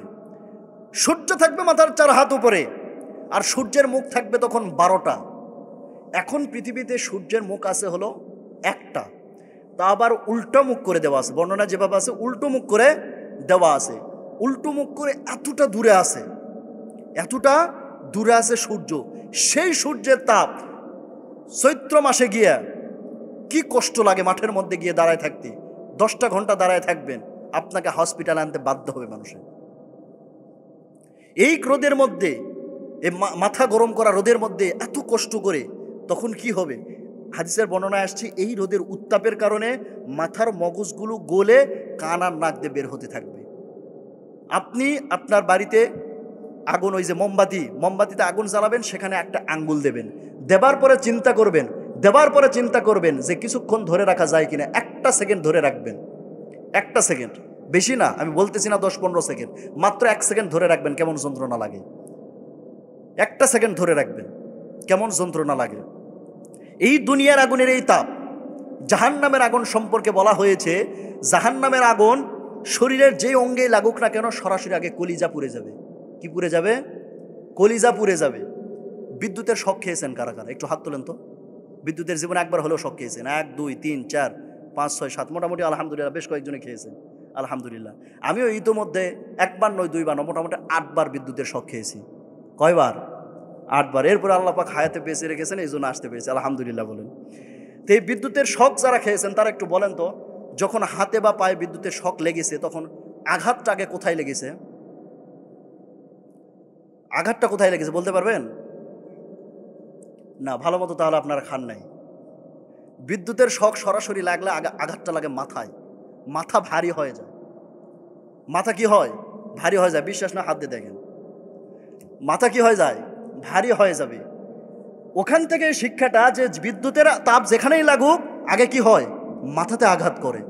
[SPEAKER 1] সূর্য থাকবে, মাথার 4 হাত উপরে। আর সূর্যের মুখ থাকবে তখন 12টা। এখন পৃথিবীতে সূর্যের মুখ আছে হলো একটা, তা আবার উল্টো মুখ করে দেওয়া আছে। বর্ণনা যেভাবে আছে উল্টো মুখ করে দেওয়া আছে। উল্টো মুখ করে এতটা দূরে আছে সূর্য। সেই সূর্যের তাপ চৈত্র মাসে গিয়ে কি কষ্ট লাগে মাঠের মধ্যে গিয়ে দাঁড়ায় থাকতে। 10টা ঘন্টা দাঁড়ায় থাকবেন, আপনাকে হসপিটালে আনতে বাধ্য হবে মানুষের। এই রোদের মধ্যে, এই মাথা গরম করা রোদের মধ্যে এত কষ্ট করে তখন কি হবে? হাদিসের বর্ণনায় আসছে এই রোদের উত্তাপের কারণে মাথার মগজগুলো গলে কান আর নাক দিয়ে বের হতে থাকবে। আপনি আপনার বাড়িতে আগুন, ওই যে মোমবাতিতে আগুন জ্বালাবেন, সেখানে একটা আঙ্গুল দেবেন, দেবার পরে চিন্তা করবেন যে কিছুক্ষণ ধরে রাখা যায় কিনা। 1টা সেকেন্ড ধরে রাখবেন। 1টা সেকেন্ড, বেশি না, আমি বলতেছি না 10-15 সেকেন্ড, মাত্র 1 সেকেন্ড ধরে রাখবেন, কেমন যন্ত্রণা লাগে। 1টা সেকেন্ড ধরে রাখবেন, কেমন যন্ত্রণা লাগে। এই দুনিয়ার আগুনের এই তাপ। জাহান্নামের আগুন সম্পর্কে বলা হয়েছে, জাহান্নামের আগুন শরীরের যে অঙ্গেই লাগুক না কেন সরাসরি আগে কলিজা পুড়ে যাবে। কি পুড়ে যাবে? কলিজা পুড়ে যাবে। বিদ্যুতের শক খেয়েছেন কারা কারা? একটু হাত তোলেন তো। বিদ্যুতের জীবনে একবার হলেও শক খেয়েছেন? 1, 2, 3, 4, 5, 6, 7, মোটামুটি আলহামদুলিল্লাহ বেশ কয়েকজনে খেয়েছেন, আলহামদুলিল্লাহ। আমিও ইতিমধ্যে 1বার নয় 2বার নয়, মোটামুটি 8বার বিদ্যুতের শক খেয়েছি। কয়বার? 8বার। এরপরে আল্লাহ পাক হায়াতে বেঁচে রেখেছেন, এই জন্য আসতে পেরেছি, আলহামদুলিল্লাহ বলেন। তো এই বিদ্যুতের শক যারা খেয়েছেন তারা একটু বলেন তো, যখন হাতে বা পায়ে বিদ্যুতের শক লেগেছে তখন আঘাতটা আগে কোথায় লেগেছে? আঘাতটা কোথায় লেগেছে বলতে পারবেন? না, ভালো মতো তাহলে আপনারা খান নাই। বিদ্যুতের শক সরাসরি লাগলে আঘাতটা লাগে মাথায়। মাথা ভারী হয়ে যায়। মাথা কি হয়? ভারী হয়ে যায়। বিশ্বাস না হাত দিয়ে দেখেন, মাথা কি হয়ে যায়? ভারী হয়ে যাবে। ওখান থেকে শিক্ষাটা যে বিদ্যুতের তাপ যেখানেই লাগুক আগে কি হয়? মাথাতে আঘাত করে।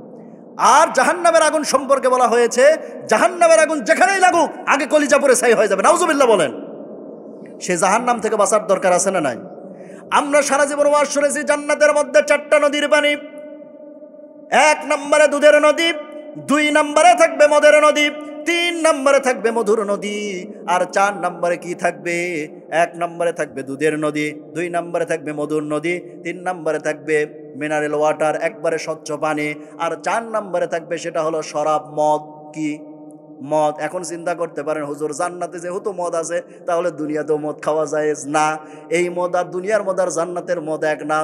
[SPEAKER 1] আর জাহান্নামের আগুন সম্পর্কে বলা হয়েছে, জাহান্নামের আগুন যেখানেই লাগুক আগে কলিজা পুড়ে ছাই হয়ে যাবে। নাউজুবিল্লাহ বলেন। সে জাহান্নাম থেকে বাঁচার দরকার আছে না নাই? আমরা সারা জীবন ওয়াজ শুনেছি জান্নাতের মধ্যে 4টা নদীর পানি। 1 নম্বরে দুধের নদী, 2 নম্বরে থাকবে মদের নদী, 3 নম্বরে থাকবে মধুর নদী, আর 4 নম্বরে কি থাকবে? 1 নম্বরে থাকবে দুধের নদী, 2 নম্বরে থাকবে মধুর নদী, 3 নম্বরে থাকবে মিনারেল ওয়াটার, একবারে স্বচ্ছ পানি, আর 4 নম্বরে থাকবে সেটা হলো শরাব, মদ। কি? মদ। এখন চিন্তা করতে পারেন হুজুর জান্নাতে যেহেতু মদ আছে তাহলে দুনিয়াতেও মদ খাওয়া যায় না। এই মদ আর দুনিয়ার মদ আর জান্নাতের মদ এক না।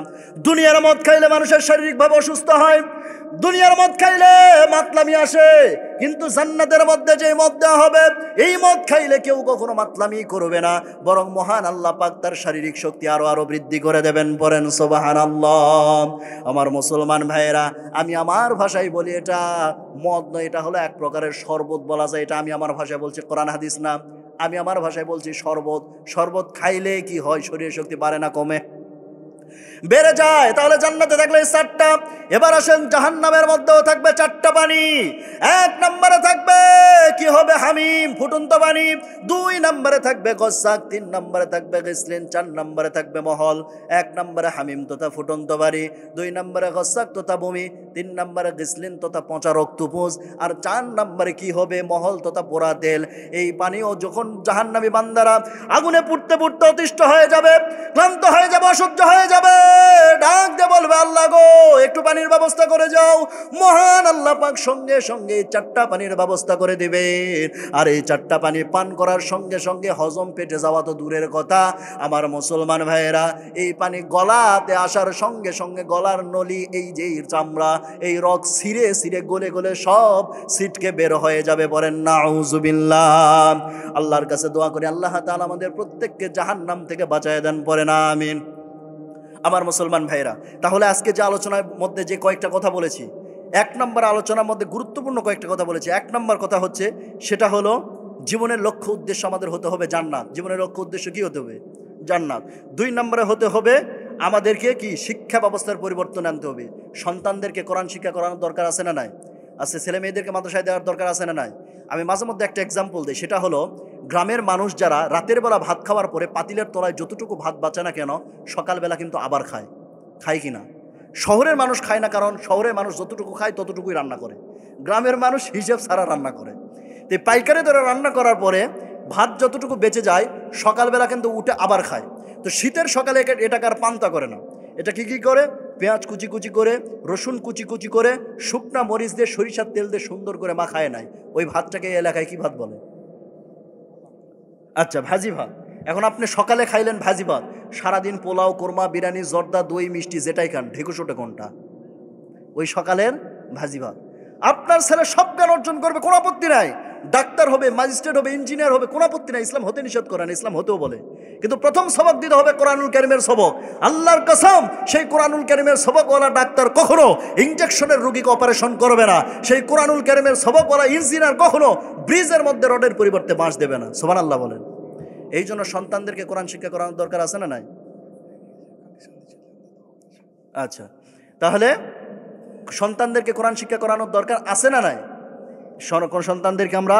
[SPEAKER 1] দুনিয়ার মদ খাইলে মানুষের শারীরিকভাবে অসুস্থ হয়, দুনিয়ার মদ খাইলে মাতলামি আসে, কিন্তু জান্নাতের মধ্যে যে মদ দেওয়া হবে এই মদ খাইলে কেউ কখনো মাতলামি করবে না, বরং মহান আল্লাহ পাক তার শারীরিক শক্তি আরো বৃদ্ধি করে দেবেন। পড়েন সুবহানাল্লাহ। আমার মুসলমান ভাইয়েরা, আমি আমার ভাষায় বলি এটা মদ নয়, এটা হলো এক প্রকারের শরবত বলা যায়। এটা আমি আমার ভাষায় বলছি, কোরআন হাদিস না, আমি আমার ভাষায় বলছি শরবত। শরবত খাইলে কি হয়? শরীরের শক্তি বাড়ে না কমে? বেড়ে যায়। তাহলে জান্নাতে থাকলে 4টা। এবার আসেন জাহান্নামের মধ্যেও থাকবে 4টা পানি। 1 নম্বরে থাকবে কি হবে? হামিম, ফুটন্ত পানি। 2 নম্বরে থাকবে গসাক, 3 নম্বরে থাকবে গিসলিন, 4 নম্বরে থাকবে মহল। 1 নম্বরে হামিম তথা ফুটন্ত পানি, 2 নম্বরে গসাক তথা ভূমি, 3 নম্বরে গিসলিন তথা পচা রক্তপুঞ্জ, আর 4 নম্বরে কি হবে? মহল তথা পোড়া তেল। এই পানিও যখন জাহান্নামী বান্দারা আগুনে পুড়তে পুড়তে অতিষ্ঠ হয়ে যাবে, ক্লান্ত হয়ে যাবে, অসহ্য হয়ে যাবে, ডাক দিয়ে বলবে আল্লাহ গো একটু পানির ব্যবস্থা করে যাও। মহান আল্লাহ পাক সঙ্গে সঙ্গে 4টা পানির ব্যবস্থা করে দিবে। আর এই 4টা পানি পান করার সঙ্গে সঙ্গে হজম পেটে যাওয়া তো দূরের কথা, আমার মুসলমান ভাইয়েরা, এই পানি গলাতে আসার সঙ্গে সঙ্গে গলার নলি, এই যে চামড়া, এই রগ ছিঁড়ে ছিঁড়ে গলে গলে সব ছিটকে বের হয়ে যাবে। বলেন নাউজুবিল্লাহ। আল্লাহর কাছে দোয়া করি আল্লাহ তাআলা আমাদের প্রত্যেককে জাহান্নাম থেকে বাঁচায় দেন। পড়েন আমিন। আমার মুসলমান ভাইরা, তাহলে আজকে যে আলোচনার মধ্যে যে কয়েকটা কথা বলেছি, 1 নম্বর আলোচনার মধ্যে গুরুত্বপূর্ণ কয়েকটা কথা বলেছি। 1 নম্বর কথা হচ্ছে, সেটা হলো জীবনের লক্ষ্য উদ্দেশ্য আমাদের হতে হবে জান্নাত। জীবনের লক্ষ্য উদ্দেশ্য কি হতে হবে? জান্নাত। 2 নম্বরে হতে হবে আমাদেরকে কি শিক্ষা ব্যবস্থার পরিবর্তন আনতে হবে। সন্তানদেরকে কোরআন শিক্ষা করানোর দরকার আছে না নাই? আছে। ছেলে মেয়েদেরকে মাদ্রাসায় দেওয়ার দরকার আছে না নাই? আমি মাঝে মধ্যে একটা এক্সাম্পল দিই, সেটা হলো গ্রামের মানুষ যারা রাতের বেলা ভাত খাওয়ার পরে পাতিলের তলায় যতটুকু ভাত বাঁচে না কেন, সকালবেলা কিন্তু আবার খায়। খায় কি না? শহরের মানুষ খায় না, কারণ শহরের মানুষ যতটুকু খায় ততটুকুই রান্না করে, গ্রামের মানুষ হিসেব ছাড়া রান্না করে। তো পাইকারি দরে রান্না করার পরে ভাত যতটুকু বেঁচে যায় সকালবেলা কিন্তু উঠে আবার খায়। তো শীতের সকালে এটাকে আর পান্তা করে না, এটা কি করে? পেঁয়াজ কুচি কুচি করে, রসুন কুচি কুচি করে, শুকনা মরিচ দিয়ে, সরিষার তেল দিয়ে সুন্দর করে মাখায় নাই। ওই ভাতটাকে এই এলাকায় কি ভাত বলে? আচ্ছা, ভাজি ভাত। এখন আপনি সকালে খাইলেন ভাজি ভাত, সারাদিন পোলাও, কোরমা, বিরিয়ানি, জর্দা, দই, মিষ্টি যেটাই খান, ঢেকুশোটা কোনটা? ওই সকালের ভাজি ভাত। আপনার ছেলে সব জ্ঞান অর্জন করবে, কোনো আপত্তি নাই। ডাক্তার হবে, ম্যাজিস্ট্রেট হবে, ইঞ্জিনিয়ার হবে, কোনো আপত্তি নাই। ইসলাম হতে নিষেধ করে না, ইসলাম হতেও বলে। কিন্তু প্রথম সবক দিতে হবে কোরআনুল কারীমের সবক। আল্লাহর কসম, সেই কোরআনুল কারীমের সবকওয়ালা ডাক্তার কখনো ইনজেকশনের রোগীকে অপারেশন করবে না। সেই কোরআনুল কারীমের সবকওয়ালা ইঞ্জিনিয়ার কখনো ব্রিজের মধ্যে রডের পরিবর্তে বাঁশ দেবে না। সুবহানাল্লাহ বলেন। এই জন্য সন্তানদেরকে কোরআন শিক্ষা করানোর দরকার আছে না নাই? আচ্ছা, তাহলে সন্তানদেরকে কোরআন শিক্ষা করানোর দরকার আছে না নাই? সন্তানদেরকে আমরা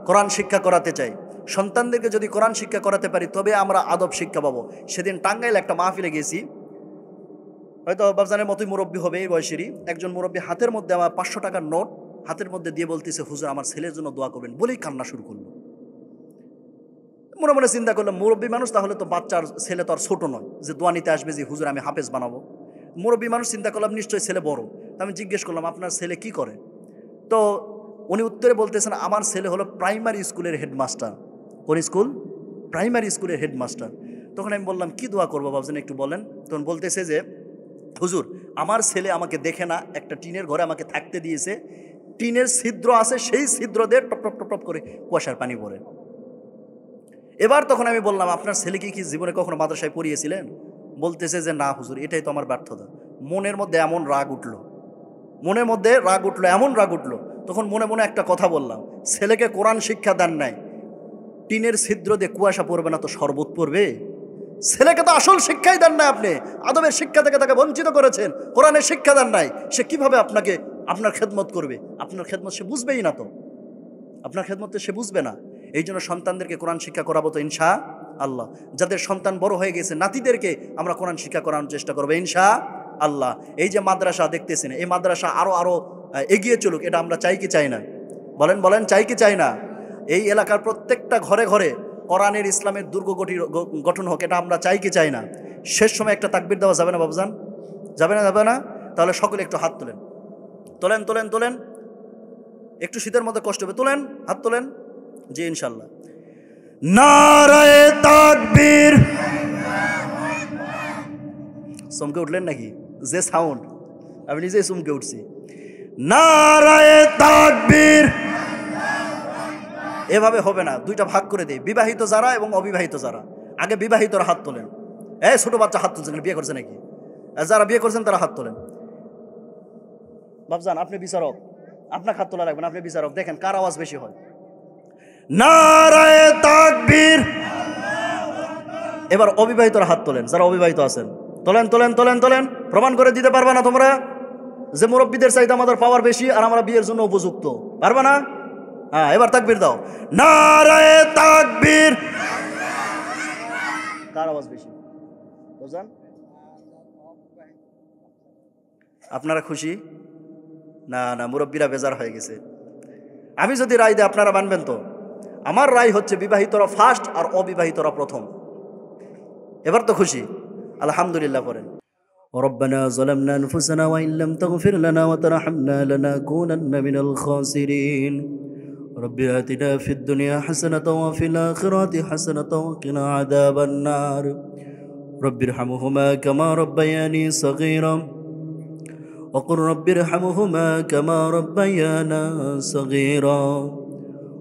[SPEAKER 1] কোরআন শিক্ষা করাতে চাই। সন্তানদেরকে যদি কোরআন শিক্ষা করাতে পারি তবে আমরা আদব শিক্ষা পাবো। সেদিন টাঙ্গাইল একটা মাহফিলে গেছি, হয়তো বাবজানের মতোই মুরব্বী হবে এই বয়সেরই একজন মুরব্বী, হাতের মধ্যে আমার 500 টাকার নোট হাতের মধ্যে দিয়ে বলতেছে, হুজুর আমার ছেলের জন্য দোয়া করবেন, বলেই কান্না শুরু করলো। মনে মনে চিন্তা করলাম, মুরব্বী মানুষ, তাহলে তো বাচ্চার ছেলে তো আর ছোট নয় যে দোয়া নিতে আসবে যে হুজুর আমি হাফেজ বানাবো। মুরব্বী মানুষ, চিন্তা করলাম নিশ্চয়ই ছেলে বড়। আমি জিজ্ঞেস করলাম, আপনার ছেলে কি করে? তো উনি উত্তরে বলতেছেন, আমার ছেলে হলো প্রাইমারি স্কুলের হেডমাস্টার। কোন স্কুল? প্রাইমারি স্কুলের হেডমাস্টার। তখন আমি বললাম, কি দোয়া করবো ভাবছেন একটু বলেন। তখন বলতেছে যে হুজুর আমার ছেলে আমাকে দেখে না, একটা টিনের ঘরে আমাকে থাকতে দিয়েছে, টিনের ছিদ্র আছে, সেই ছিদ্র দিয়ে টপ টপ টপ টপ করে কুয়াশার পানি পড়ে। এবার তখন আমি বললাম, আপনার ছেলেকে কি জীবনে কখনো মাদ্রাসায় পড়িয়েছিলেন? বলতেছে যে না হুজুর, এটাই তো আমার ব্যর্থতা। মনের মধ্যে এমন রাগ উঠলো, মনের মধ্যে রাগ উঠলো, এমন রাগ উঠলো। তখন মনে মনে একটা কথা বললাম, ছেলেকে কোরআন শিক্ষা দেন নাই, টিনের ছিদ্র দিয়ে কুয়াশা পড়বে না তো শরবত পড়বে? ছেলেকে তো আসল শিক্ষাই দেন নাই আপনি, আদবের শিক্ষা থেকে তাকে বঞ্চিত করেছেন, কোরআনের শিক্ষা দেন নাই। সে কিভাবে আপনাকে আপনার খেদমত করবে? আপনার খেদমত সে বুঝবেই না, তো আপনার খেদমত সে বুঝবে না। এই জন্য সন্তানদেরকে কোরআন শিক্ষা করাবো তো ইনশা আল্লাহ। যাদের সন্তান বড় হয়ে গেছে, নাতিদেরকে আমরা কোরআন শিক্ষা করানোর চেষ্টা করবো ইনশা আল্লাহ। এই যে মাদ্রাসা দেখতেছেন, এই মাদ্রাসা আরো এগিয়ে চলুক, এটা আমরা চাই কি চাই না? বলেন বলেন, চাই কি চাই না? এই এলাকার প্রত্যেকটা ঘরে ঘরে কোরআনের ইসলামের দুর্গ গঠন হোক, এটা আমরা চাই কি চাই না? শেষ সময় একটা তাকবীর দেওয়া যাবে না বাবুজান? যাবে না? যাবে না? তাহলে সকলে একটু হাত তোলেন, তোলেন তোলেন তোলেন। একটু শীতের মধ্যে কষ্ট হবে, তোলেন, হাত তোলেন। জি ইনশাল্লাহ। নারায়ে তাকবীর। চমকে উঠলেন নাকি? যে সাউন্ড, আমি নিজেই চমকে উঠছি। নারায়ে তাকবীর। এভাবে হবে না, দুইটা ভাগ করে দেই, বিবাহিত যারা এবং অবিবাহিত যারা। আগে বিবাহিতরা হাত তোলেন। ছোট বাচ্চা হাত তুলছেন, বিয়ে করছে নাকি? যারা বিয়ে করছেন তারা হাত তোলেন। বাবজান আপনি বিচারক, আপনার হাত তোলা লাগবে না, আপনি বিচারক, দেখেন কার আওয়াজ বেশি হয়। নারায়ে তাকবীর। এবার অবিবাহিতরা হাত তোলেন, যারা অবিবাহিত আছেন, তোলেন তোলেন তোলেন তোলেন। প্রমাণ করে দিতে পারবে না তোমরা যে মুরব্বীদের চাইতে আমাদের পাওয়ার বেশি আর আমরা বিয়ের জন্য উপযুক্ত? পারবে না? হ্যাঁ, এবার তাকবীর দাও। নারায়ে তাকবীর। কার আওয়াজ বেশি? বুঝলেন? আপনারা খুশি? না না, মুরব্বীরা বেজার হয়ে গেছে। আমি যদি রায় দিই আপনারা মানবেন তো? আমার রায় হচ্ছে বিবাহিতরা ফার্স্ট আর অবিবাহিতরা প্রথম। এবার তো খুশি? আলহামদুলিল্লাহ পড়েন। ربنا ظلمنا أنفسنا وإن لم تغفر لنا وترحمنا لنكونن من الخاسرين رب آتنا في الدنيا حسنة وفي الآخرة حسنة وقنا عذاب النار رب ارحمهما كما ربياني صغيرا وقل رب ارحمهما كما ربيانا صغيرا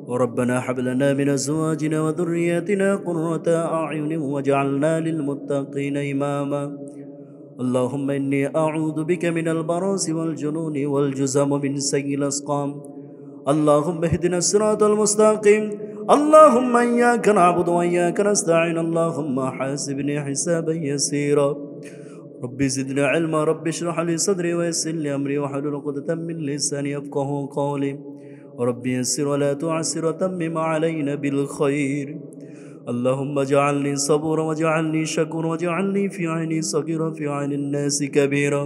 [SPEAKER 1] وربنا هب لنا من أزواجنا وذرياتنا قرة أعين واجعلنا للمتقين إماما اللهم إني أعوذ بك من البراس والجنون والجزام من سيء الأسقام اللهم اهدنا الصراط المستقيم اللهم إياك نعبد وإياك نستعين اللهم حاسبني حسابا يسيرا ربي زدنا علما ربي اشرح لي صدري ويسر لي أمري واحلل عقدة من لساني يفقهوا قولي ربي يسر ولا تعسر وتمم علينا بالخير اللهم اجعلني صبورا واجعلني شكورا واجعلني في عيني صغيرا في عين الناس كبيرا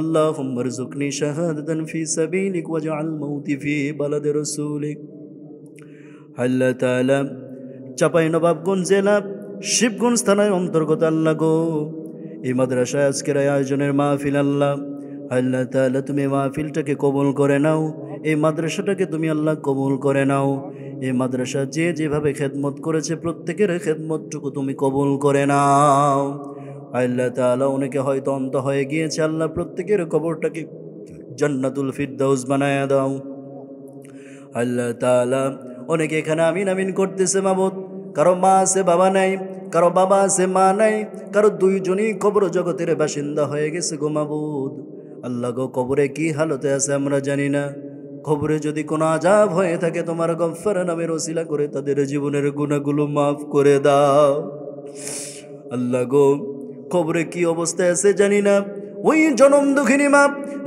[SPEAKER 1] اللهم ارزقني شهادة في سبيلك واجعل موتي في بلد رسولك আল্লাহ তাআলা চাঁপাইনবাবগঞ্জ জেলা শিবগঞ্জ থানার অন্তর্গত আল্লাহ গো, এই মাদ্রাসায় আজকের আয়োজনের মাহফিল আল্লাহ আল্লাহ তাআলা তুমি মাহফিলটাকে কবুল করে নাও, এই মাদ্রাসাটাকে তুমি আল্লাহ কবুল করে নাও। এই মাদ্রাসা যে যেভাবে খেদমত করেছে প্রত্যেকের খেদমতটুকু তুমি কবুল করে নাও আল্লাহ তাআলা। অনেকে হয়তো অন্ত হয়ে গিয়েছে আল্লাহ, প্রত্যেকের কবরটাকে জান্নাতুল ফিরদাউস বানায়া দাও আল্লাহ তাআলা। অনেকে এখানে আমিন আমিন করতেছে মাবুদ, কারো মা আছে বাবা নাই, কারো বাবা আছে মা নাই, কারো দুইজনই কবর জগতের বাসিন্দা হয়ে গেছে গো মাবুদ আল্লাহ গো। কবরে কি হালতে আছে আমরা জানি না, কবরে যদি কোনো আযাব হয়ে থাকে তোমার গফফার নামের ওসিলা করে তাদের জীবনের গুনাহগুলো মাফ করে দাও আল্লাহ গো। কবরে কি অবস্থায় আছে জানি না, ওই জনম দুঃখিনী মা,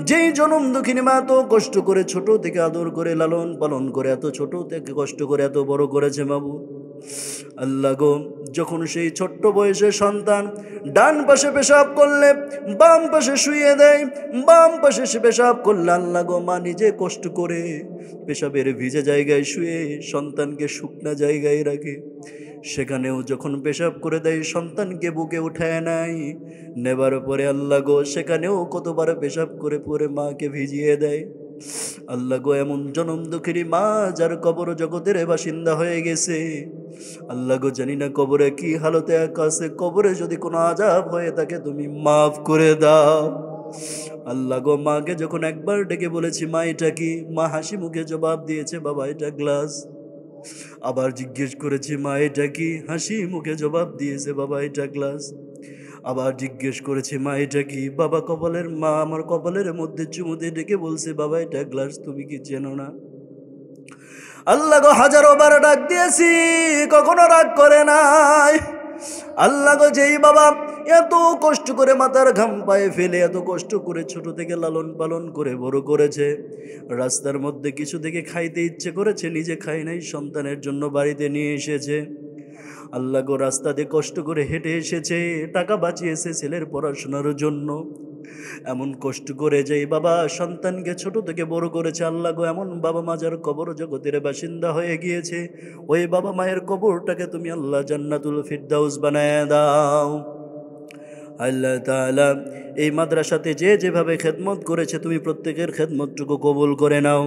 [SPEAKER 1] যেই জনম দুঃখিনী মা তো কষ্ট করে ছোট থেকে আদর করে লালন পালন করে এত ছোট থেকে কষ্ট করে এত বড় করেছে মাবুদ আল্লাহ গো। যখন সেই ছোট্ট বয়সে সন্তান ডান পাশে পেশাব করলে বাম পাশে শুইয়ে দেয়, বাম পাশে সে পেশাব করলে আল্লাহ গো মা নিজে কষ্ট করে পেশাবের ভিজে জায়গায় শুয়ে সন্তানকে শুকনা জায়গায় রাখে, সেখানেও যখন পেশাব করে দেয় সন্তানকে বুকে উঠায় নাই, নেবার পরে আল্লাহ গো সেখানেও কতবার পেশাব করে পরে মাকে ভিজিয়ে দেয় আল্লাহ গো। এমন জনম দুঃখিনী মা যার কবর জগতের বাসিন্দা হয়ে গেছে আল্লাহ গো, জানি না কবরে কি হালতে আছে, কবরে যদি কোনো আযাব হয়ে থাকে তুমি মাফ করে দাও আল্লাহ গো। মাকে যখন একবার ডেকে বলেছি মা এটা কি, মা হাসি মুখে জবাব দিয়েছে বাবা এটা গ্লাস। আবার জিজ্ঞেস করেছি মা এটা কি, হাসি মুখে জবাব দিয়েছে বাবা এটা গ্লাস। আবার জিজ্ঞেস করেছি মা এটা কি, বাবা কপালের মা আমার কপালের মধ্যে চুমু দিয়ে ডেকে বলছে বাবা এটা গ্লাস, তুমি কি চেনো না আল্লাহ গো। হাজারো বার ডাক দিয়েছি কখনো রাগ করে নাই আল্লাহ গো। যেই বাবা এত কষ্ট করে মাথার ঘাম পায়ে ফেলে এত কষ্ট করে ছোট থেকে লালন পালন করে বড় করেছে, রাস্তার মধ্যে কিছু থেকে খাইতে ইচ্ছে করেছে নিজে খায় নাই, সন্তানের জন্য বাড়িতে নিয়ে এসেছে আল্লাহ গো। রাস্তাতে কষ্ট করে হেঁটে এসেছে, টাকা বাঁচিয়েছে ছেলের পড়াশোনার জন্য, এমন কষ্ট করে যেই বাবা সন্তানকে ছোট থেকে বড় করেছে আল্লাহ গো, এমন বাবা মা যার কবর জগতের বাসিন্দা হয়ে গিয়েছে, ওই বাবা মায়ের কবরটাকে তুমি আল্লাহ জান্নাতুল ফিরদাউস বানায় দাও আল্লাহ তাআলা। এই মাদ্রাসাতে যে যেভাবে খেদমত করেছে তুমি প্রত্যেকের খেদমতটুকু কবুল করে নাও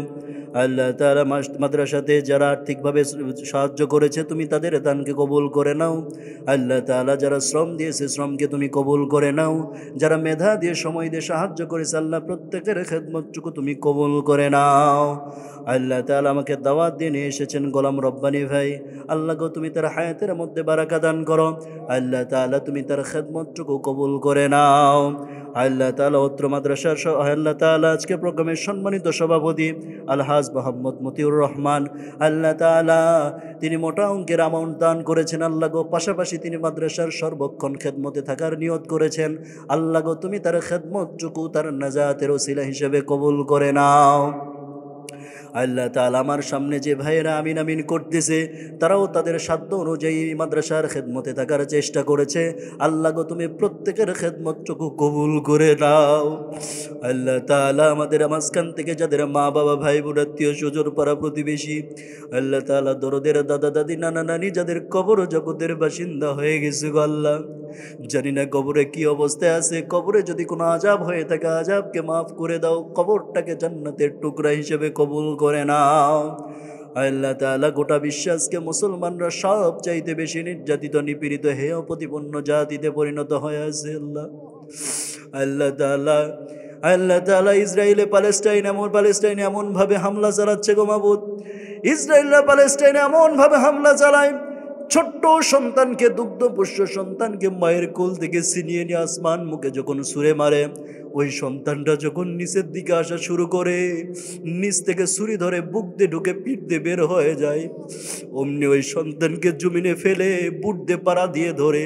[SPEAKER 1] আল্লাহ তাআলা। মাদ্রাসাতে যারা আর্থিকভাবে সাহায্য করেছে তুমি তাদের দানকে কবুল করে নাও আল্লাহ তাআলা। যারা শ্রম দিয়েছে শ্রমকে তুমি কবুল করে নাও, যারা মেধা দিয়ে সময় দিয়ে সাহায্য করেছে আল্লাহ প্রত্যেকের খেদমতটুকু তুমি কবুল করে নাও আল্লাহ তাআলা। আমাকে দাওয়াত দিয়ে নিয়ে এসেছেন গোলাম রব্বানী ভাই আল্লাহ গো, তুমি তার হায়াতের মধ্যে বারাকা দান করো আল্লাহ তাআলা, তুমি তার খেদমতটুকু কবুল করে নাও আল্লাহ তাআলা। অত্র মাদ্রাসার আল্লাহ তাআলা আজকে প্রোগ্রামের সম্মানিত সভাপতি আলহাজ মোহাম্মদ মতিউর রহমান আল্লাহ তাআলা, তিনি মোটা অঙ্কের অ্যামাউন্ট দান করেছেন আল্লাহ গো। পাশাপাশি তিনি মাদ্রাসার সর্বক্ষণ খেদমতে থাকার নিয়ত করেছেন আল্লাহ গো, তুমি তার খেদমতটুকু তার নাজাতের ওসিলা হিসেবে কবুল করে নাও আল্লাহ তাআলা আমার সামনে যে ভাইয়েরা আমিন আমিন করতেছে তারাও তাদের সাধ্য অনুযায়ী মাদ্রাসার খেদমতে থাকার চেষ্টা করেছে। আল্লাহ গো তুমি প্রত্যেকের খেদমতটুকু কবুল করে নাও। আল্লাহ তাআলা আমাদের মাঝখান থেকে যাদের মা বাবা ভাই বোন আত্মীয় স্বজন পাড়া প্রতিবেশী, আল্লাহ তাআলা দরদের দাদা দাদি নানা নানি যাদের কবর জগতের বাসিন্দা হয়ে গেছে গো আল্লাহ, জানি না কবরে কি অবস্থায় আছে, কবরে যদি কোনো আযাব হয়ে থাকে আযাবকে মাফ করে দাও, কবরটাকে জান্নাতের টুকরা হিসেবে কবুল করে নাও। আল্লাহ তাআলা গোটা বিশ্বাসকে মুসলমানরা সব চাইতে বেশি নির্যাতিত নিপীড়িত হেয় প্রতিপন্ন জাতিতে পরিণত হয়ে আছে আল্লাহ। আল্লাহ তাআলা আল্লাহ তাআলা ইসরায়েলে প্যালেস্টাইনে এমনভাবে হামলা চালাচ্ছে গো মাবুদ, ইসরায়েলরা প্যালেস্টাইনে এমনভাবে হামলা চালায়, ছোট্ট সন্তানকে দুগ্ধপোষ্য সন্তানকে মায়ের কোল থেকে ছিনিয়ে নিয়ে আসমান মুখে যখন ছুঁড়ে মারে, ওই সন্তানটা যখন নিচের দিকে আসা শুরু করে, নিচ থেকে ছুরি ধরে বুক দিয়ে ঢুকে পিঠ দিয়ে বের হয়ে যায়, অমনি ওই সন্তানকে জমিনে ফেলে বুট দিয়ে পাড়া দিয়ে ধরে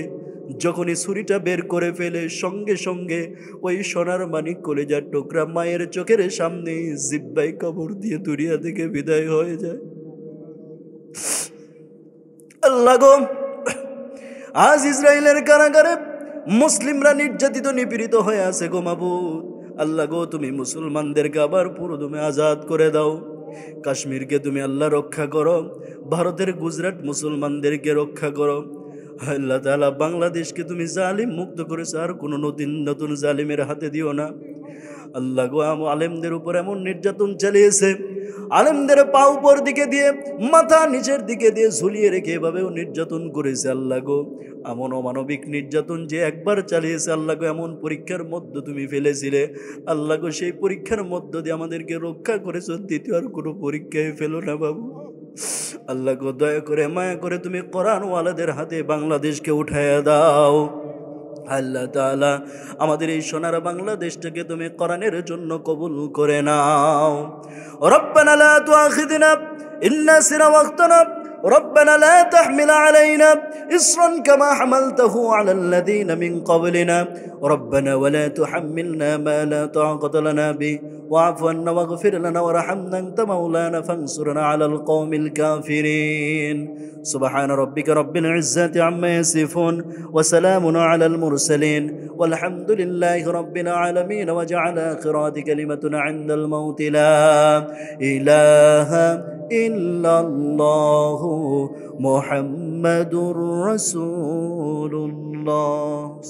[SPEAKER 1] যখনই ছুরিটা বের করে ফেলে সঙ্গে সঙ্গে ওই সোনার মানিক কলেজার টুকরা মায়ের চোখের সামনে জিব্বাই কবর দিয়ে দুনিয়া থেকে বিদায় হয়ে যায়। আল্লাহ গো, আজ ইসরায়েলের কারাগারে মুসলিমরা নির্যাতিত নিপীড়িত হয়ে আছে গো মাবুদ। আল্লাহ গো তুমি মুসলমানদেরকে আবার পুরোদমে আজাদ করে দাও। কাশ্মীরকে তুমি আল্লাহ রক্ষা করো, ভারতের গুজরাট মুসলমানদেরকে রক্ষা করো। আল্লাহ তাআলা বাংলাদেশকে তুমি জালিম মুক্ত করেছো, আর কোনো নতুন জালিমের হাতে দিও না। আল্লাহ গো আলেমদের উপর এমন নির্যাতন চালিয়েছে, আলেমদের পা উপর দিকে দিয়ে মাথা নিচের দিকে দিয়ে ঝুলিয়ে রেখে এভাবেও নির্যাতন করেছে। আল্লাহ গো এমন অমানবিক নির্যাতন যে একবার চালিয়েছে আল্লাহ গো, এমন পরীক্ষার মধ্য তুমি ফেলেছিলে আল্লাহ গো, সেই পরীক্ষার মধ্য দিয়ে আমাদেরকে রক্ষা করেছো, দ্বিতীয় আর কোনো পরীক্ষায় ফেলো না বাবু। আল্লাহ গো দয়া করে মায়া করে তুমি কোরআনওয়ালাদের হাতে বাংলাদেশকে উঠাইয়া দাও। আল্লাহ তাআলা আমাদের এই সোনার বাংলাদেশটাকে তুমি কোরআনের জন্য কবুল করে নাও। রব্বানা লা তুআখিযনা ইন নাসিনা ওয়াখতানা ربنا لا تحمل علينا إصرا كما حملته على الذين من قبلنا ربنا ولا تحملنا ما لا طاقة لنا به واعف عنا واغفر لنا وارحمنا أنت مولانا فانصرنا على القوم الكافرين سبحان ربك رب العزة عما يصفون وسلام على المرسلين والحمد لله رب العالمين وجعل آخرات كلمة عند الموت لا إله إلا الله محمد رسول الله.